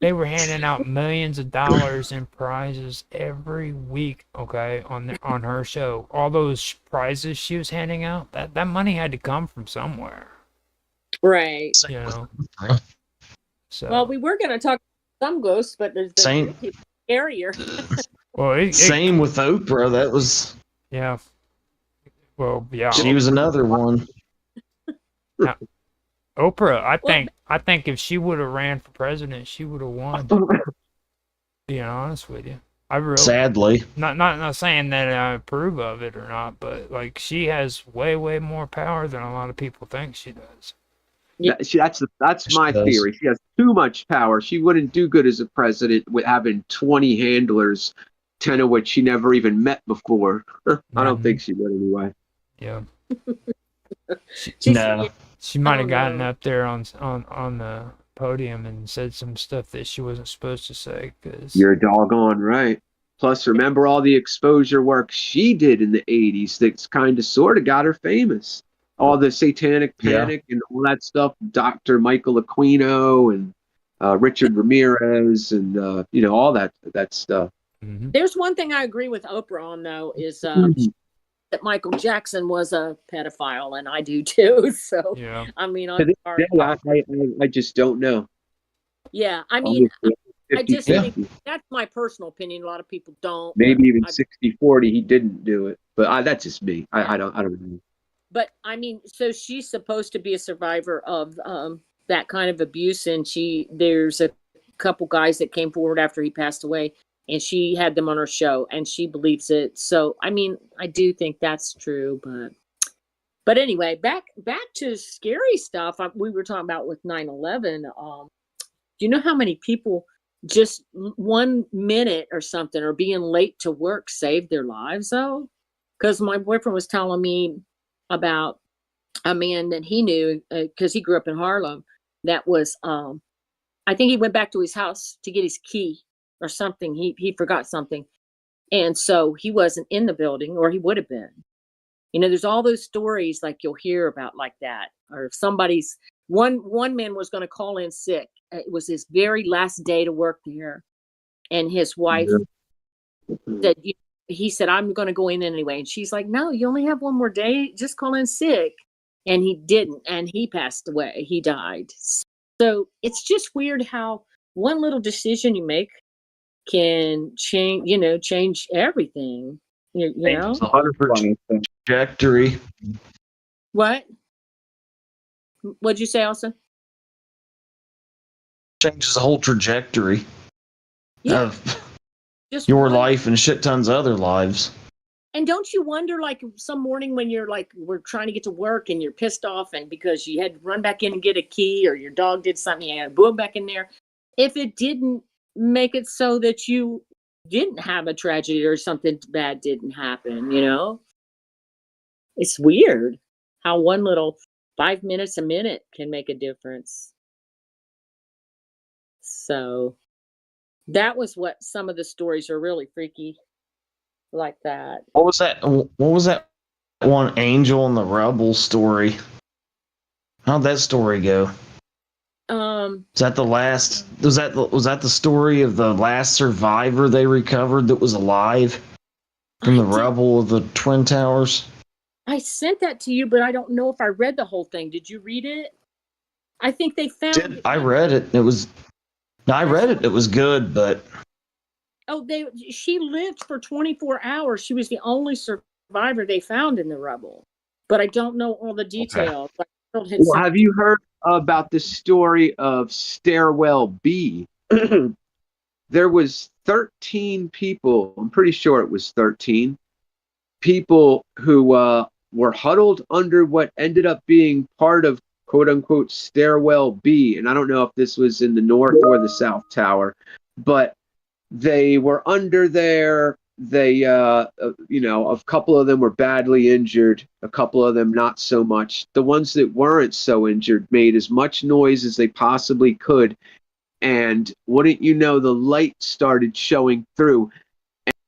they were handing out millions of dollars in prizes every week, okay, on her show. All those prizes she was handing out, that money had to come from somewhere. Right. You know. So Well, we were going to talk about some ghosts, but there's Same. people scarier. well, same with Oprah. That was yeah. Well, yeah. she was another one. Oprah, I think if she would have ran for president, she would have won. Being honest with you, I really Sadly, not saying that I approve of it or not, but like she has way more power than a lot of people think she does. That's my theory. She has too much power. She wouldn't do good as a president with having 20 handlers, 10 of which she never even met before. I don't think she would anyway. Yeah. no. She might have gotten up there on the podium and said some stuff that she wasn't supposed to say. Cause You're doggone right. Plus, remember all the exposure work she did in the 80s that's kind of sort of got her famous. All the satanic panic and all that stuff. Dr. Michael Aquino and Richard Ramirez and all that stuff. Mm-hmm. There's one thing I agree with Oprah on, though, is that Michael Jackson was a pedophile, and I do too. So, yeah. I mean, I just don't know. Yeah, I mean, I just 50-50. think that's my personal opinion. A lot of people don't. Maybe even 60-40, he didn't do it. But that's just me. I don't know. But I mean, so she's supposed to be a survivor of that kind of abuse, and there's a couple guys that came forward after he passed away, and she had them on her show, and she believes it. So I mean, I do think that's true, but anyway, back to scary stuff. We were talking about with 9/11. Do you know how many people just 1 minute or something or being late to work saved their lives though? Because my boyfriend was telling me about a man that he knew because he grew up in Harlem that was I think he went back to his house to get his key or something. He forgot something, and so he wasn't in the building, or he would have been. There's all those stories like you'll hear about like that, or if somebody's one man was going to call in sick. It was his very last day to work there, and his wife said, he said, I'm going to go in anyway. And she's like, no, you only have one more day. Just call in sick. And he didn't. And he passed away. He died. So it's just weird how one little decision you make can change everything. You know? 100% trajectory. What? What'd you say, Elsa? Changes the whole trajectory of Just your one- life and shit tons of other lives. And don't you wonder, like, some morning when you're like, we're trying to get to work and you're pissed off and because you had to run back in and get a key or your dog did something, you had to boom back in there. if it didn't make it so that you didn't have a tragedy or something bad didn't happen, you know? It's weird how one little 5 minutes a minute can make a difference. So that was what some of the stories are really freaky like that. What was that? What was that one Angel and the Rebel story? How'd that story go? Is that the last? Was that the story of the last survivor they recovered that was alive from the Rebel of the Twin Towers? I sent that to you, but I don't know if I read the whole thing. Did you read it? I think they found. I read it. It was. I read it. It was good, but She lived for 24 hours. She was the only survivor they found in the rubble, but I don't know all the details. Okay. Well, have you heard about the story of Stairwell B? There was 13 people. I'm pretty sure it was 13 people who were huddled under what ended up being part of quote unquote Stairwell B. And I don't know if this was in the North or the South Tower, but they were under there. They, a couple of them were badly injured. A couple of them not so much. The ones that weren't so injured made as much noise as they possibly could. And wouldn't you know, the light started showing through.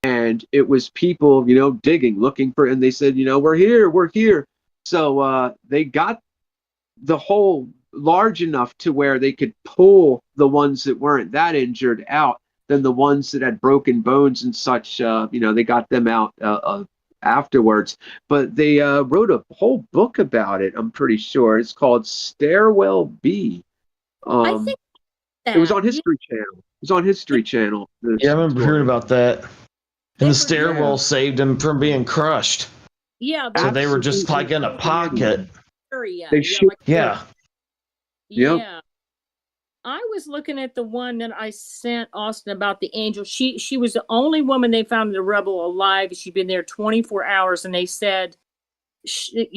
And it was people, digging, looking for, and they said, we're here. So they got the hole large enough to where they could pull the ones that weren't that injured out. Then the ones that had broken bones and such, they got them out afterwards. But they wrote a whole book about it, I'm pretty sure. It's called Stairwell B. I think it was on History Channel. Yeah, I remember hearing about that. And the stairwell saved him from being crushed. Yeah. So they were just like in a pocket. They shoot. Yeah. Yeah. I was looking at the one that I sent Austin about the angel. She was the only woman they found in the rubble alive. She'd been there 24 hours, and they said, she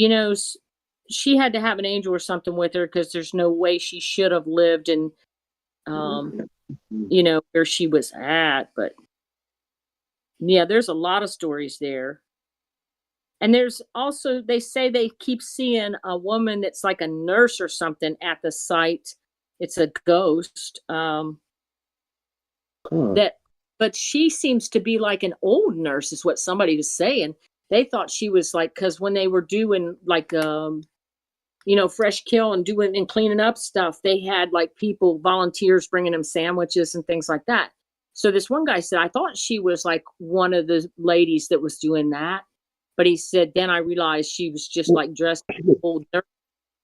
had to have an angel or something with her because there's no way she should have lived in, where she was at. But yeah, there's a lot of stories there. And there's also, they say they keep seeing a woman that's like a nurse or something at the site. It's a ghost. But she seems to be like an old nurse, is what somebody was saying. They thought she was like, because when they were doing like, fresh kill and doing and cleaning up stuff, they had like volunteers bringing them sandwiches and things like that. So this one guy said, I thought she was like one of the ladies that was doing that. But he said, then I realized she was just like dressed in an old nurse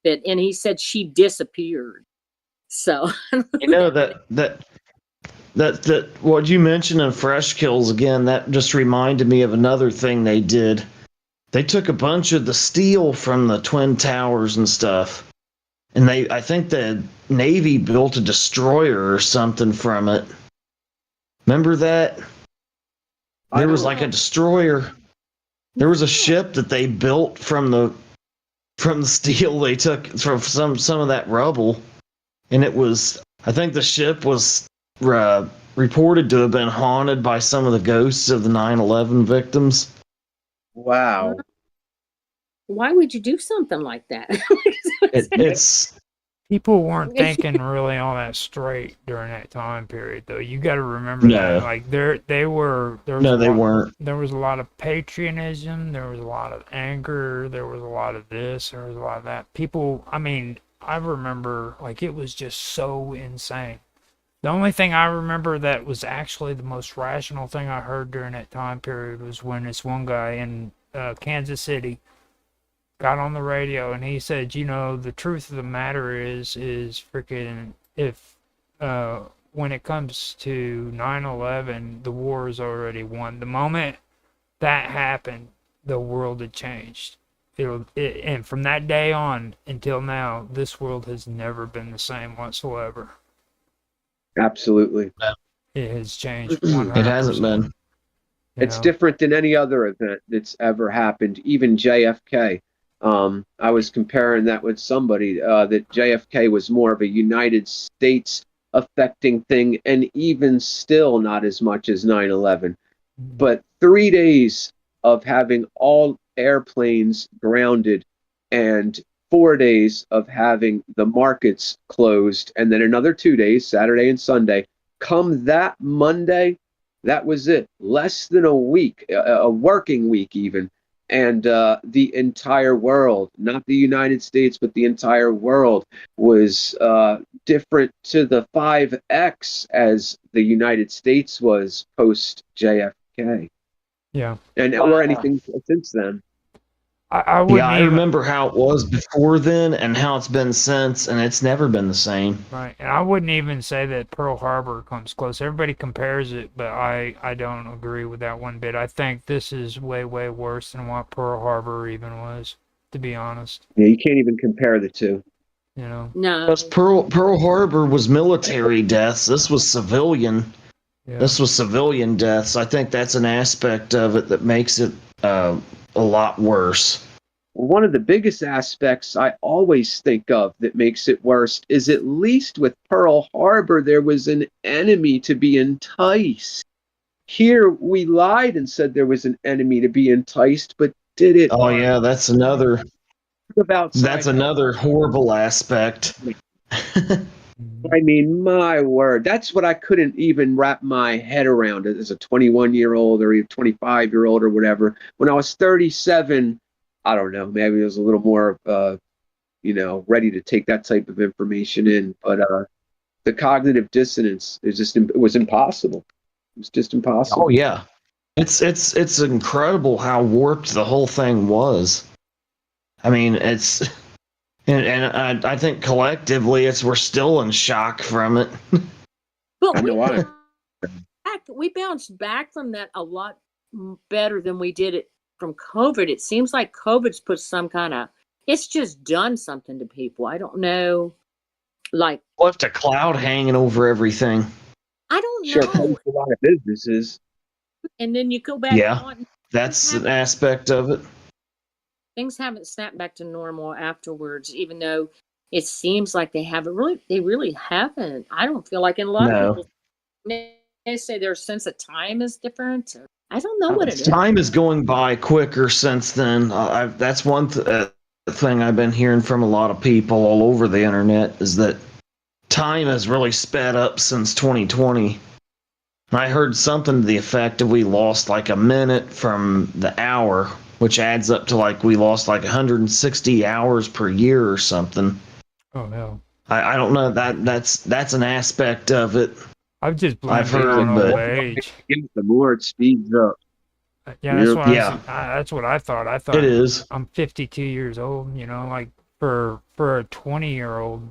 outfit. And he said she disappeared. So that what you mentioned in Fresh Kills again, that just reminded me of another thing they did. They took a bunch of the steel from the Twin Towers and stuff, and I think the Navy built a destroyer or something from it. Remember that? There was like a destroyer. There was a ship that they built from the steel they took from some of that rubble. And it was, I think the ship was reported to have been haunted by some of the ghosts of the 9/11 victims. Wow. Why would you do something like that? It's people weren't thinking really all that straight during that time period, though. You got to remember that. Like they weren't. There was a lot of patriotism. There was a lot of anger. There was a lot of this. There was a lot of that. People. I mean, I remember like it was just so insane. The only thing I remember that was actually the most rational thing I heard during that time period was when this one guy in Kansas City got on the radio and he said, the truth of the matter is freaking if when it comes to 9/11, the war is already won. The moment that happened, the world had changed. And from that day on until now, this world has never been the same whatsoever. Absolutely. It has changed 100%. It hasn't been. It's different than any other event that's ever happened, even JFK. I was comparing that with somebody, that JFK was more of a United States affecting thing, and even still not as much as 9/11. Mm-hmm. But 3 days of having all airplanes grounded and 4 days of having the markets closed, and then another 2 days, Saturday and Sunday. Come that Monday, that was it. Less than a week, a working week even. And the entire world, not the United States, but the entire world was different to the 5X as the United States was post JFK, Yeah. and or anything since then. I Yeah, wouldn't I even. remember how it was before then and how it's been since, and it's never been the same. Right, and I wouldn't even say that Pearl Harbor comes close. Everybody compares it, but I don't agree with that one bit. I think this is way, way worse than what Pearl Harbor even was, to be honest. Yeah, you can't even compare the two. You know? No. Because Pearl Harbor was military deaths. This was civilian. Yeah. This was civilian deaths. I think that's an aspect of it that makes it a lot worse. One of the biggest aspects I always think of that makes it worse is at least with Pearl Harbor, there was an enemy to be enticed. Here, we lied and said there was an enemy to be enticed, but did it Oh yeah, that's another horrible aspect. Mhm. I mean, my word, that's what I couldn't even wrap my head around as a 21-year-old or even 25-year-old or whatever. When I was 37, I don't know, maybe I was a little more, ready to take that type of information in. But the cognitive dissonance it was impossible. It was just impossible. Oh yeah, it's incredible how warped the whole thing was. I mean, and I think collectively, we're still in shock from it. But I know why. we bounced back from that a lot better than we did it from COVID. It seems like COVID's put some kind of, it's just done something to people. I don't know. Like, Left a cloud hanging over everything. I don't Sure, know. a lot of businesses. And then you go back Yeah, on. that's an aspect of it. Things haven't snapped back to normal afterwards, even though it seems like they haven't really. They really haven't. I don't feel like, in a lot of No. people, they say their sense of time is different. I don't know what it is. Time is going by quicker since then. That's one thing I've been hearing from a lot of people all over the internet is that time has really sped up since 2020. I heard something to the effect of we lost like a minute from the hour, which adds up to like we lost like 160 hours per year or something. Oh no. I don't know, that's an aspect of it. I've just I've blamed it heard, on but- old age. The more it speeds up. Yeah, that's what Yeah. that's what I thought. I thought It is. I'm 52 years old. You know, like for a 20-year-old,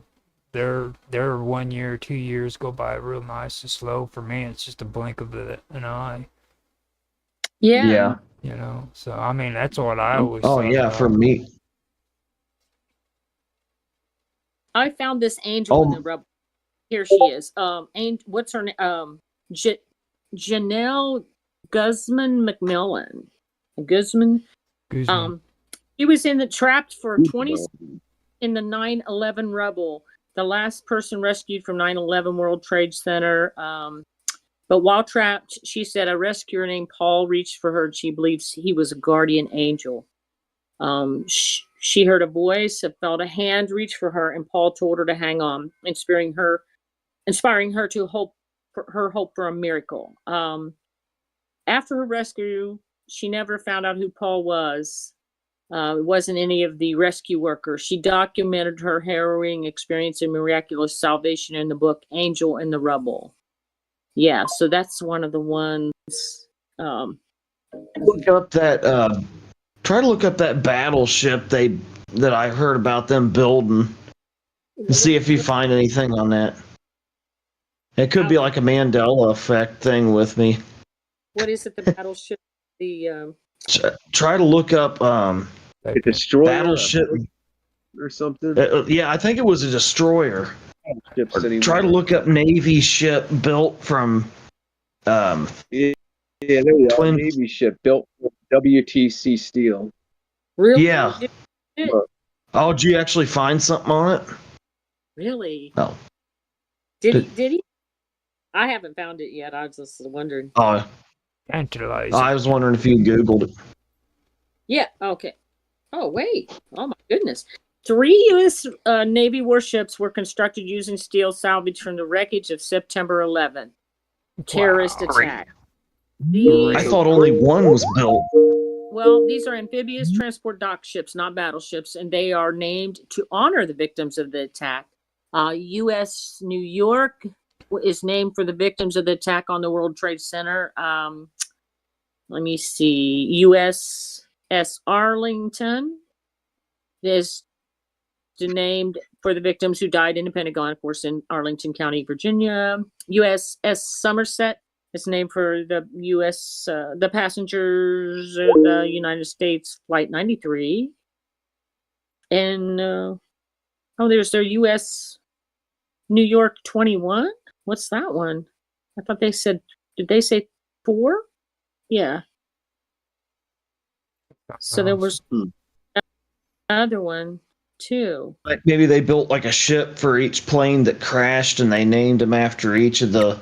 their 1 year, 2 years go by real nice and slow. For me, it's just a blink of an eye. Yeah. You know, so I mean that's what I always. Oh thought yeah, about. for me. I found this angel in the rubble. Here she is. What's her name? Janelle Guzman McMillan. Guzman. Guzman. He was trapped for 20 in the 9/11 rubble. The last person rescued from 9/11 World Trade Center. But while trapped, she said a rescuer named Paul reached for her, and she believes he was a guardian angel. She heard a voice, felt a hand reach for her, and Paul told her to hang on, inspiring her to hope for a miracle. After her rescue, she never found out who Paul was. It wasn't any of the rescue workers. She documented her harrowing experience and miraculous salvation in the book Angel in the Rubble. Yeah, so that's one of the ones. Look up that. Try to look up that battleship that I heard about them building, and see if you find anything on that. It could be like a Mandela effect thing with me. What is it? The battleship? The Try to look up A destroyer, battleship or something. Yeah, I think it was a destroyer. Try to look up Navy ship built from. Yeah, there we go. Twin- Navy ship built with WTC steel. really? Yeah. Oh, did you actually find something on it? Really? Oh. Did he? I haven't found it yet. I was just wondering. Tantalizing. I was wondering if you Googled it. Yeah. Okay. Oh wait. Oh my goodness. 3 U.S. Navy warships were constructed using steel salvaged from the wreckage of September 11th terrorist Wow. attack. I thought only one was built. Well, these are amphibious transport dock ships, not battleships, and they are named to honor the victims of the attack. U.S. New York is named for the victims of the attack on the World Trade Center. Let me see. USS Arlington is named for the victims who died in the Pentagon, of course, in Arlington County, Virginia. USS Somerset is named for the the passengers of the United States Flight 93. And, there's their US New York 21. What's that one? I thought they said, did they say 4? Yeah. So there was another one too. Like maybe they built like a ship for each plane that crashed, and they named them after each of the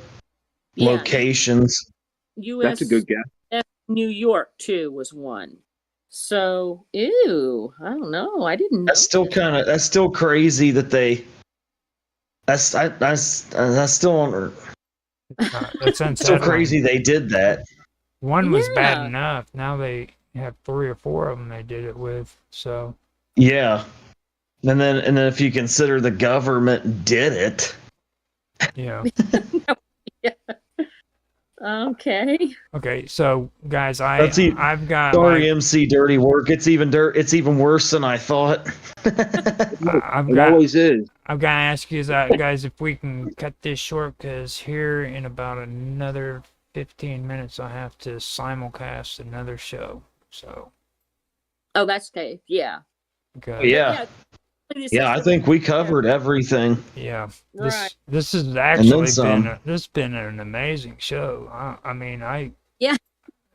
locations. U.S. That's a good guess. New York too was one. So, ew, I don't know. I didn't know. That's still crazy that they. That's still That's unsettling. still crazy they did that. One was bad Yeah. enough. Now they have 3 or 4 of them they did it with. So Yeah, and then if you consider the government did it. yeah. Okay. Okay, so guys, Let's see. I've got Sorry, MC Dirty Work. It's even worse than I thought. I've It got always is. I've got to ask you guys if we can cut this short, because here in about another 15 minutes I have to simulcast another show. So Oh, that's okay. Yeah. okay. Yeah, I think we covered everything. Yeah. Right. This has actually some. been an amazing show. I mean, Yeah. It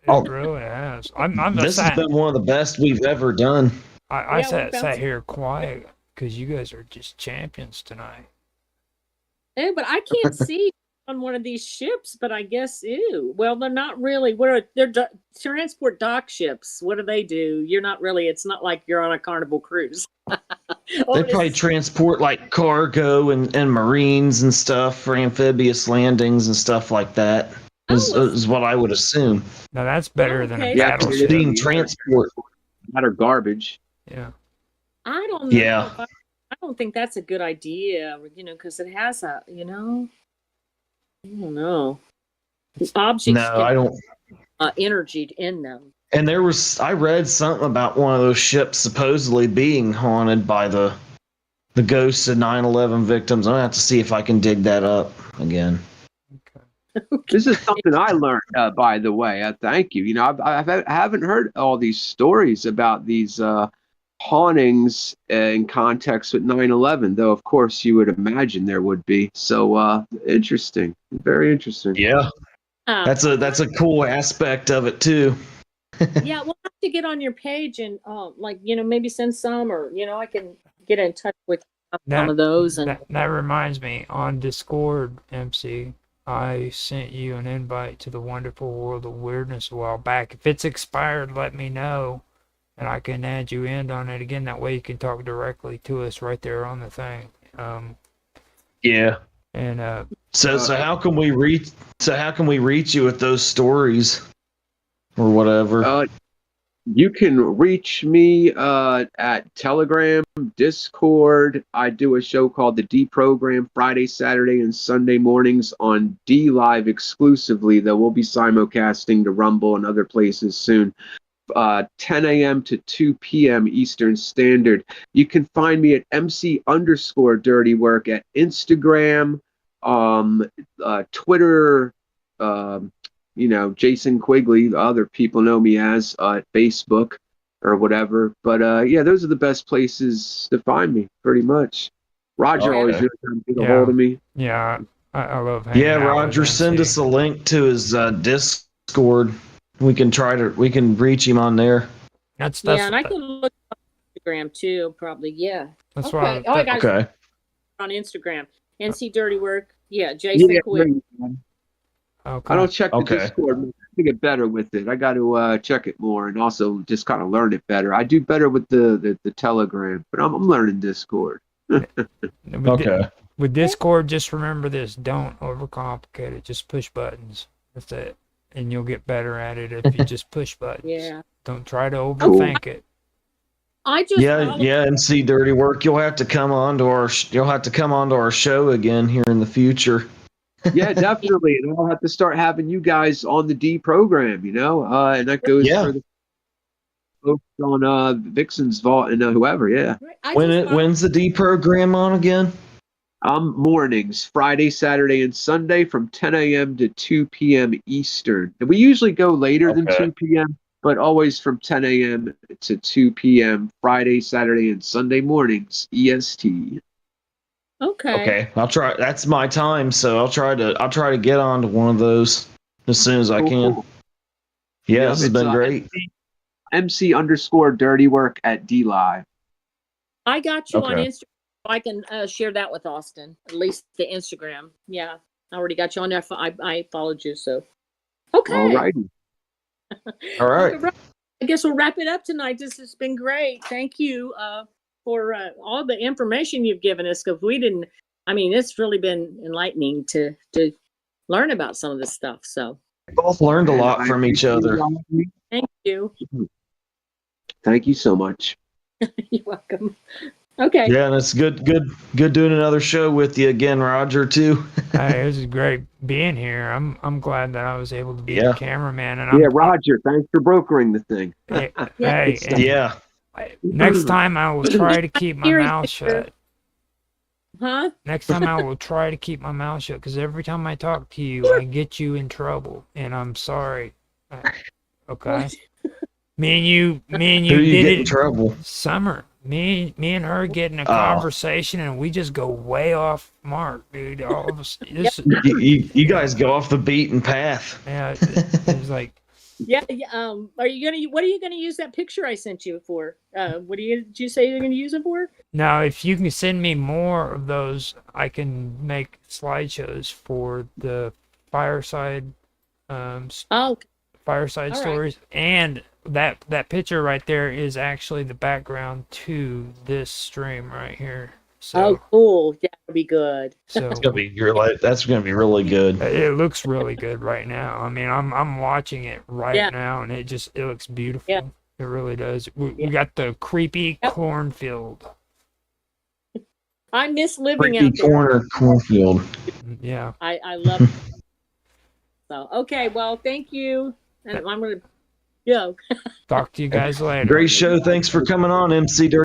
Oh. really has. I'm This has been one of the best we've ever done. I Yeah, sat here quiet because you guys are just champions tonight. Hey, but I can't see on one of these ships, but I guess, ew. Well, they're not really. They're transport dock ships. What do they do? You're not really. It's not like you're on a Carnival cruise. They probably transport like cargo and marines and stuff for amphibious landings and stuff like that. Is what I would assume. Now that's better than a Okay. Yeah, battleship. Being transport. That or garbage. Yeah. I don't know. Yeah. I don't think that's a good idea, because it has I don't know. Objects No, I don't. energy in them. And I read something about one of those ships supposedly being haunted by the ghosts of 9/11 victims. I'm gonna have to see if I can dig that up again. This is something I learned, by the way. Thank you. I haven't heard all these stories about these hauntings in context with 9/11, though, of course, you would imagine there would be. So interesting. Very interesting. Yeah, that's a cool aspect of it too. Yeah, we'll have to get on your page and maybe send some, or I can get in touch with some of those. And that reminds me, on Discord, MC, I sent you an invite to the Wonderful World of Weirdness a while back. If it's expired, let me know, and I can add you in on it again. That way you can talk directly to us right there on the thing. Yeah. And so how can we reach you with those stories or whatever? You can reach me at Telegram, Discord. I do a show called The D Program Friday, Saturday, and Sunday mornings on D Live exclusively, though we'll be simulcasting to Rumble and other places soon. 10 a.m. to 2 p.m. Eastern Standard. You can find me at MC_Dirty Work at Instagram, Twitter, Jason Quigley, other people know me as, Facebook or whatever. But those are the best places to find me, pretty much. Roger always really trying to get a hold of me. Yeah, I love hanging out Roger, with send MC. us a link to his Discord. We can reach him on there. That's and I can look on Instagram too, probably. Yeah. That's okay. why. I got Okay. on Instagram. NC Dirty Work. Yeah, Jason Yeah, Quick. Okay. I don't check the Okay. Discord to get better with it. I got to check it more and also just kind of learn it better. I do better with the Telegram, but I'm learning Discord. With, Okay. with Discord, just remember this: don't overcomplicate it. Just push buttons. That's it, and you'll get better at it if you just push buttons. Yeah. Don't try to overthink it. I just Yeah, followed- yeah, MC Dirty Work. You'll have to come on to our show again here in the future. Yeah, definitely. And I'll have to start having you guys on the D program, and that goes Yeah. for the folks on Vixen's Vault and whoever. Yeah. I just followed- When's the D program on again? Mornings, Friday, Saturday, and Sunday from 10 a.m. to 2 p.m. Eastern. And we usually go later than Okay. 2 p.m., but always from 10 a.m. to 2 p.m. Friday, Saturday, and Sunday mornings, EST. Okay, I'll try. That's my time, so I'll try to get on to one of those as soon as I can. Cool. Yeah, Yep, this has it's, been great. MC_dirtywork@DLive. I got you on Okay. Instagram. I can share that with Austin. At least the Instagram. Yeah, I already got you on there. I followed you. So, okay. All righty. All right. I guess we'll wrap it up tonight. This has been great. Thank you for all the information you've given us, because we didn't. I mean, it's really been enlightening to learn about some of this stuff. So, We both learned a lot from each other. thank you. Thank you so much. You're welcome. Okay. Yeah, and it's good doing another show with you again, Roger, too. Hey, this is great being here. I'm glad that I was able to be Yeah. the cameraman. And Yeah, Roger, thanks for brokering the thing. Hey, Yeah. hey, and Yeah. next time I will try to keep my Here's mouth the- shut. Huh? Next time I will try to keep my mouth shut, because every time I talk to you, I get you in trouble, and I'm sorry. Okay. Me and you Who you did get in it. trouble? Summer. Me and her get in a Oh. conversation, and we just go way off mark, dude. All of us. This, You guys go off the beaten path. yeah, it's like. Yeah. What are you gonna use that picture I sent you for? Did you say you're gonna use it for? Now, if you can send me more of those, I can make slideshows for the fireside, Oh, fireside All right. stories, and that picture right there is actually the background to this stream right here. So, cool. Yeah, that'll be good. so That's gonna be really good. it looks really good right now. I mean, I'm watching it right Yeah. now, and it looks beautiful. Yeah. It really does. We Yeah. got the creepy Yep. cornfield. I miss living Creepy out there. cornfield. Yeah. I love it. So, okay. Well, thank you. And I'm gonna go. Talk to you guys later. Great show. Thanks for coming on, MC Dirty.